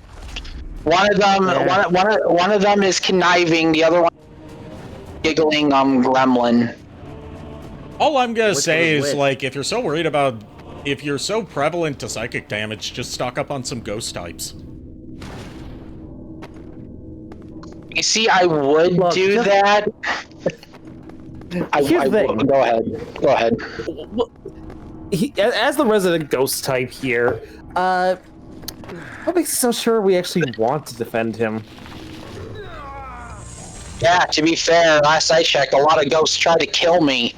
[SPEAKER 3] One of them is conniving, the other one giggling gremlin.
[SPEAKER 1] All I'm gonna say is, like, if you're so prevalent to psychic damage, just stock up on some ghost types.
[SPEAKER 3] You see, I would do that. Go ahead.
[SPEAKER 2] As the resident ghost type here, what makes you so sure we actually want to defend him?
[SPEAKER 3] Yeah, to be fair, last I checked, a lot of ghosts tried to kill me.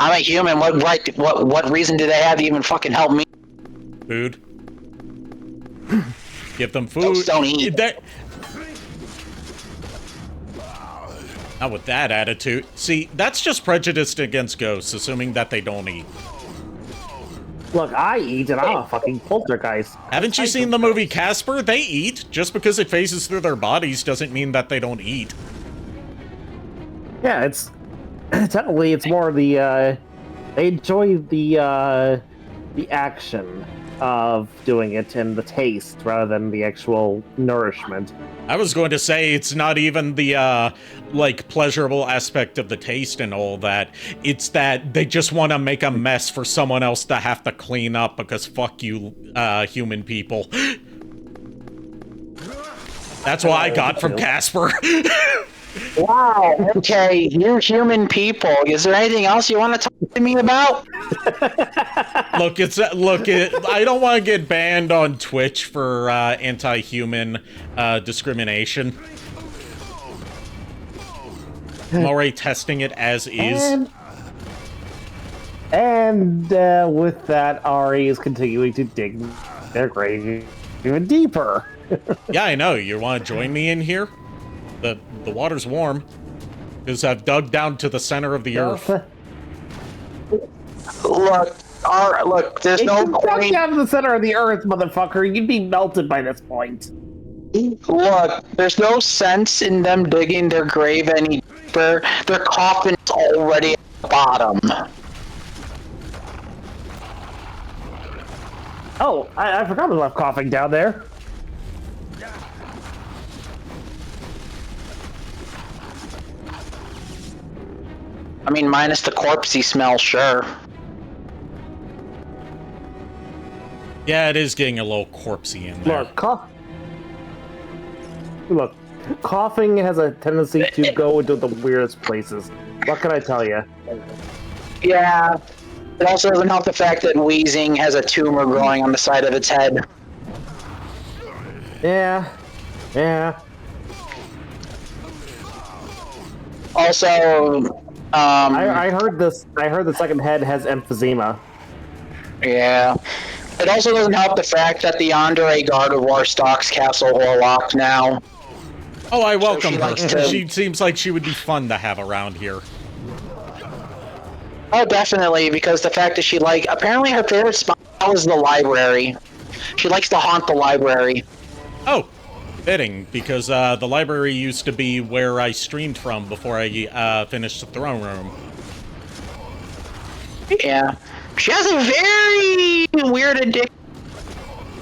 [SPEAKER 3] I'm a human. What reason do they have to even fucking help me?
[SPEAKER 1] Food. Give them food.
[SPEAKER 3] Ghosts don't eat.
[SPEAKER 1] Not with that attitude. See, that's just prejudiced against ghosts, assuming that they don't eat.
[SPEAKER 2] Look, I eat and I'm a fucking poltergeist.
[SPEAKER 1] Haven't you seen the movie Casper? They eat. Just because it phases through their bodies doesn't mean that they don't eat.
[SPEAKER 2] Yeah, it's technically, it's more the they enjoy the action of doing it and the taste rather than the actual nourishment.
[SPEAKER 1] I was going to say it's not even the like pleasurable aspect of the taste and all that. It's that they just want to make a mess for someone else to have to clean up because fuck you, human people. That's what I got from Casper.
[SPEAKER 3] Wow. Okay, you human people. Is there anything else you want to talk to me about?
[SPEAKER 1] Look, I don't want to get banned on Twitch for anti-human discrimination. I'm already testing it as is.
[SPEAKER 2] And with that, Ari is continuing to dig their grave even deeper.
[SPEAKER 1] Yeah, I know. You want to join me in here? The water's warm. Because I've dug down to the center of the earth.
[SPEAKER 3] Look, there's no point.
[SPEAKER 2] Down to the center of the earth, motherfucker. You'd be melted by this point.
[SPEAKER 3] Look, there's no sense in them digging their grave any deeper. Their coffin's already at the bottom.
[SPEAKER 2] Oh, I forgot we left coughing down there.
[SPEAKER 3] I mean, minus the corpsey smell, sure.
[SPEAKER 1] Yeah, it is getting a little corpsey in there.
[SPEAKER 2] Look, coughing has a tendency to go into the weirdest places. What can I tell you?
[SPEAKER 3] Yeah. It also doesn't help the fact that wheezing has a tumor growing on the side of its head.
[SPEAKER 2] Yeah.
[SPEAKER 3] Also,
[SPEAKER 2] I heard this. I heard the second head has emphysema.
[SPEAKER 3] Yeah. It also doesn't help the fact that the Andre Gardevoir stalks Castle Orlock now.
[SPEAKER 1] Oh, I welcome
[SPEAKER 3] she
[SPEAKER 1] her.
[SPEAKER 3] likes to-
[SPEAKER 1] She seems like she would be fun to have around here.
[SPEAKER 3] Oh, definitely, because the fact that apparently her favorite spot is the library. She likes to haunt the library.
[SPEAKER 1] Oh, fitting, because the library used to be where I streamed from before I finished the throne room.
[SPEAKER 3] Yeah. She has a very weird addiction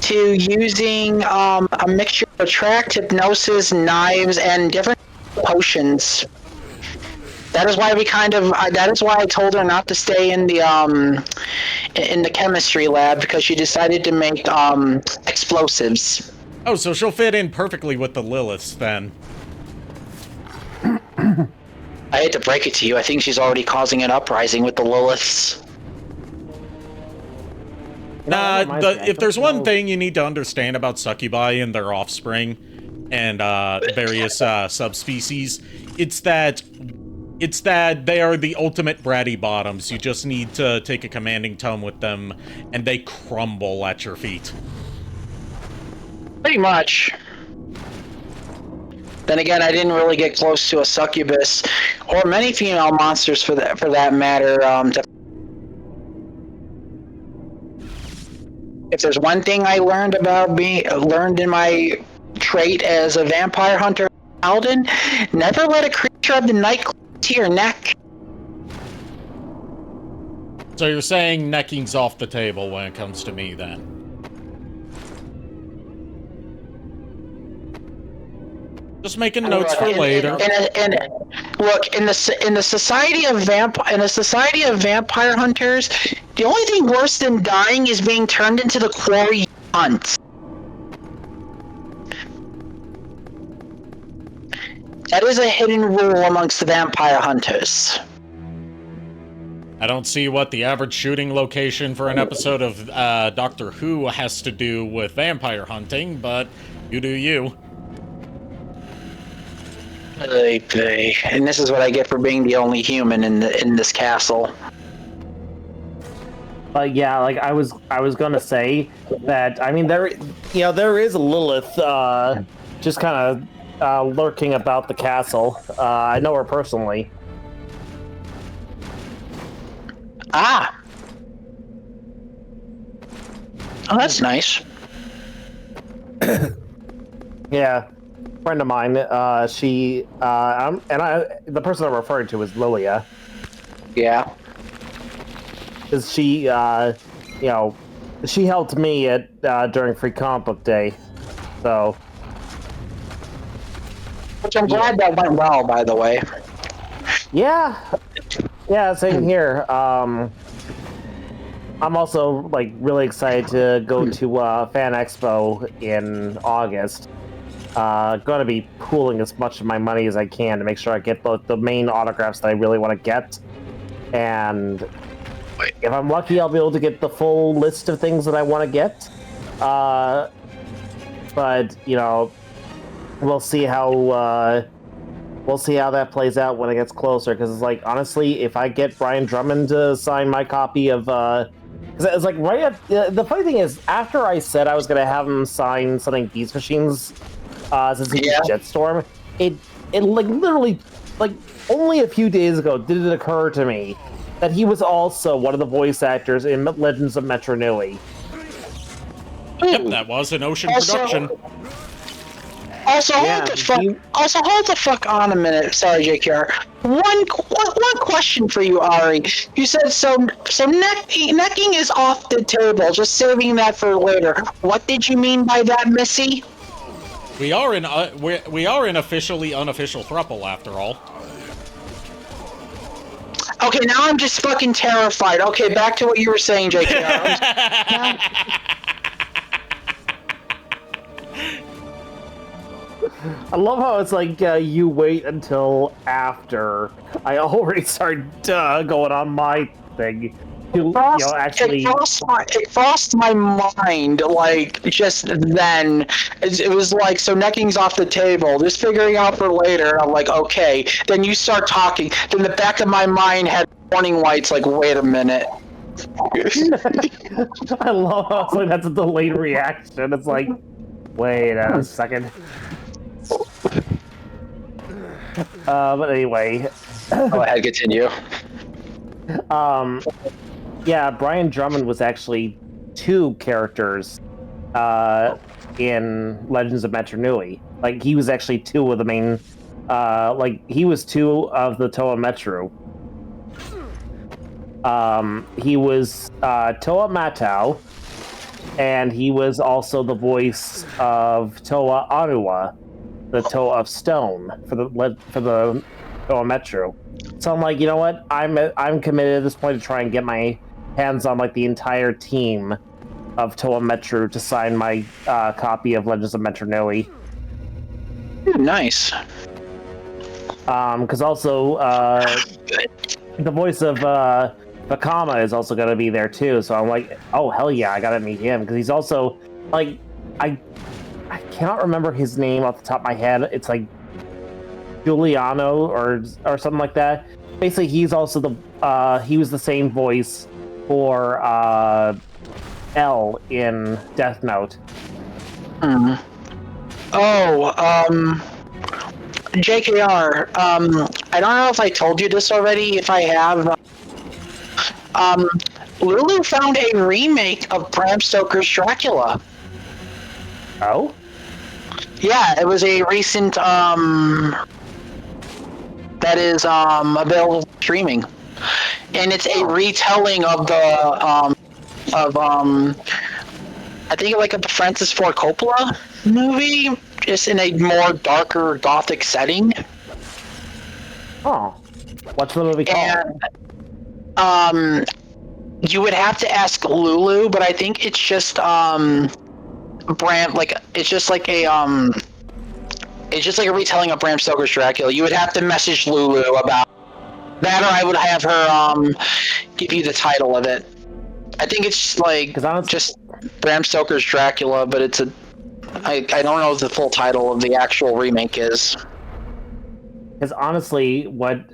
[SPEAKER 3] to using a mixture of attract, hypnosis, knives, and different potions. That is why that is why I told her not to stay in the chemistry lab, because she decided to make explosives.
[SPEAKER 1] Oh, so she'll fit in perfectly with the Liliths, then.
[SPEAKER 3] I hate to break it to you, I think she's already causing an uprising with the Liliths.
[SPEAKER 1] Nah, if there's one thing you need to understand about succubi and their offspring and various subspecies, it's that they are the ultimate bratty bottoms. You just need to take a commanding tone with them, and they crumble at your feet.
[SPEAKER 3] Pretty much. Then again, I didn't really get close to a succubus, or many female monsters for that matter. If there's one thing I learned in my trait as a vampire hunter, Alden, never let a creature of the night cling to your neck.
[SPEAKER 1] So you're saying necking's off the table when it comes to me, then? Just making notes for later.
[SPEAKER 3] And look, in the society of vampire hunters, the only thing worse than dying is being turned into the quarry you hunt. That is a hidden rule amongst the vampire hunters.
[SPEAKER 1] I don't see what the average shooting location for an episode of Doctor Who has to do with vampire hunting, but you do you.
[SPEAKER 3] And this is what I get for being the only human in this castle.
[SPEAKER 2] But yeah, like I was gonna say that. I mean, there is a Lilith just kind of lurking about the castle. I know her personally.
[SPEAKER 3] Ah. Oh, that's nice.
[SPEAKER 2] Yeah, friend of mine. The person I'm referring to is Lilia.
[SPEAKER 3] Yeah.
[SPEAKER 2] Because she, she helped me at during Free Comic Book Day, so.
[SPEAKER 3] Which I'm glad that went well, by the way.
[SPEAKER 2] Yeah, same here. I'm also like really excited to go to Fan Expo in August. Going to be pooling as much of my money as I can to make sure I get the main autographs that I really want to get, and if I'm lucky, I'll be able to get the full list of things that I want to get. But we'll see how that plays out when it gets closer. Because it's like, honestly, if I get Brian Drummond to sign my copy of, because it's like right at the funny thing is, after I said I was gonna have him sign something Beast Machines, since he's Jetstorm, it like literally like only a few days ago did it occur to me that he was also one of the voice actors in Legends of Metro Nui.
[SPEAKER 1] Yep, that was an Ocean production.
[SPEAKER 3] Also, hold the fuck on a minute. Sorry, JKR. One question for you, Ari. You said necking is off the table. Just saving that for later. What did you mean by that, Missy?
[SPEAKER 1] We are an officially unofficial throuple, after all.
[SPEAKER 3] Okay, now I'm just fucking terrified. Okay, back to what you were saying, JKR.
[SPEAKER 2] I love how it's like you wait until after I already started going on my thing. Actually,
[SPEAKER 3] it crossed my mind, like, just then. It was like, so necking's off the table, just figuring out for later. I'm like, okay. Then you start talking. Then the back of my mind had warning lights, like, wait a minute.
[SPEAKER 2] I love how it's like that's a delayed reaction. It's like, wait a second. But anyway.
[SPEAKER 3] Go ahead, continue.
[SPEAKER 2] Yeah, Brian Drummond was actually 2 characters in Legends of Metro Nui. Like, he was actually 2 of the main, he was 2 of the Toa Metro. He was Toa Matau, and he was also the voice of Toa Anua, the Toa of Stone, for the Toa Metro. So I'm like, you know what? I'm committed at this point to try and get my hands on like the entire team of Toa Metro to sign my copy of Legends of Metro Nui.
[SPEAKER 3] Nice.
[SPEAKER 2] Because also the voice of Bakama is also going to be there too. So I'm like, oh hell yeah, I gotta meet him because he's also like I cannot remember his name off the top of my head. It's like Giuliano or something like that. Basically, he's also he was the same voice for L in Death Note.
[SPEAKER 3] JKR, I don't know if I told you this already. If I have, Lulu found a remake of Bram Stoker's Dracula.
[SPEAKER 2] Oh?
[SPEAKER 3] Yeah, it was a recent, that is, available for streaming. And it's a retelling of the, I think like of the Francis Ford Coppola movie, just in a more darker gothic setting.
[SPEAKER 2] Oh. What's the movie called?
[SPEAKER 3] And, you would have to ask Lulu, but I think it's just, Bram, like, it's just like a retelling of Bram Stoker's Dracula. You would have to message Lulu about that, or I would have her, give you the title of it. I think it's like, just Bram Stoker's Dracula, but it's I don't know what the full title of the actual remake is.
[SPEAKER 2] Because honestly, what,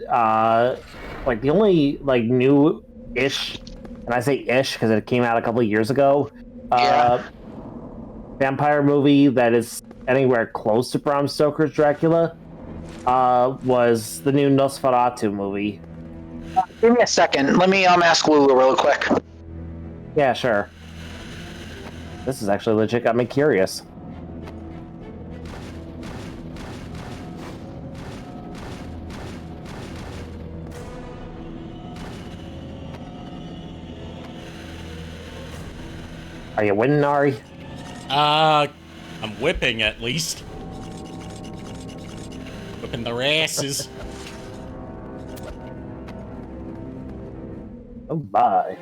[SPEAKER 2] like, the only, like, new-ish, and I say ish because it came out a couple of years ago, vampire movie that is anywhere close to Bram Stoker's Dracula was the new Nosferatu movie.
[SPEAKER 3] Give me a second. Let me ask Lulu real quick.
[SPEAKER 2] Yeah, sure. This is actually legit got me curious. Are you winning, Ari?
[SPEAKER 1] I'm whipping at least. Whipping their asses.
[SPEAKER 2] Oh, bye.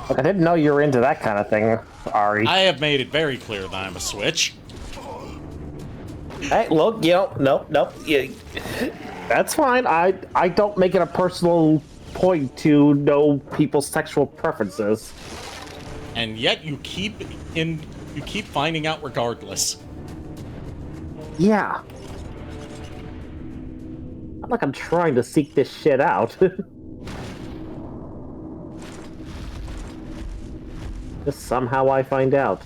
[SPEAKER 2] Look, I didn't know you were into that kind of thing, Ari.
[SPEAKER 1] I have made it very clear that I'm a Switch.
[SPEAKER 2] Hey, look, nope. Yeah, that's fine. I don't make it a personal point to know people's sexual preferences.
[SPEAKER 1] And yet you keep finding out regardless.
[SPEAKER 2] Yeah. Not like I'm trying to seek this shit out. Just somehow I find out.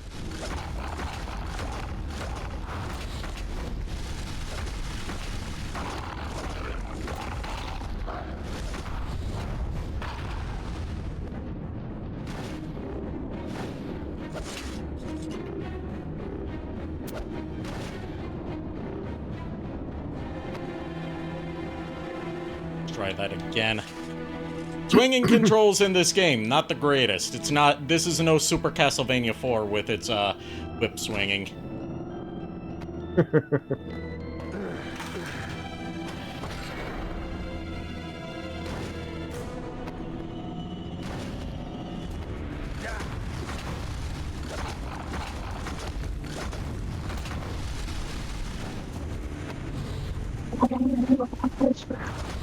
[SPEAKER 1] Try that again. Swinging controls in this game, not the greatest. It's not. This is no Super Castlevania 4 with its whip swinging.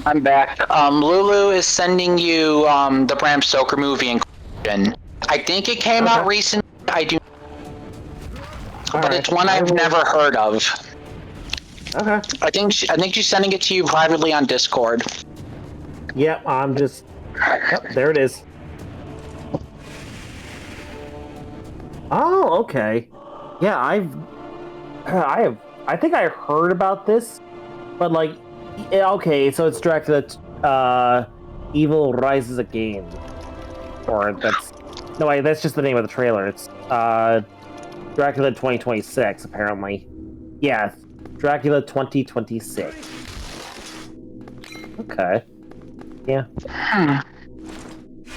[SPEAKER 3] I'm back. Lulu is sending you the Bram Stoker movie in question. I think it came out recently. I do, but it's one I've never heard of.
[SPEAKER 2] Okay.
[SPEAKER 3] I think she's sending it to you privately on Discord.
[SPEAKER 2] Yep, I'm just... Yep, there it is. Oh, okay. Yeah, I think I heard about this, but like, okay, so it's Dracula, Evil Rises Again. Or that's... No, wait, that's just the name of the trailer. It's, Dracula 2026, apparently. Yeah, Dracula 2026. Okay. Yeah.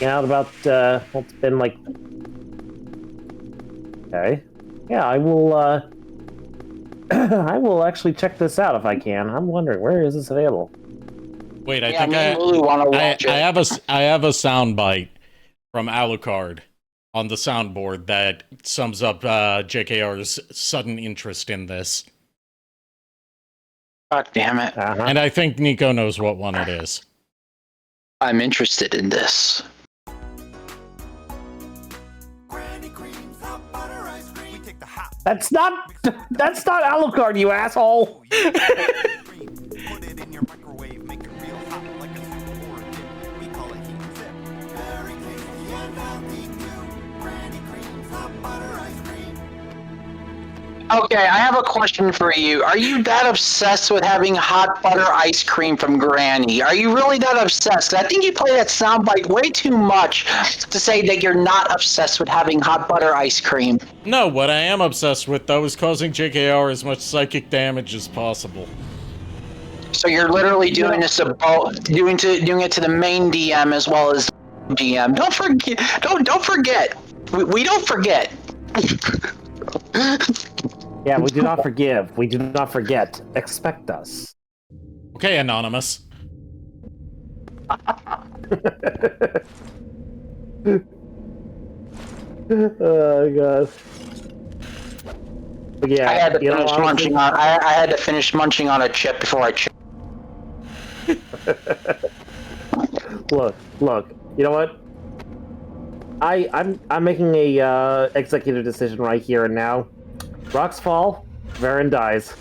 [SPEAKER 2] Yeah, about, well, it's been like... Okay. Yeah, I will, I will actually check this out if I can. I'm wondering, where is this available?
[SPEAKER 1] Wait, I
[SPEAKER 3] Yeah,
[SPEAKER 1] think
[SPEAKER 3] me and Lulu want to watch it.
[SPEAKER 1] I have a soundbite from Alucard on the soundboard that sums up JKR's sudden interest in this.
[SPEAKER 3] God damn it.
[SPEAKER 1] And I think Nico knows what one it is.
[SPEAKER 3] I'm interested in this.
[SPEAKER 2] That's not Alucard, you asshole!
[SPEAKER 8] Put it in your microwave, make it real hot like a super origin. We call it heat and zip. Very tasty and healthy too. Granny Cream's hot butter ice cream.
[SPEAKER 3] Okay, I have a question for you. Are you that obsessed with having hot butter ice cream from Granny? Are you really that obsessed? I think you play that soundbite way too much to say that you're not obsessed with having hot butter ice cream.
[SPEAKER 1] No, what I am obsessed with, though, is causing JKR as much psychic damage as possible.
[SPEAKER 3] So you're literally doing this to both, doing it to the main DM as well as the DM. Don't forget. Don't forget. We don't forget.
[SPEAKER 2] Yeah, we do not forgive. We do not forget. Expect us.
[SPEAKER 1] Okay, Anonymous.
[SPEAKER 2] Oh god. But yeah,
[SPEAKER 3] I had to finish
[SPEAKER 2] honestly,
[SPEAKER 3] munching on. I had to finish munching on a chip before I chip.
[SPEAKER 2] Look. You know what? I'm making a executive decision right here and now. Rocks fall, Varen dies.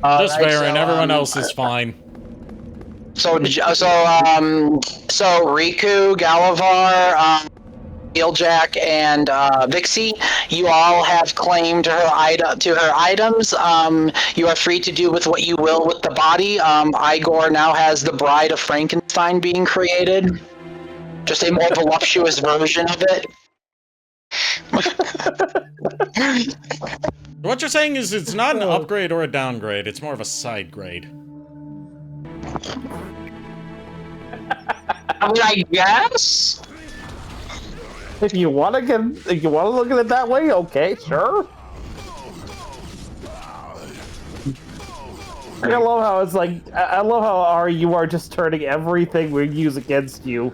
[SPEAKER 1] Just Varen, everyone else is fine.
[SPEAKER 3] So Riku, Galavar, Wheeljack, and Vixie, you all have claim to her items. You are free to do with what you will with the body. Igor now has the Bride of Frankenstein being created. Just a more voluptuous version of it.
[SPEAKER 1] What you're saying is it's not an upgrade or a downgrade, it's more of a side grade.
[SPEAKER 3] I mean, I guess.
[SPEAKER 2] If you want to look at it that way, okay, sure. I love how it's like. I love how you are just turning everything we use against you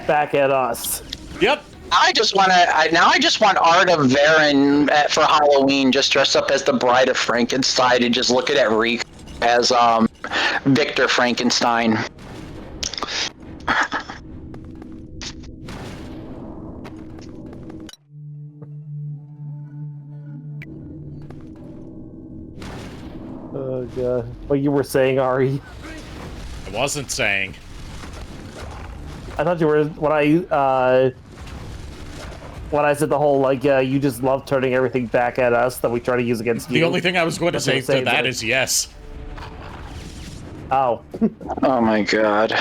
[SPEAKER 2] back at us.
[SPEAKER 1] Yep.
[SPEAKER 3] I just want Art of Varen for Halloween, just dressed up as the Bride of Frankenstein and just looking at Reek as Victor Frankenstein.
[SPEAKER 2] Oh god. What you were saying, Ari?
[SPEAKER 1] I wasn't saying.
[SPEAKER 2] I thought you were when I said the whole like you just love turning everything back at us that we try to use against you.
[SPEAKER 1] The only thing I was going to say to that is yes.
[SPEAKER 2] Oh.
[SPEAKER 3] Oh my god.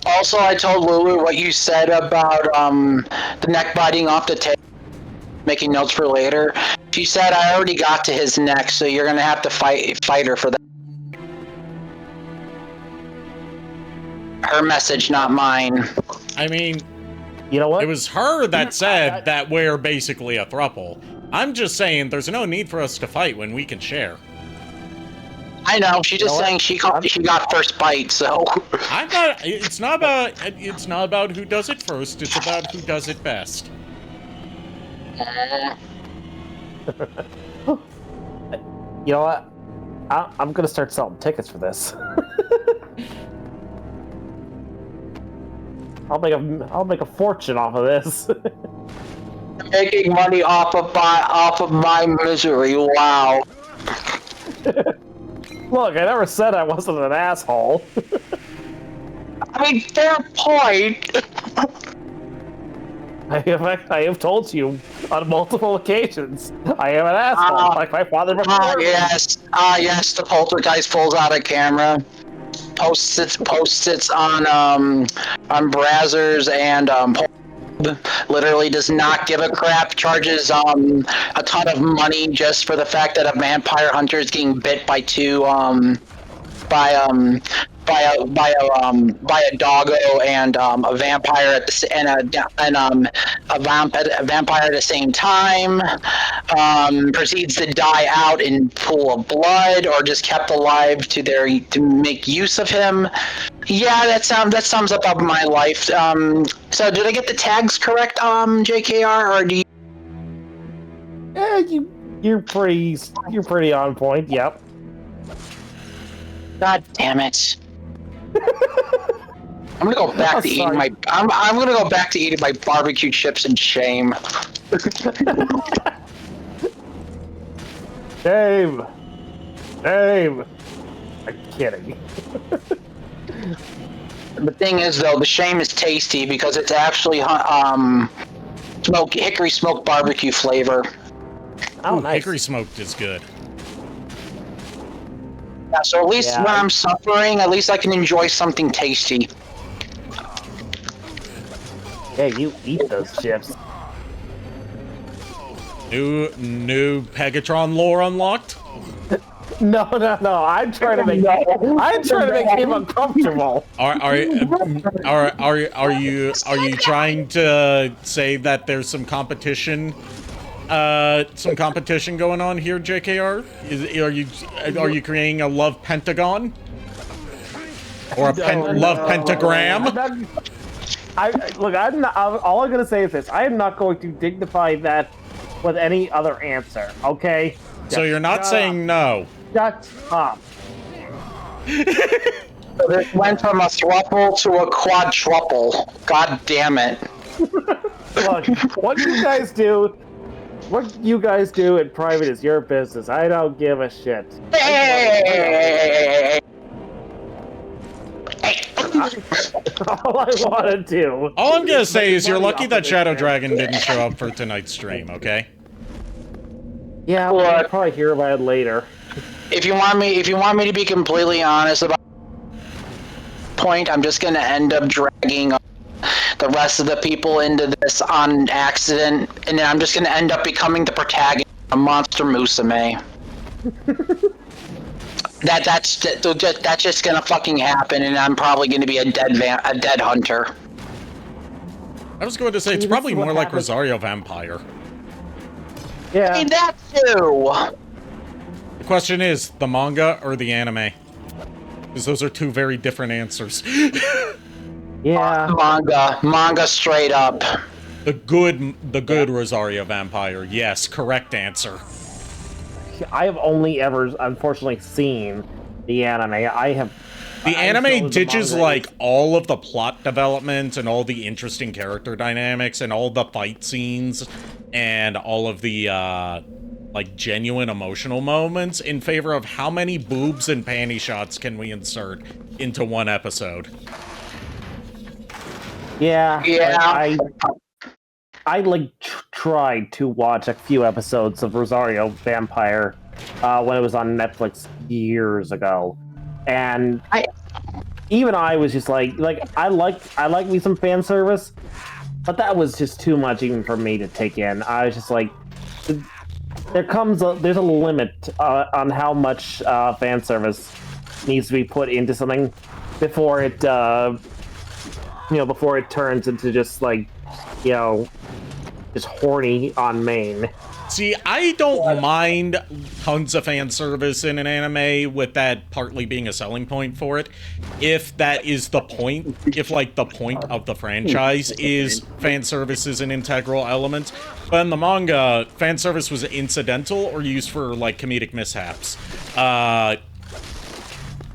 [SPEAKER 3] Also, I told Lulu what you said about the neck biting off the tail, making notes for later. She said I already got to his neck, so you're gonna have to fight her for that. Her message, not mine.
[SPEAKER 1] I mean,
[SPEAKER 2] you know what?
[SPEAKER 1] It was her that said that we're basically a throuple. I'm just saying there's no need for us to fight when we can share.
[SPEAKER 3] I know, she's just saying she got first bite, so
[SPEAKER 1] I'm not it's not about who does it first, it's about who does it best.
[SPEAKER 2] You know what? I'm gonna start selling tickets for this. I'll make a fortune off of this.
[SPEAKER 3] making money off of my misery. Wow.
[SPEAKER 2] Look, I never said I wasn't an asshole.
[SPEAKER 3] I mean, fair point.
[SPEAKER 2] I have told you on multiple occasions. I am an asshole, like my father before.
[SPEAKER 3] Yes. Yes, the poltergeist pulls out a camera. Posts it on Brazzers and literally does not give a crap, charges a ton of money just for the fact that a vampire hunter is getting bit by by a doggo and a vampire at a vampire at the same time. Proceeds to die out in pool of blood, or just kept alive to make use of him. Yeah, that sums up my life. So did I get the tags correct, JKR, or do you?
[SPEAKER 2] Yeah, you're pretty on point. Yep.
[SPEAKER 3] God damn it. I'm gonna go back to eating my. I'm gonna go back to eating my barbecue chips in shame.
[SPEAKER 2] Shame. I'm kidding.
[SPEAKER 3] The thing is, though, the shame is tasty because it's actually hickory smoked barbecue flavor.
[SPEAKER 2] Oh, nice.
[SPEAKER 1] Hickory smoked is good.
[SPEAKER 3] Yeah, so at least when I'm suffering, at least I can enjoy something tasty.
[SPEAKER 2] Yeah, you eat those chips.
[SPEAKER 1] New Pegatron lore unlocked?
[SPEAKER 2] No. I'm trying to make him uncomfortable.
[SPEAKER 1] Are you trying to say that there's some competition going on here, JKR? Are you creating a love pentagon? Or a love pentagram?
[SPEAKER 2] I'm not. All I'm gonna say is this: I am not going to dignify that with any other answer. Okay.
[SPEAKER 1] So you're not saying no.
[SPEAKER 2] Shut up.
[SPEAKER 3] So this went from a thruple to a quadruple. God damn it.
[SPEAKER 2] Look, what you guys do in private is your business. I don't give a shit.
[SPEAKER 3] Hey!
[SPEAKER 2] All I want to do.
[SPEAKER 1] All I'm gonna say is you're lucky that Shadow Dragon didn't show up for tonight's stream, okay?
[SPEAKER 2] Yeah, we'll probably hear about it later.
[SPEAKER 3] If you want me to be completely honest about point, I'm just gonna end up dragging the rest of the people into this on accident, and then I'm just gonna end up becoming the protagonist a monster musume. That's just gonna fucking happen, and I'm probably gonna be a dead hunter.
[SPEAKER 1] I was going to say, it's probably more like Rosario Vampire.
[SPEAKER 2] Yeah.
[SPEAKER 3] I mean, that too.
[SPEAKER 1] The question is, the manga or the anime? Because those are two very different answers.
[SPEAKER 2] Yeah.
[SPEAKER 3] Manga straight up.
[SPEAKER 1] The good Rosario Vampire. Yes, correct answer.
[SPEAKER 2] I have only ever, unfortunately, seen the anime.
[SPEAKER 1] The anime ditches like all of the plot development and all the interesting character dynamics and all the fight scenes and all of the like genuine emotional moments in favor of how many boobs and panty shots can we insert into one episode.
[SPEAKER 2] Yeah.
[SPEAKER 3] Yeah.
[SPEAKER 2] I like tried to watch a few episodes of Rosario Vampire when it was on Netflix years ago, and I was just like I like me some fan service, but that was just too much even for me to take in. I was just like, there's a limit on how much fan service needs to be put into something before it before it turns into just like just horny on main.
[SPEAKER 1] See, I don't mind tons of fan service in an anime, with that partly being a selling point for it, if that is the point, if like the point of the franchise is fan service is an integral element. But in the manga, fan service was incidental or used for like comedic mishaps.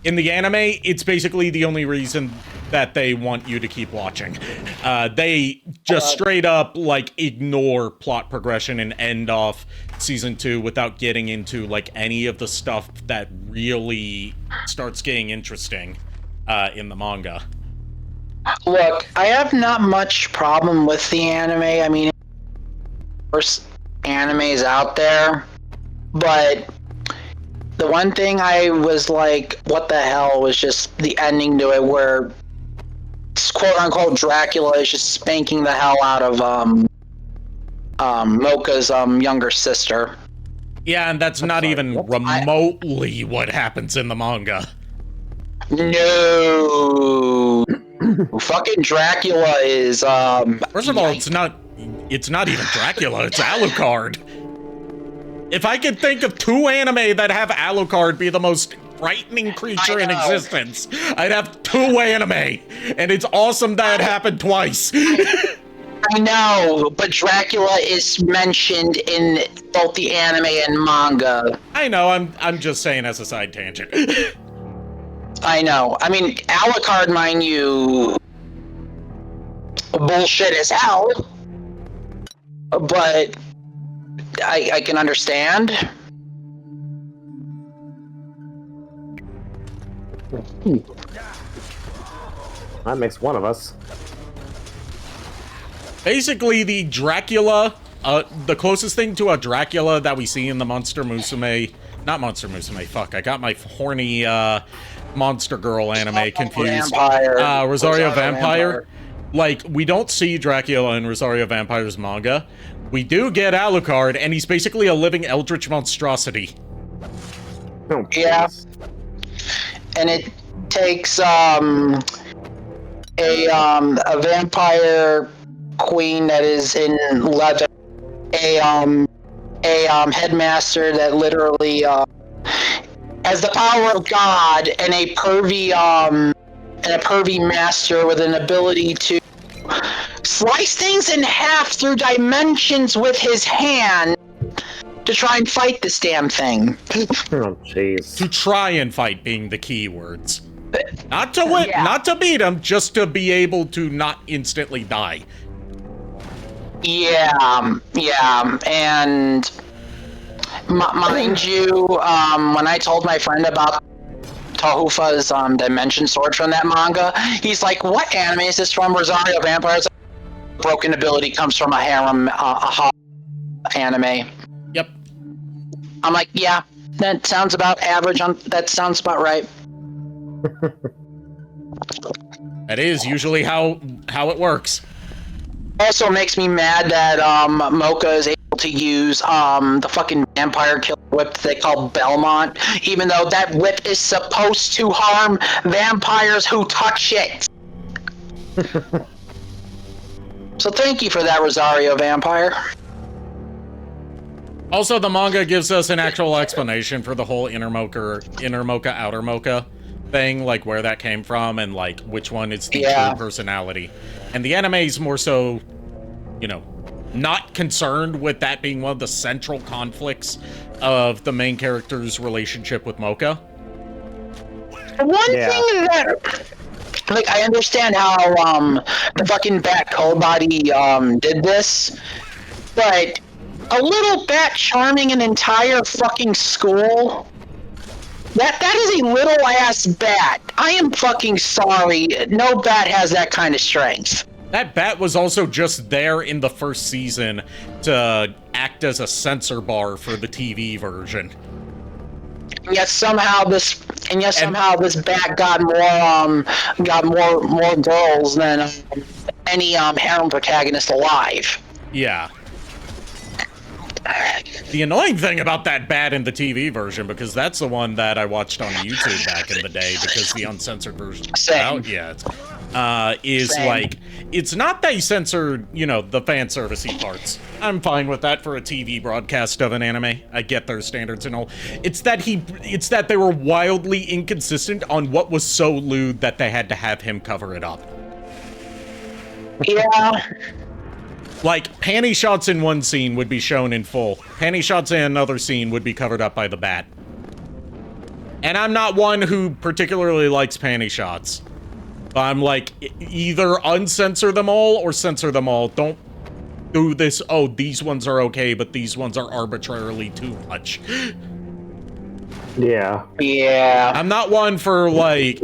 [SPEAKER 1] In the anime, it's basically the only reason that they want you to keep watching. They just straight up like ignore plot progression and end off season 2 without getting into like any of the stuff that really starts getting interesting in the manga.
[SPEAKER 3] Look, I have not much problem with the anime. I mean, there's animes out there, but the one thing I was like, what the hell, was just the ending to it, where quote-unquote Dracula is just spanking the hell out of Mocha's younger sister.
[SPEAKER 1] Yeah, and that's not even remotely what happens in the manga.
[SPEAKER 3] No. Fucking Dracula is
[SPEAKER 1] First of all, it's not even Dracula, it's Alucard. If I could think of two anime that have Alucard be the most frightening creature in existence, I'd have two anime, and it's awesome that it happened twice.
[SPEAKER 3] I know, but Dracula is mentioned in both the anime and manga.
[SPEAKER 1] I know, I'm just saying as a side tangent.
[SPEAKER 3] I know. I mean, Alucard, mind you, bullshit as hell, but I can understand.
[SPEAKER 2] That makes one of us.
[SPEAKER 1] Basically, the Dracula, the closest thing to a Dracula that we see in the Monster Musume, not Monster Musume, fuck, I got my horny, Monster Girl anime confused. Rosario Vampire. Like, we don't see Dracula in Rosario Vampire's manga. We do get Alucard, and he's basically a living eldritch monstrosity.
[SPEAKER 2] Oh,
[SPEAKER 3] yeah. And it takes a vampire queen that is in leather, a headmaster that literally has the power of God, and a pervy master with an ability to slice things in half through dimensions with his hand to try and fight this damn thing.
[SPEAKER 2] Oh, jeez.
[SPEAKER 1] To try and fight being the key words. Not to win, not to beat him, just to be able to not instantly die.
[SPEAKER 3] Yeah, and mind you, when I told my friend about Tahufa's Dimension Sword from that manga, he's like, what anime is this from? Rosario Vampires? Broken ability comes from a harem anime.
[SPEAKER 1] Yep.
[SPEAKER 3] I'm like, yeah, that sounds about average. That sounds about right.
[SPEAKER 1] That is usually how it works.
[SPEAKER 3] Also makes me mad that Mocha is able to use the fucking vampire killer whip they call Belmont, even though that whip is supposed to harm vampires who touch it. So thank you for that, Rosario Vampire.
[SPEAKER 1] Also, the manga gives us an actual explanation for the whole inner mocha, outer mocha thing, like where that came from and like which one is the true personality. And the anime is more so, you know, not concerned with that being one of the central conflicts of the main character's relationship with Mocha.
[SPEAKER 3] One thing that, like, I understand how the fucking Bat Cold Body did this, but a little bat charming an entire fucking school. That is a little ass bat. I am fucking sorry. No bat has that kind of strength.
[SPEAKER 1] That bat was also just there in the first season to act as a censor bar for the TV version.
[SPEAKER 3] And yet somehow this bat got more girls than any harem protagonist alive.
[SPEAKER 1] Yeah. The annoying thing about that bat in the TV version, because that's the one that I watched on YouTube back in the day, because the uncensored version is out yet, is like, it's not that he censored, you know, the fan servicey parts. I'm fine with that for a TV broadcast of an anime. I get their standards and all. It's that they were wildly inconsistent on what was so lewd that they had to have him cover it up.
[SPEAKER 3] Yeah.
[SPEAKER 1] Like, panty shots in one scene would be shown in full. Panty shots in another scene would be covered up by the bat. And I'm not one who particularly likes panty shots. But I'm like, either uncensor them all or censor them all. Don't do this, oh, these ones are okay, but these ones are arbitrarily too much.
[SPEAKER 2] Yeah.
[SPEAKER 3] Yeah.
[SPEAKER 1] I'm not one for, like,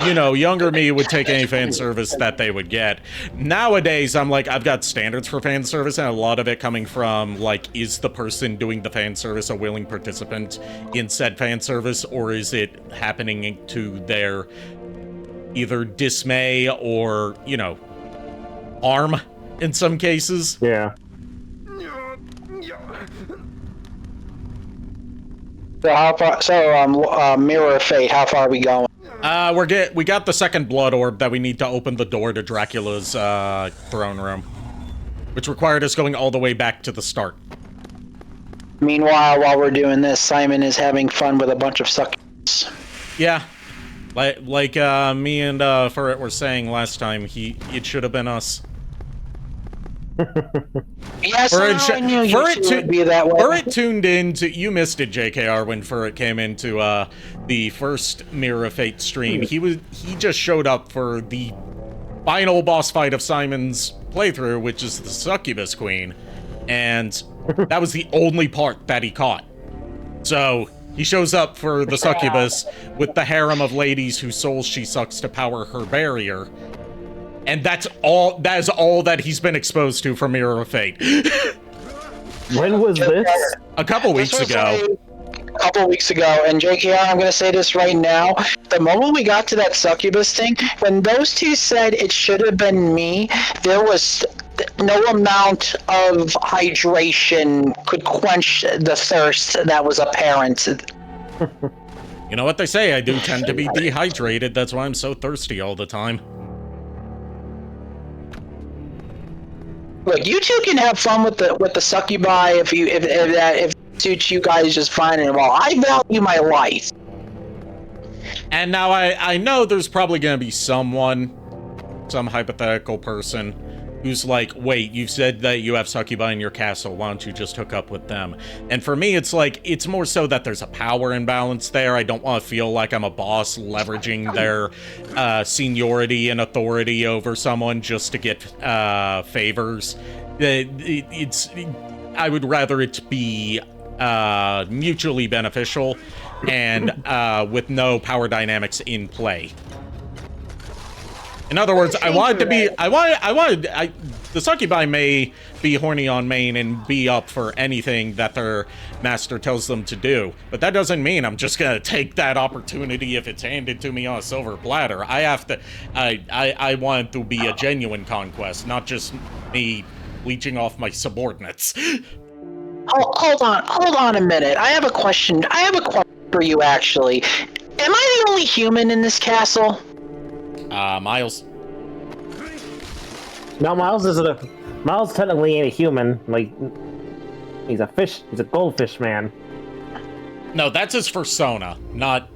[SPEAKER 1] you know, younger me would take any fan service that they would get. Nowadays, I'm like, I've got standards for fan service, and a lot of it coming from, like, is the person doing the fan service a willing participant in said fan service, or is it happening to their either dismay or, you know, harm in some cases?
[SPEAKER 2] Yeah.
[SPEAKER 3] So how far? So Mirror of Fate. How far are we going?
[SPEAKER 1] We got the second blood orb that we need to open the door to Dracula's throne room, which required us going all the way back to the start.
[SPEAKER 3] Meanwhile, while we're doing this, Simon is having fun with a bunch of suckers.
[SPEAKER 1] Yeah, like me and Furret were saying last time, it should have been us.
[SPEAKER 3] Yes, I knew you would be that way.
[SPEAKER 1] Furret tuned in to, you missed it, JKR, when Furret came into the first Mirror of Fate stream. He just showed up for the final boss fight of Simon's playthrough, which is the Succubus Queen, and that was the only part that he caught. So he shows up for the Succubus with the harem of ladies whose souls she sucks to power her barrier. And that is all that he's been exposed to from Mirror of Fate.
[SPEAKER 2] When was this?
[SPEAKER 1] A couple weeks ago.
[SPEAKER 3] A couple weeks ago, and JKR, I'm going to say this right now. The moment we got to that Succubus thing, when those two said it should have been me, there was no amount of hydration could quench the thirst that was apparent.
[SPEAKER 1] You know what they say, I do tend to be dehydrated, that's why I'm so thirsty all the time.
[SPEAKER 3] Look, you two can have fun with the succubi if it suits you guys just fine and well. I value my life.
[SPEAKER 1] And now I know there's probably gonna be some hypothetical person who's like, wait, you said that you have succubi in your castle, why don't you just hook up with them? And for me, it's like, it's more so that there's a power imbalance there. I don't want to feel like I'm a boss leveraging their seniority and authority over someone just to get favors. I would rather it be mutually beneficial and with no power dynamics in play. In other words, the succubi may be horny on main and be up for anything that their master tells them to do, but that doesn't mean I'm just gonna take that opportunity if it's handed to me on a silver platter. I want it to be a genuine conquest, not just me leeching off my subordinates.
[SPEAKER 3] Hold on a minute. I have a question. For you, actually. Am I the only human in this castle?
[SPEAKER 1] Miles.
[SPEAKER 2] No, Miles technically ain't a human. Like, he's a fish. He's a goldfish man.
[SPEAKER 1] No, that's his persona, not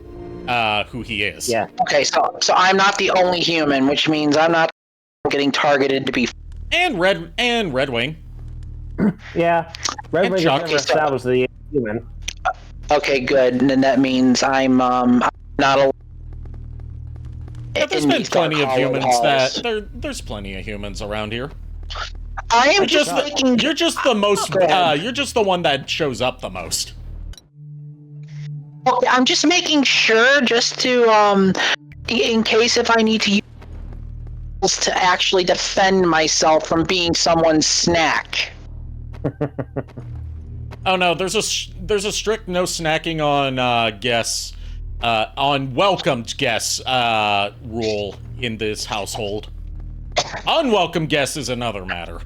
[SPEAKER 1] who he is.
[SPEAKER 2] Yeah.
[SPEAKER 3] Okay, so I'm not the only human, which means I'm not getting targeted to be.
[SPEAKER 1] And Red Wing.
[SPEAKER 2] Yeah. Red Wing
[SPEAKER 1] Chuck
[SPEAKER 2] never
[SPEAKER 1] is
[SPEAKER 2] established the human.
[SPEAKER 3] Okay, good. And then that means I'm not alone.
[SPEAKER 1] But there's been plenty of humans there's plenty of humans around here.
[SPEAKER 3] I am
[SPEAKER 1] You're just the most. You're just the one that shows up the most.
[SPEAKER 3] Okay, I'm just making sure, just to in case if I need to use to actually defend myself from being someone's snack.
[SPEAKER 1] Oh no, there's a strict no snacking on guests, on welcomed guests rule in this household. Unwelcome guests is another matter.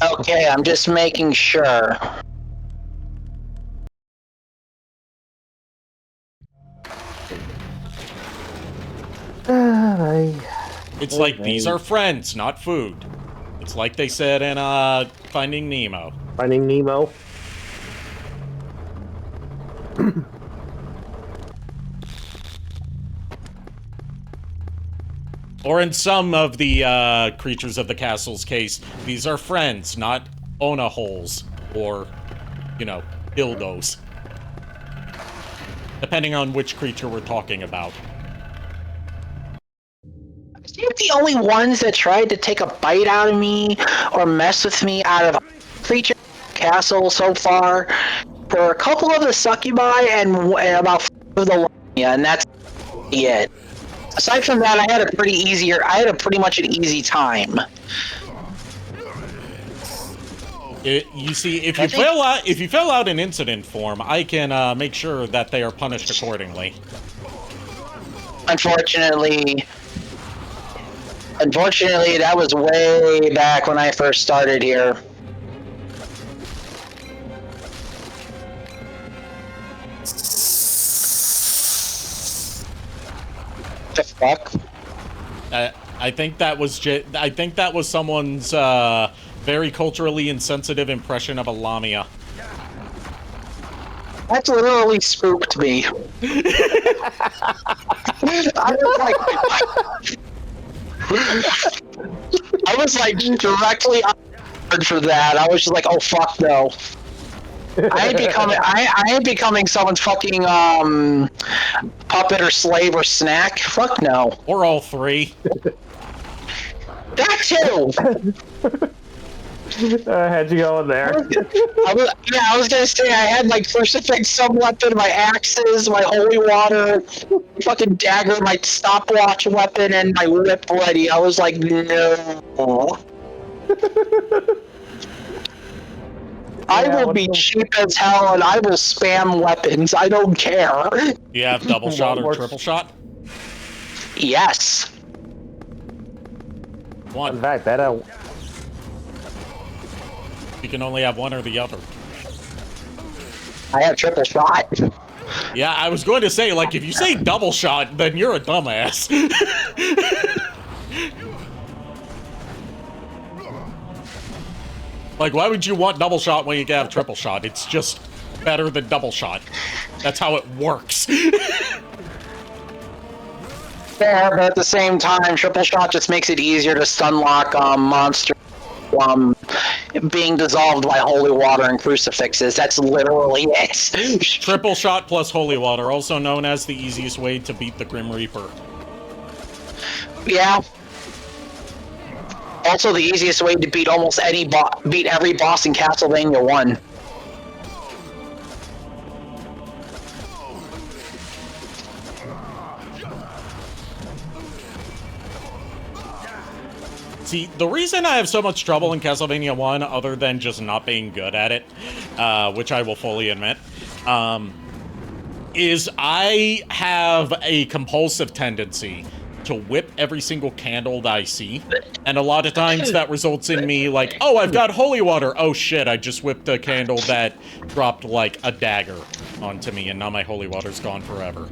[SPEAKER 3] Okay, I'm just making sure.
[SPEAKER 1] It's like these are friends, not food. It's like they said in Finding Nemo.
[SPEAKER 2] Finding Nemo.
[SPEAKER 1] Or in some of the creatures of the castle's case, these are friends, not Ona holes or, dildos. Depending on which creature we're talking about.
[SPEAKER 3] Are you the only ones that tried to take a bite out of me or mess with me out of creature castle so far? For a couple of the succubi and about 5 of the lamia, and that's it. Aside from that, I had a pretty much an easy time.
[SPEAKER 1] You see, if you fill out an incident form, I can make sure that they are punished accordingly.
[SPEAKER 3] Unfortunately, that was way back when I first started here. The fuck?
[SPEAKER 1] I think that was someone's very culturally insensitive impression of a lamia.
[SPEAKER 3] That literally spooked me. I was like directly for that. I was just like, oh fuck no. I ain't becoming someone's fucking puppet or slave or snack. Fuck no.
[SPEAKER 1] Or all three.
[SPEAKER 3] That too.
[SPEAKER 2] How'd you go in there?
[SPEAKER 3] I was gonna say I had my crucifix, some weapon, my axes, my holy water, fucking dagger, my stopwatch weapon, and my whip ready. I was like, no. I will be cheap as hell and I will spam weapons. I don't care.
[SPEAKER 1] Do you have double shot or triple shot?
[SPEAKER 3] Yes.
[SPEAKER 1] One.
[SPEAKER 2] In fact, that
[SPEAKER 1] You can only have one or the other.
[SPEAKER 3] I have triple shot.
[SPEAKER 1] Yeah, I was going to say, like, if you say double shot, then you're a dumbass. Like, why would you want double shot when you can have triple shot? It's just better than double shot. That's how it works.
[SPEAKER 3] Fair, but at the same time, triple shot just makes it easier to stun lock monster being dissolved by holy water and crucifixes. That's literally it.
[SPEAKER 1] Triple shot plus holy water, also known as the easiest way to beat the Grim Reaper.
[SPEAKER 3] Yeah. Also the easiest way to beat almost beat every boss in Castlevania 1.
[SPEAKER 1] See, the reason I have so much trouble in Castlevania 1, other than just not being good at it, which I will fully admit, is I have a compulsive tendency to whip every single candle that I see. And a lot of times that results in me like, oh, I've got holy water. Oh shit, I just whipped a candle that dropped like a dagger onto me, and now my holy water's gone forever.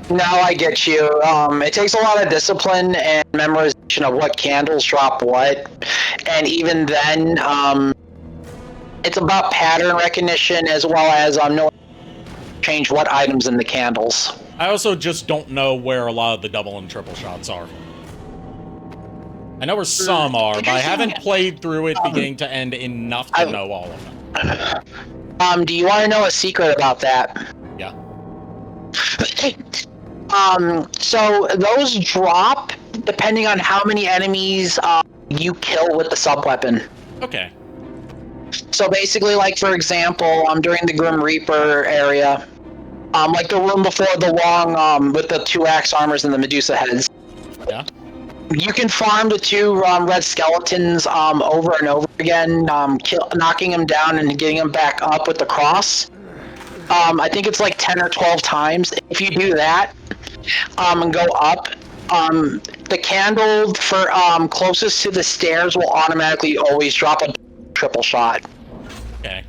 [SPEAKER 3] Now I get you. It takes a lot of discipline and memorization of what candles drop what. And even then, it's about pattern recognition as well as knowing change what items in the candles.
[SPEAKER 1] I also just don't know where a lot of the double and triple shots are. I know where some are, but I haven't played through it beginning to end enough to know all of them.
[SPEAKER 3] Do you want to know a secret about that?
[SPEAKER 1] Yeah.
[SPEAKER 3] So those drop depending on how many enemies you kill with the sub-weapon.
[SPEAKER 1] Okay.
[SPEAKER 3] So basically, like, for example, during the Grim Reaper area, like the room before the long, with the 2 axe armors and the Medusa heads.
[SPEAKER 1] Yeah.
[SPEAKER 3] You can farm the 2 red skeletons over and over again, knocking them down and getting them back up with the cross. I think it's like 10 or 12 times. If you do that, and go up, the candle for closest to the stairs will automatically always drop a triple shot.
[SPEAKER 1] Okay.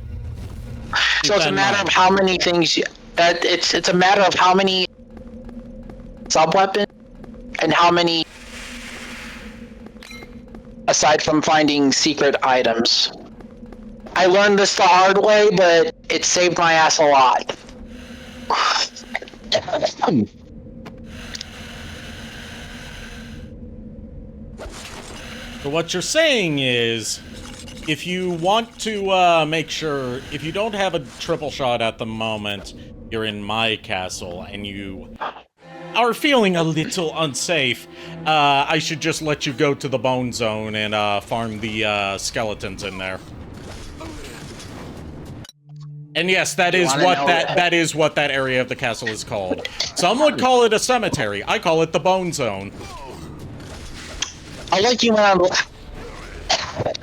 [SPEAKER 3] So it's a matter of how many things. It's a matter of how many sub-weapons and how many, aside from finding secret items. I learned this the hard way, but it saved my ass a lot.
[SPEAKER 1] So what you're saying is, if you want to make sure, if you don't have a triple shot at the moment, you're in my castle, and you are feeling a little unsafe, I should just let you go to the bone zone and farm the skeletons in there. And yes, that is what that area of the castle is called. Some would call it a cemetery. I call it the bone zone.
[SPEAKER 3] I'll let you in on.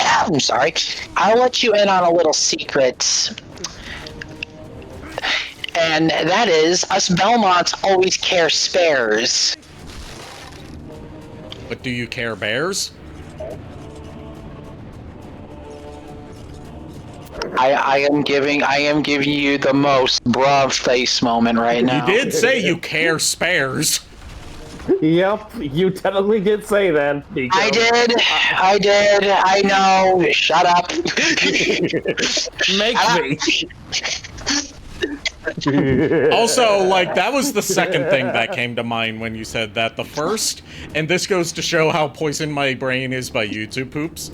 [SPEAKER 3] I'm sorry. I'll let you in on a little secret. And that is, us Belmonts always care spares.
[SPEAKER 1] But do you care bears?
[SPEAKER 3] I am giving you the most bruv face moment right now.
[SPEAKER 1] You did say you care spares.
[SPEAKER 2] Yep, you technically did say that, Nico.
[SPEAKER 3] I did. I know. Shut up.
[SPEAKER 2] Makes me.
[SPEAKER 1] Also, like, that was the second thing that came to mind when you said that. The first, and this goes to show how poisoned my brain is by YouTube poops,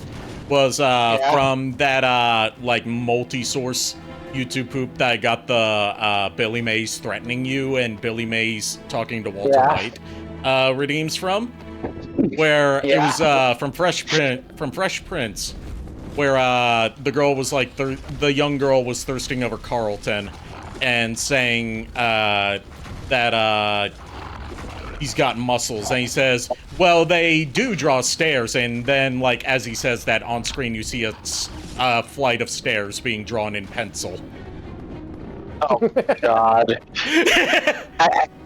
[SPEAKER 1] was from that, like, multi-source YouTube poop that I got the Billy Mays threatening you and Billy Mays talking to Walter White redeems from, where it was from Fresh Prince, where the girl was like, the young girl was thirsting over Carlton and saying that he's got muscles, and he says, well, they do draw stairs, and then, like, as he says that on screen, you see a flight of stairs being drawn in pencil.
[SPEAKER 3] Oh God!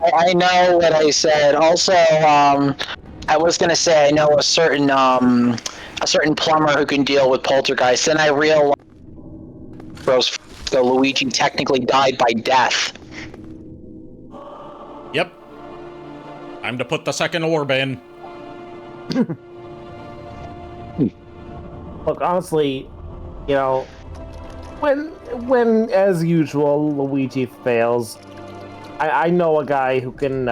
[SPEAKER 3] I know what I said. Also, I was gonna say I know a certain plumber who can deal with poltergeists. Then I realized Luigi technically died by death.
[SPEAKER 1] Yep. Time to put the second orb in.
[SPEAKER 2] Look, honestly, you know, when as usual Luigi fails, I know a guy who can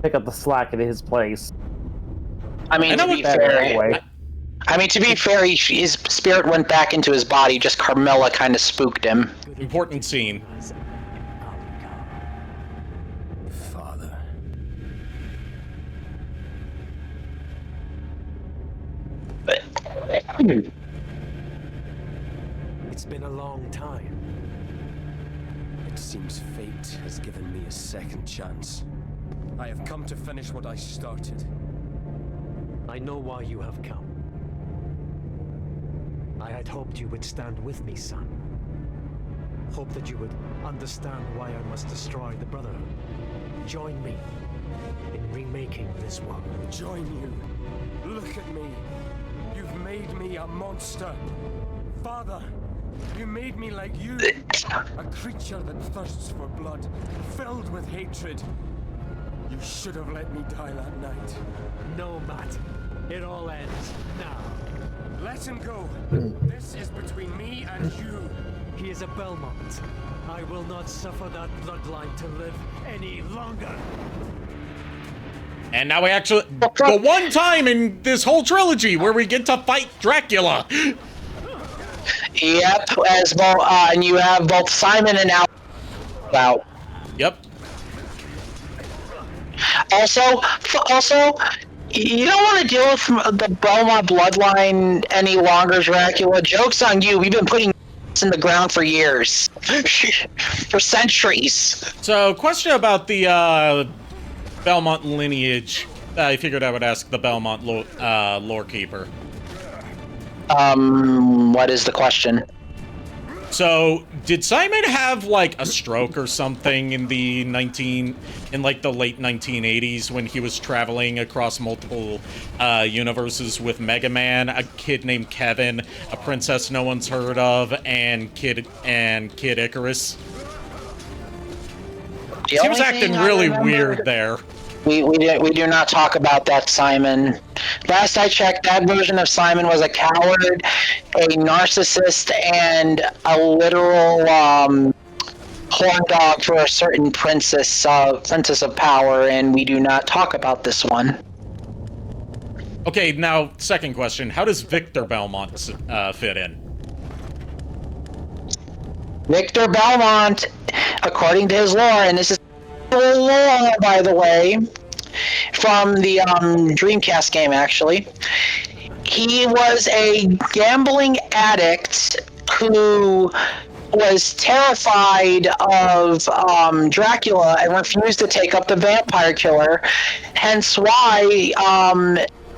[SPEAKER 2] pick up the slack in his place.
[SPEAKER 3] I mean, to be fair, his spirit went back into his body. Just Carmilla kind of spooked him.
[SPEAKER 1] Important scene.
[SPEAKER 5] Father. It's been a long time. It seems fate has given me a second chance. I have come to finish what I started.
[SPEAKER 9] I know why you have come. I had hoped you would stand with me, son. Hope that you would understand why I must destroy the Brotherhood. Join me in remaking this world.
[SPEAKER 5] Join you. Look at me. You've made me a monster. Father, you made me like you. A creature that thirsts for blood, filled with hatred. You should have let me die that night.
[SPEAKER 9] No, Matt. It all ends now.
[SPEAKER 5] Let him go. This is between me and you.
[SPEAKER 9] He is a Belmont. I will not suffer that bloodline to live any longer.
[SPEAKER 1] And now we actually, the one time in this whole trilogy where we get to fight Dracula.
[SPEAKER 3] Yep, as well, and you have both Simon and Al out.
[SPEAKER 1] Yep.
[SPEAKER 3] Also, you don't want to deal with the Belmont bloodline any longer, Dracula. Joke's on you. We've been putting in the ground for years, for centuries.
[SPEAKER 1] So, question about the Belmont lineage. I figured I would ask the Belmont lore keeper.
[SPEAKER 3] What is the question?
[SPEAKER 1] So, did Simon have like a stroke or something in the late 1980s when he was traveling across multiple universes with Mega Man, a kid named Kevin, a princess no one's heard of, and Kid Icarus? He was acting really weird there.
[SPEAKER 3] We do not talk about that, Simon. Last I checked, that version of Simon was a coward, a narcissist, and a literal horn dog for a certain princess of power, and we do not talk about this one.
[SPEAKER 1] Okay, now, second question. How does Victor Belmont fit in?
[SPEAKER 3] Victor Belmont, according to his lore, and this is lore, by the way, from the Dreamcast game, actually. He was a gambling addict who was terrified of Dracula and refused to take up the vampire killer, hence why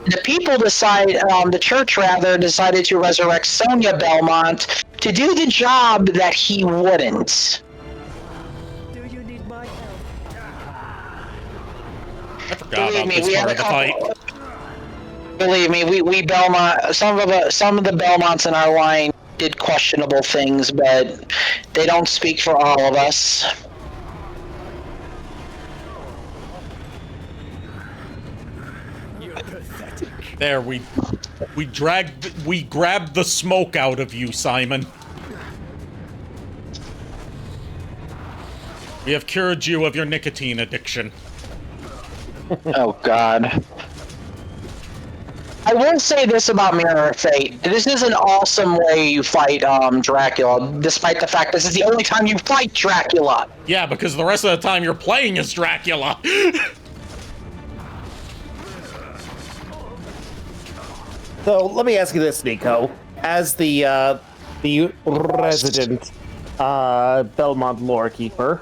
[SPEAKER 3] the people the church decided to resurrect Sonia Belmont to do the job that he wouldn't.
[SPEAKER 1] I forgot about this part of the fight.
[SPEAKER 3] Believe me, we Belmont, some of the Belmonts in our line did questionable things, but they don't speak for all of us.
[SPEAKER 9] You're pathetic.
[SPEAKER 1] There, we grabbed the smoke out of you, Simon. We have cured you of your nicotine addiction.
[SPEAKER 3] Oh God. I will say this about Mirror of Fate. This is an awesome way you fight Dracula, despite the fact this is the only time you fight Dracula.
[SPEAKER 1] Yeah, because the rest of the time you're playing as Dracula.
[SPEAKER 2] So let me ask you this, Nico. As the resident Belmont lore keeper,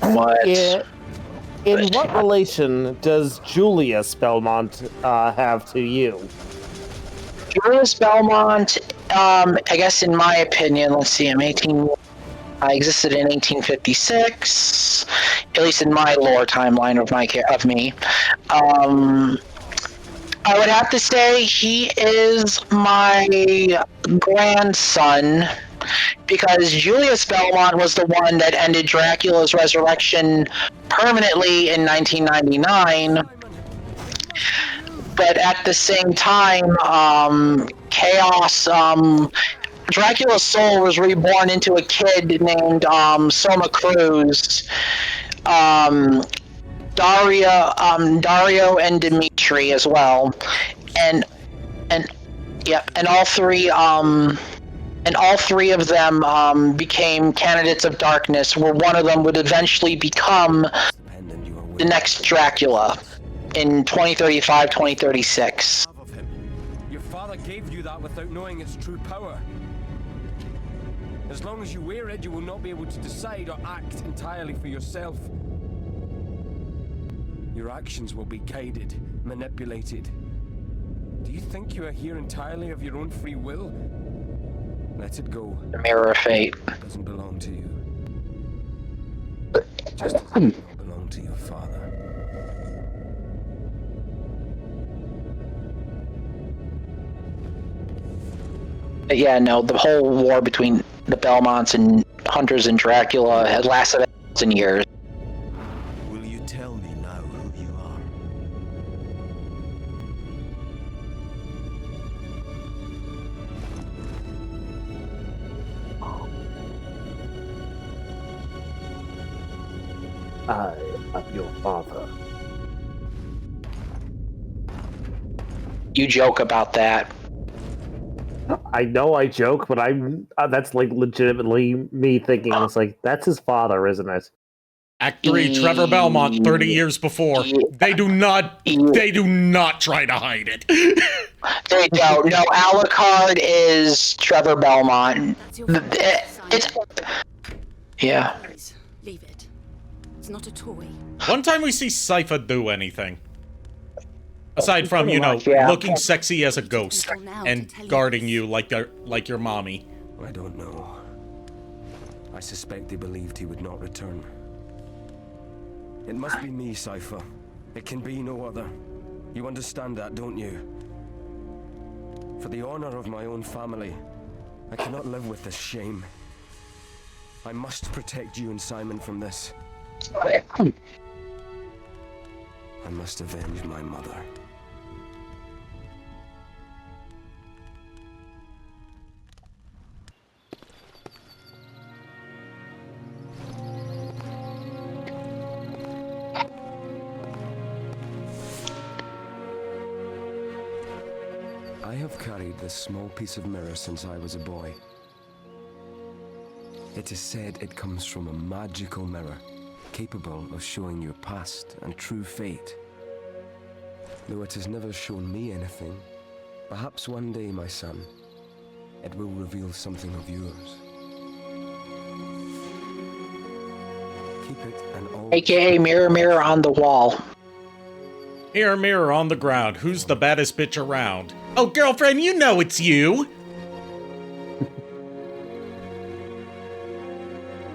[SPEAKER 3] What?
[SPEAKER 2] In what relation does Julius Belmont have to you?
[SPEAKER 3] Julius Belmont, I guess in my opinion, let's see, I existed in 1856, at least in my lore timeline of me. I would have to say he is my grandson, because Julius Belmont was the one that ended Dracula's resurrection permanently in 1999. But at the same time, Dracula's soul was reborn into a kid named Soma Cruz, Dario and Dimitri as well, and all three of them became candidates of darkness, where one of them would eventually become the next Dracula in 2035, 2036.
[SPEAKER 5] Your father gave you that without knowing its true power. As long as you wear it, you will not be able to decide or act entirely for yourself. Your actions will be guided, manipulated. Do you think you are here entirely of your own free will? Let it go.
[SPEAKER 3] The Mirror of Fate.
[SPEAKER 5] It doesn't belong to you. Just doesn't belong belong to your father.
[SPEAKER 3] But yeah, no, the whole war between the Belmonts and Hunters and Dracula had lasted 1,000 years.
[SPEAKER 8] Will you tell me now who you are?
[SPEAKER 2] I am your father.
[SPEAKER 3] You joke about that.
[SPEAKER 2] I know I joke, but I'm that's like legitimately me thinking it's like that's his father, isn't it?
[SPEAKER 1] Act 3, Trevor Belmont, 30 years before. They do not try to hide it.
[SPEAKER 3] They don't. No, Alucard is Trevor Belmont.
[SPEAKER 10] That's your
[SPEAKER 3] It's yeah.
[SPEAKER 10] Please, leave it. It's not a toy.
[SPEAKER 1] One time we see Sypha do anything. Aside from, you know,
[SPEAKER 3] much, yeah.
[SPEAKER 1] looking sexy as a ghost and guarding you like your mommy.
[SPEAKER 5] I don't know. I suspect they believed he would not return. It must be me, Sypha. It can be no other. You understand that, don't you? For the honor of my own family, I cannot live with this shame. I must protect you and Simon from this. I must avenge my mother. I have carried this small piece of mirror since I was a boy. It is said it comes from a magical mirror, capable of showing your past and true fate. Though it has never shown me anything, perhaps one day, my son, it will reveal something of yours. Keep it and all...
[SPEAKER 3] AKA Mirror Mirror on the Wall.
[SPEAKER 1] Mirror, mirror on the ground, who's the baddest bitch around? Oh, girlfriend, you know it's you!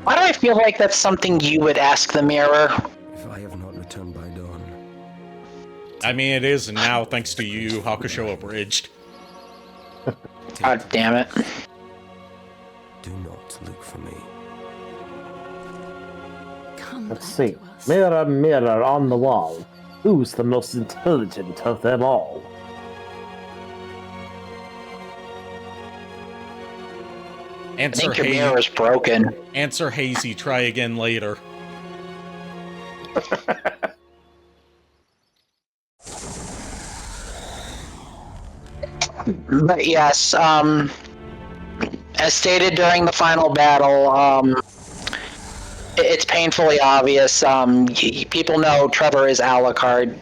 [SPEAKER 3] Why do I feel like that's something you would ask the mirror?
[SPEAKER 5] If I have not returned by dawn...
[SPEAKER 1] I mean, it is now, thanks to you, Hakusho Abridged.
[SPEAKER 3] God damn it.
[SPEAKER 5] Do not look for me.
[SPEAKER 10] Come
[SPEAKER 2] Let's
[SPEAKER 10] back
[SPEAKER 2] see.
[SPEAKER 10] to us.
[SPEAKER 2] Mirror, mirror on the wall. Who's the most intelligent of them all?
[SPEAKER 3] I
[SPEAKER 1] Answer
[SPEAKER 3] think your mirror is broken.
[SPEAKER 1] Answer hazy, try again later.
[SPEAKER 3] But yes, as stated during the final battle, it's painfully obvious. People know Trevor is Alucard.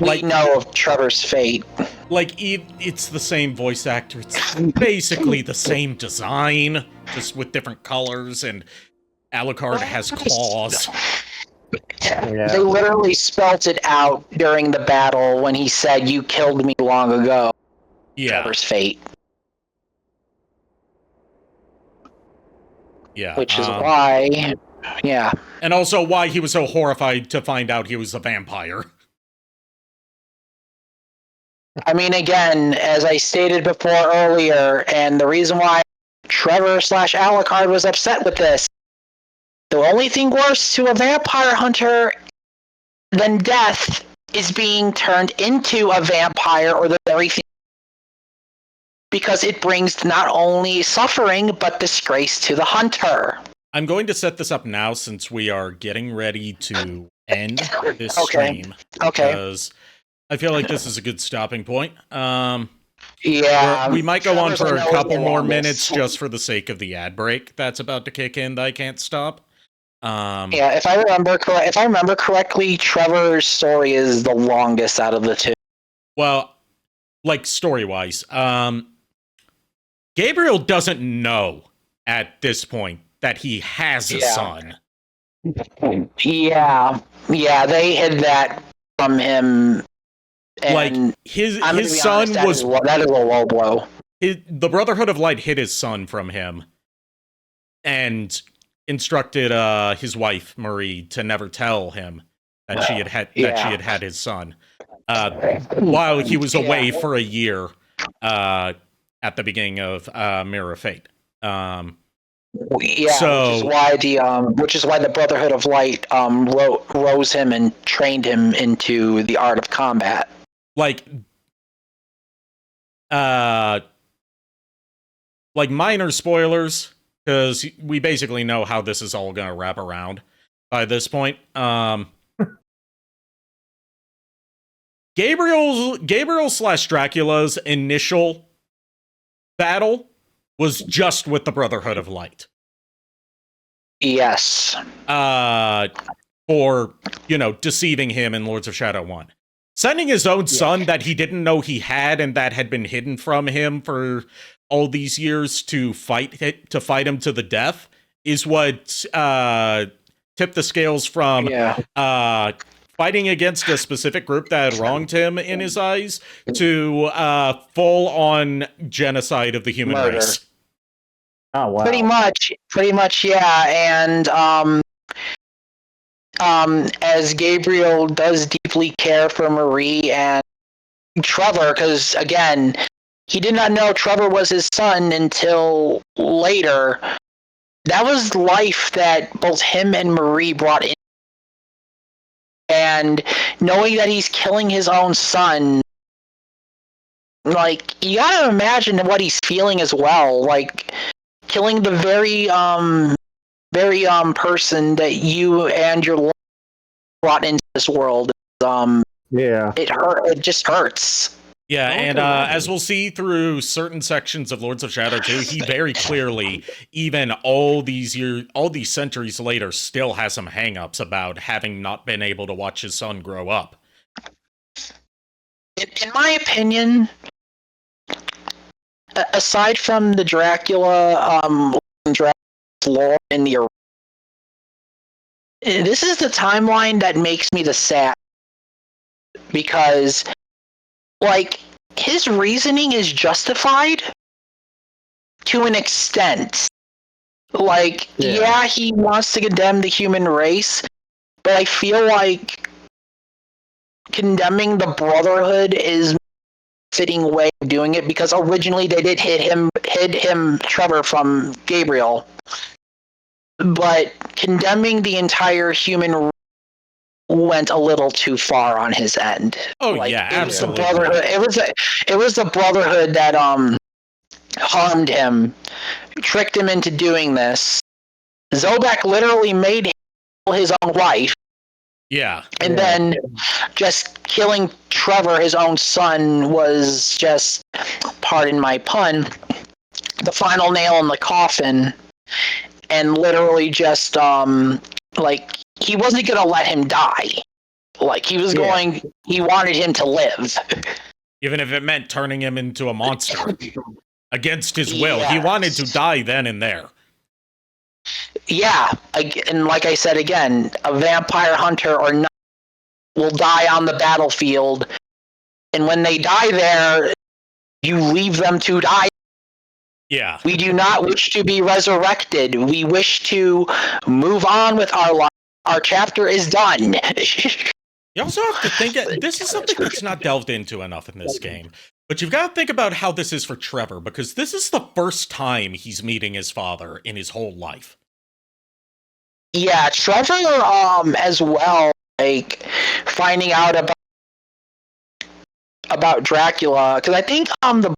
[SPEAKER 3] We know of Trevor's fate.
[SPEAKER 1] Like, it's the same voice actor, it's basically the same design, just with different colors, and Alucard has claws.
[SPEAKER 2] Yeah.
[SPEAKER 3] They literally spelt it out during the battle when he said, "You killed me long ago."
[SPEAKER 1] Yeah.
[SPEAKER 3] Trevor's fate.
[SPEAKER 1] Yeah.
[SPEAKER 3] Which is why, yeah.
[SPEAKER 1] And also why he was so horrified to find out he was a vampire.
[SPEAKER 3] I mean, again, as I stated before earlier, and the reason why Trevor / Alucard was upset with this, the only thing worse to a vampire hunter than death is being turned into a vampire or the very thing, because it brings not only suffering, but disgrace to the hunter.
[SPEAKER 1] I'm going to set this up now since we are getting ready to end this stream.
[SPEAKER 3] Okay.
[SPEAKER 1] Because I feel like this is a good stopping point.
[SPEAKER 3] Yeah.
[SPEAKER 1] We might go on for a
[SPEAKER 3] Trevor's
[SPEAKER 1] couple more
[SPEAKER 3] longest.
[SPEAKER 1] minutes just for the sake of the ad break that's about to kick in that I can't stop.
[SPEAKER 3] Yeah, if I remember correctly, Trevor's story is the longest out of the two.
[SPEAKER 1] Well, like story-wise, Gabriel doesn't know at this point that he has a son.
[SPEAKER 3] Yeah, they hid that from him. And
[SPEAKER 1] like his son
[SPEAKER 3] honest, that is a low blow.
[SPEAKER 1] The Brotherhood of Light hid his son from him, and instructed his wife Marie to never tell him that she had had his son while he was away for a year at the beginning of Mirror of Fate. So,
[SPEAKER 3] which is why the Brotherhood of Light rose him and trained him into the art of combat.
[SPEAKER 1] Like minor spoilers, because we basically know how this is all gonna wrap around by this point. Gabriel/Dracula's initial battle was just with the Brotherhood of Light.
[SPEAKER 3] Yes.
[SPEAKER 1] For, deceiving him in Lords of Shadow 1. Sending his own son that he didn't know he had and that had been hidden from him for all these years to fight him to the death is what tipped the scales from fighting against a specific group that had wronged him in his eyes to full-on genocide of the human race.
[SPEAKER 2] Oh, wow.
[SPEAKER 3] Pretty much, yeah. And as Gabriel does deeply care for Marie and Trevor, because, again, he did not know Trevor was his son until later. That was life that both him and Marie brought in. And knowing that he's killing his own son, like, you gotta imagine what he's feeling as well. Like, killing the very person that you and your love brought into this world. It just hurts.
[SPEAKER 1] Yeah, and as we'll see through certain sections of Lords of Shadow 2, he very clearly, even all these centuries later, still has some hang-ups about having not been able to watch his son grow up.
[SPEAKER 3] In my opinion, aside from the Dracula lore in the, this is the timeline that makes me the sad, because, like, his reasoning is justified to an extent. Like, yeah, he wants to condemn the human race, but I feel like condemning the Brotherhood is fitting way of doing it, because originally they did hid him Trevor from Gabriel, but condemning the entire human race went a little too far on his end.
[SPEAKER 1] Oh, like, yeah, absolutely.
[SPEAKER 3] It was the Brotherhood that harmed him, tricked him into doing this. Zobek literally made him kill his own wife.
[SPEAKER 1] Yeah.
[SPEAKER 3] And then just killing Trevor, his own son, was just, pardon my pun, the final nail in the coffin. And literally just, like, he wasn't going to let him die. Like, he wanted him to live.
[SPEAKER 1] Even if it meant turning him into a monster. Against his will. He wanted to die then and there.
[SPEAKER 3] Yeah, and like I said again, a vampire hunter or not will die on the battlefield, and when they die there, you leave them to die.
[SPEAKER 1] Yeah.
[SPEAKER 3] We do not wish to be resurrected. We wish to move on with our life. Our chapter is done.
[SPEAKER 1] You also have to think, this is something that's not delved into enough in this game, but you've got to think about how this is for Trevor, because this is the first time he's meeting his father in his whole life.
[SPEAKER 3] Yeah, Trevor, as well, like, finding out about Dracula, because I think, the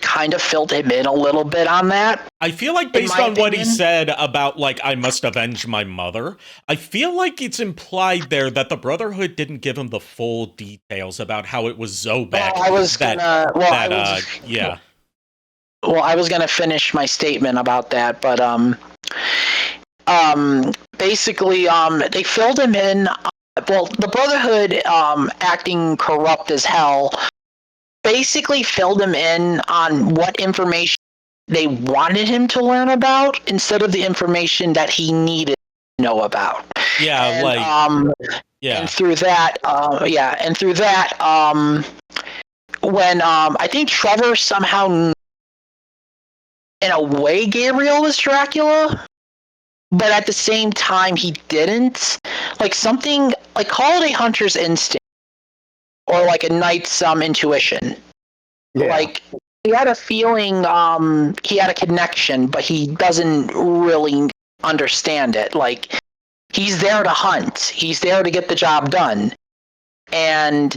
[SPEAKER 3] kind of filled him in a little bit on that.
[SPEAKER 1] I feel like based on what he said about, like, I must avenge my mother, I feel like it's implied there that the Brotherhood didn't give him the full details about how it was Zobek.
[SPEAKER 3] I was gonna finish my statement about that, but, basically, they filled him in, the Brotherhood, acting corrupt as hell, basically filled him in on what information they wanted him to learn about instead of the information that he needed to know about.
[SPEAKER 1] Yeah,
[SPEAKER 3] and, And through that, when I think Trevor somehow, in a way, Gabriel was Dracula, but at the same time he didn't. Like something like call it a hunter's instinct or like a knight's intuition.
[SPEAKER 2] Yeah.
[SPEAKER 3] Like he had a feeling, he had a connection, but he doesn't really understand it. Like he's there to hunt. He's there to get the job done. And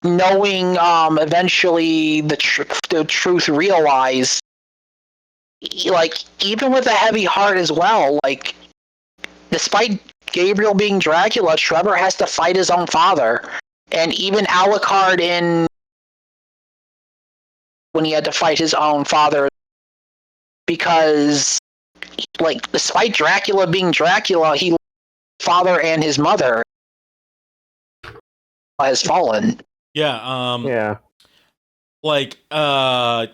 [SPEAKER 3] knowing eventually the truth realized, like even with a heavy heart as well, like despite Gabriel being Dracula, Trevor has to fight his own father. And even Alucard when he had to fight his own father, because like despite Dracula being Dracula, he father and his mother has fallen.
[SPEAKER 1] Like I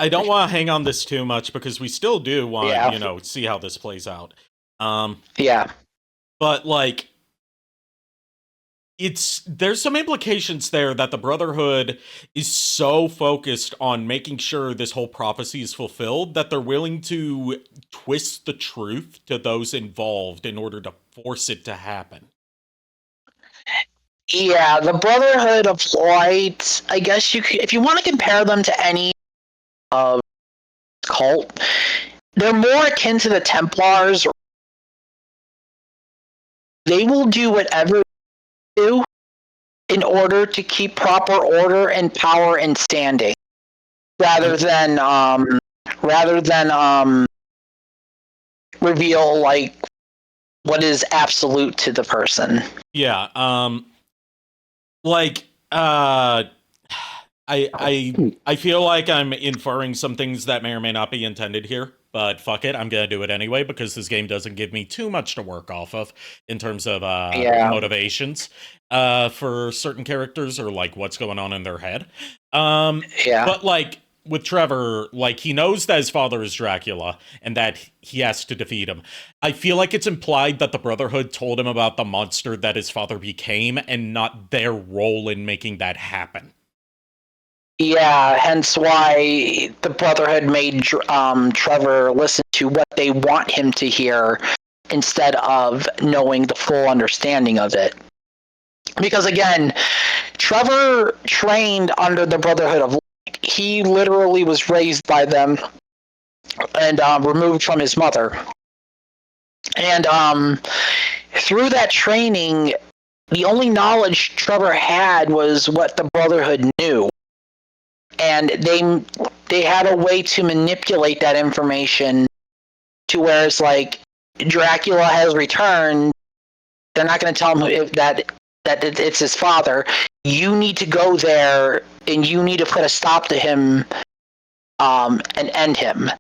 [SPEAKER 1] don't want to hang on this too much because we still do want see how this plays out. But like there's some implications there that the Brotherhood is so focused on making sure this whole prophecy is fulfilled that they're willing to twist the truth to those involved in order to force it to happen.
[SPEAKER 3] Yeah, the Brotherhood of Light, I guess you could, if you want to compare them to any cult, they're more akin to the Templars. They will do whatever they do in order to keep proper order and power and standing, rather than reveal like what is absolute to the person.
[SPEAKER 1] I feel like I'm inferring some things that may or may not be intended here, but fuck it, I'm gonna do it anyway because this game doesn't give me too much to work off of in terms of motivations for certain characters or like what's going on in their head. But like with Trevor, like he knows that his father is Dracula and that he has to defeat him. I feel like it's implied that the Brotherhood told him about the monster that his father became and not their role in making that happen.
[SPEAKER 3] Yeah, hence why the Brotherhood made Trevor listen to what they want him to hear instead of knowing the full understanding of it. Because again, Trevor trained under the Brotherhood of Light. He literally was raised by them and removed from his mother. And through that training, the only knowledge Trevor had was what the Brotherhood knew. And they had a way to manipulate that information to where it's like Dracula has returned. They're not going to tell him that it's his father. You need to go there and you need to put a stop to him and end him.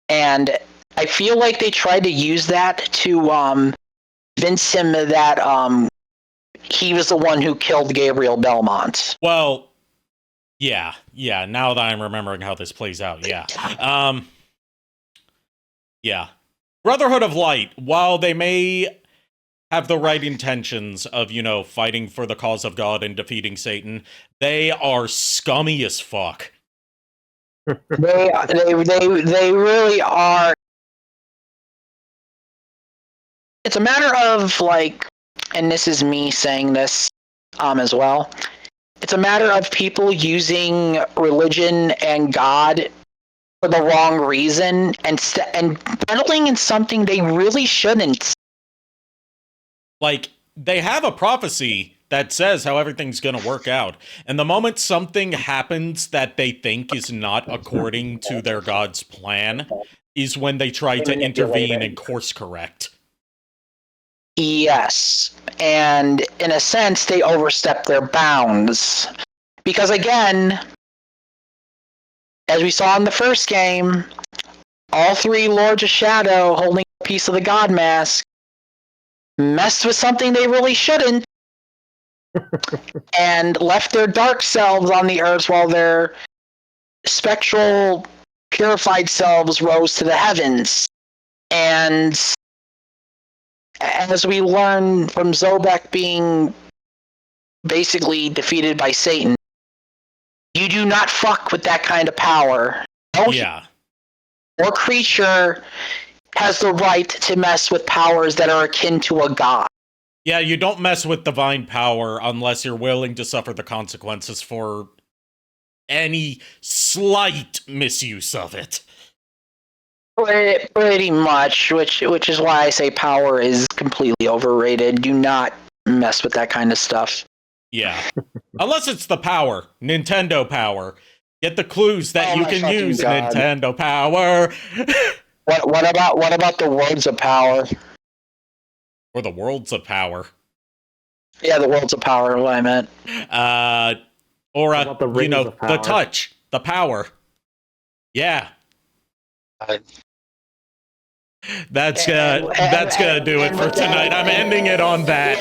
[SPEAKER 3] And I feel like they tried to use that to convince him that he was the one who killed Gabriel Belmont.
[SPEAKER 1] Well, yeah, now that I'm remembering how this plays out, Brotherhood of Light, while they may have the right intentions of, fighting for the cause of God and defeating Satan, they are scummy as fuck.
[SPEAKER 3] They really are. It's a matter of like, and this is me saying this as well. It's a matter of people using religion and God for the wrong reason and meddling in something they really shouldn't.
[SPEAKER 1] Like, they have a prophecy that says how everything's gonna work out. And the moment something happens that they think is not according to their God's plan is when they try to intervene and course correct.
[SPEAKER 3] Yes, and in a sense, they overstep their bounds. Because again, as we saw in the first game, all three Lords of Shadow holding a piece of the God Mask messed with something they really shouldn't and left their dark selves on the earth while their spectral, purified selves rose to the heavens. And as we learn from Zobek being basically defeated by Satan, you do not fuck with that kind of power. or creature has the right to mess with powers that are akin to a god.
[SPEAKER 1] Yeah, you don't mess with divine power unless you're willing to suffer the consequences for any slight misuse of it.
[SPEAKER 3] Pretty much, which is why I say power is completely overrated. Do not mess with that kind of stuff.
[SPEAKER 1] Yeah. Unless it's the power. Nintendo power. Get the clues that you can use
[SPEAKER 3] God.
[SPEAKER 1] Nintendo power.
[SPEAKER 3] What about the words of power?
[SPEAKER 1] Or the worlds of power.
[SPEAKER 3] Yeah, the worlds of power, what I meant.
[SPEAKER 1] Or
[SPEAKER 2] the rings of power?
[SPEAKER 1] the touch, the power. Yeah. That's gonna do it for tonight. I'm ending it on that.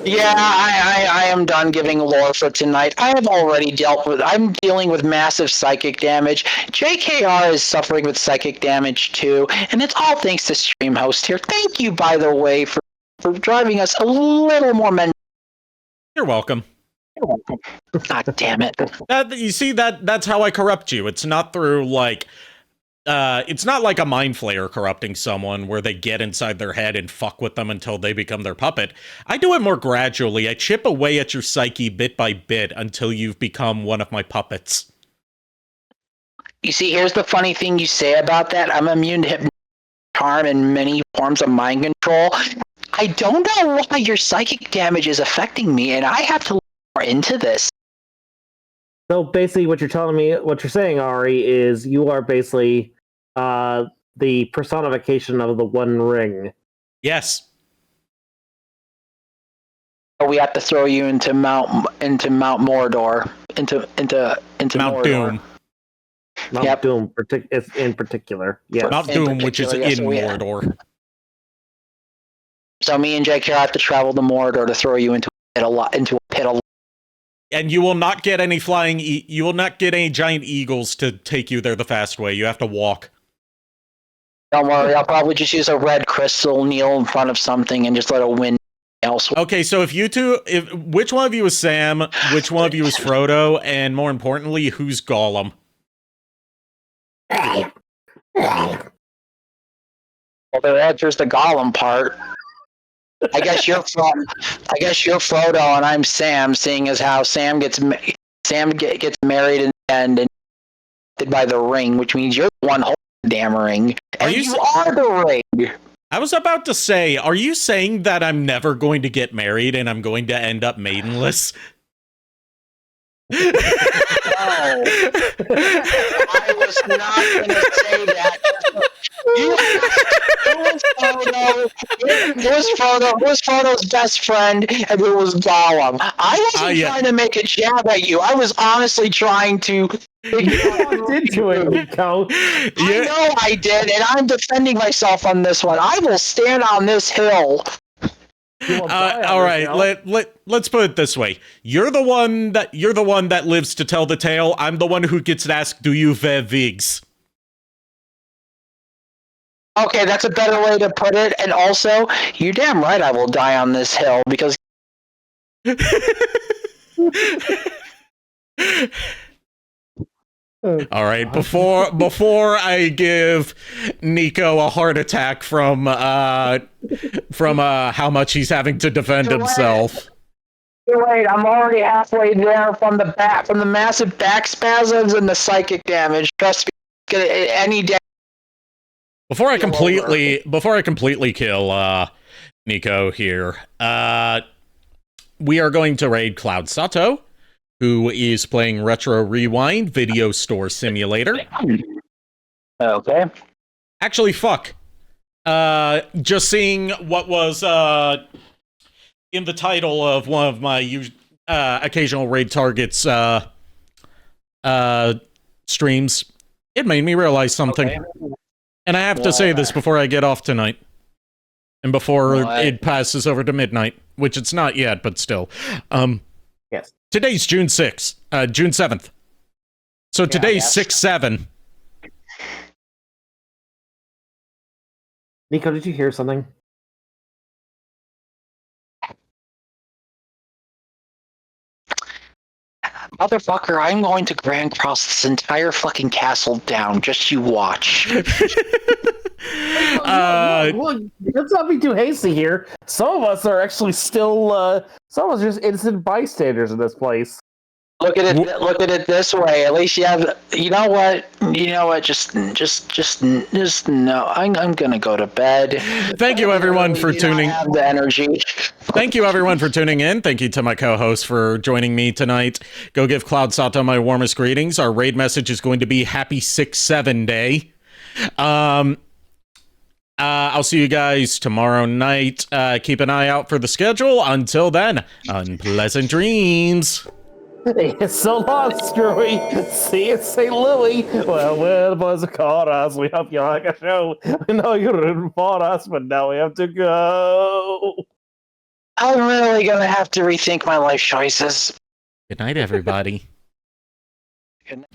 [SPEAKER 3] Yeah, I am done giving lore for tonight. I have already I'm dealing with massive psychic damage. JKR is suffering with psychic damage too, and it's all thanks to Stream Host here. Thank you, by the way, for driving us a little more mental.
[SPEAKER 1] You're welcome.
[SPEAKER 3] God damn it.
[SPEAKER 1] You see, that's how I corrupt you. It's not through, like, it's not like a mind flayer corrupting someone where they get inside their head and fuck with them until they become their puppet. I do it more gradually. I chip away at your psyche bit by bit until you've become one of my puppets.
[SPEAKER 3] You see, here's the funny thing you say about that. I'm immune to hypnotic charm and many forms of mind control. I don't know why your psychic damage is affecting me, and I have to look more into this.
[SPEAKER 2] So basically, what you're saying, Ari, is you are basically the personification of the One Ring.
[SPEAKER 1] Yes.
[SPEAKER 3] We have to throw you into Mount Mordor, into
[SPEAKER 1] Mount
[SPEAKER 3] Mordor.
[SPEAKER 1] Doom.
[SPEAKER 2] Mount Doom, in particular. Yeah.
[SPEAKER 1] Mount Doom, which is in Mordor.
[SPEAKER 3] So me and Jake here have to travel to Mordor to throw you into a pit of.
[SPEAKER 1] And you will not get any you will not get any giant eagles to take you there the fast way. You have to walk.
[SPEAKER 3] Don't worry, I'll probably just use a red crystal, kneel in front of something, and just let a wind elsewhere.
[SPEAKER 1] Okay, so which one of you is Sam, which one of you is Frodo, and more importantly, who's Gollum?
[SPEAKER 3] Well, the answer's the Gollum part. I guess you're Frodo and I'm Sam, seeing as how Sam gets married in the end and by the ring, which means you're the one holding the damn ring. And you are the ring.
[SPEAKER 1] I was about to say, are you saying that I'm never going to get married and I'm going to end up maidenless?
[SPEAKER 3] No. I was not going to say that. It was Frodo's best friend, and it was Gollum. I wasn't trying to make a jab at you. I was honestly trying to figure out what
[SPEAKER 2] did you, Nico?
[SPEAKER 3] I know I did, and I'm defending myself on this one. I will stand on this hill.
[SPEAKER 1] All right, let's put it this way. You're the one that lives to tell the tale. I'm the one who gets asked, do you wear wigs?
[SPEAKER 3] Okay, that's a better way to put it. And also, you're damn right I will die on this hill because
[SPEAKER 1] all right, before I give Nico a heart attack from how much he's having to defend himself.
[SPEAKER 3] You're right, I'm already halfway there from the massive back spasms and the psychic damage. Trust me, any day.
[SPEAKER 1] Before I completely kill Nico here, we are going to raid Cloud Sato, who is playing Retro Rewind Video Store Simulator.
[SPEAKER 3] Okay.
[SPEAKER 1] Actually, fuck. Just seeing what was in the title of one of my occasional raid targets streams, it made me realize something. Okay. And I have to say this before I get off tonight. And before it passes over to midnight, which it's not yet, but still.
[SPEAKER 2] Yes.
[SPEAKER 1] Today's June 6th, June 7th. So today's 6/7.
[SPEAKER 2] Nico, did you hear something?
[SPEAKER 3] Motherfucker, I'm going to Grand Cross this entire fucking castle down. Just you watch.
[SPEAKER 2] Look, let's not be too hasty here. Some of us are actually still, some of us are just innocent bystanders in this place.
[SPEAKER 3] Look at it this way. At least you have. You know what? Just no. I'm gonna go to bed.
[SPEAKER 1] Thank you, everyone, for tuning.
[SPEAKER 3] I have the energy.
[SPEAKER 1] Thank you, everyone, for tuning in. Thank you to my co-host for joining me tonight. Go give Cloud Sato my warmest greetings. Our raid message is going to be Happy 6-7 Day. I'll see you guys tomorrow night. Keep an eye out for the schedule. Until then, unpleasant dreams.
[SPEAKER 2] So long, Screwy. See you, St. Louis. Well, boys of us. We hope you like a show. We know you're rooting for us, but now we have to go.
[SPEAKER 3] I'm really gonna have to rethink my life choices.
[SPEAKER 1] Good night, everybody.
[SPEAKER 3] Good night.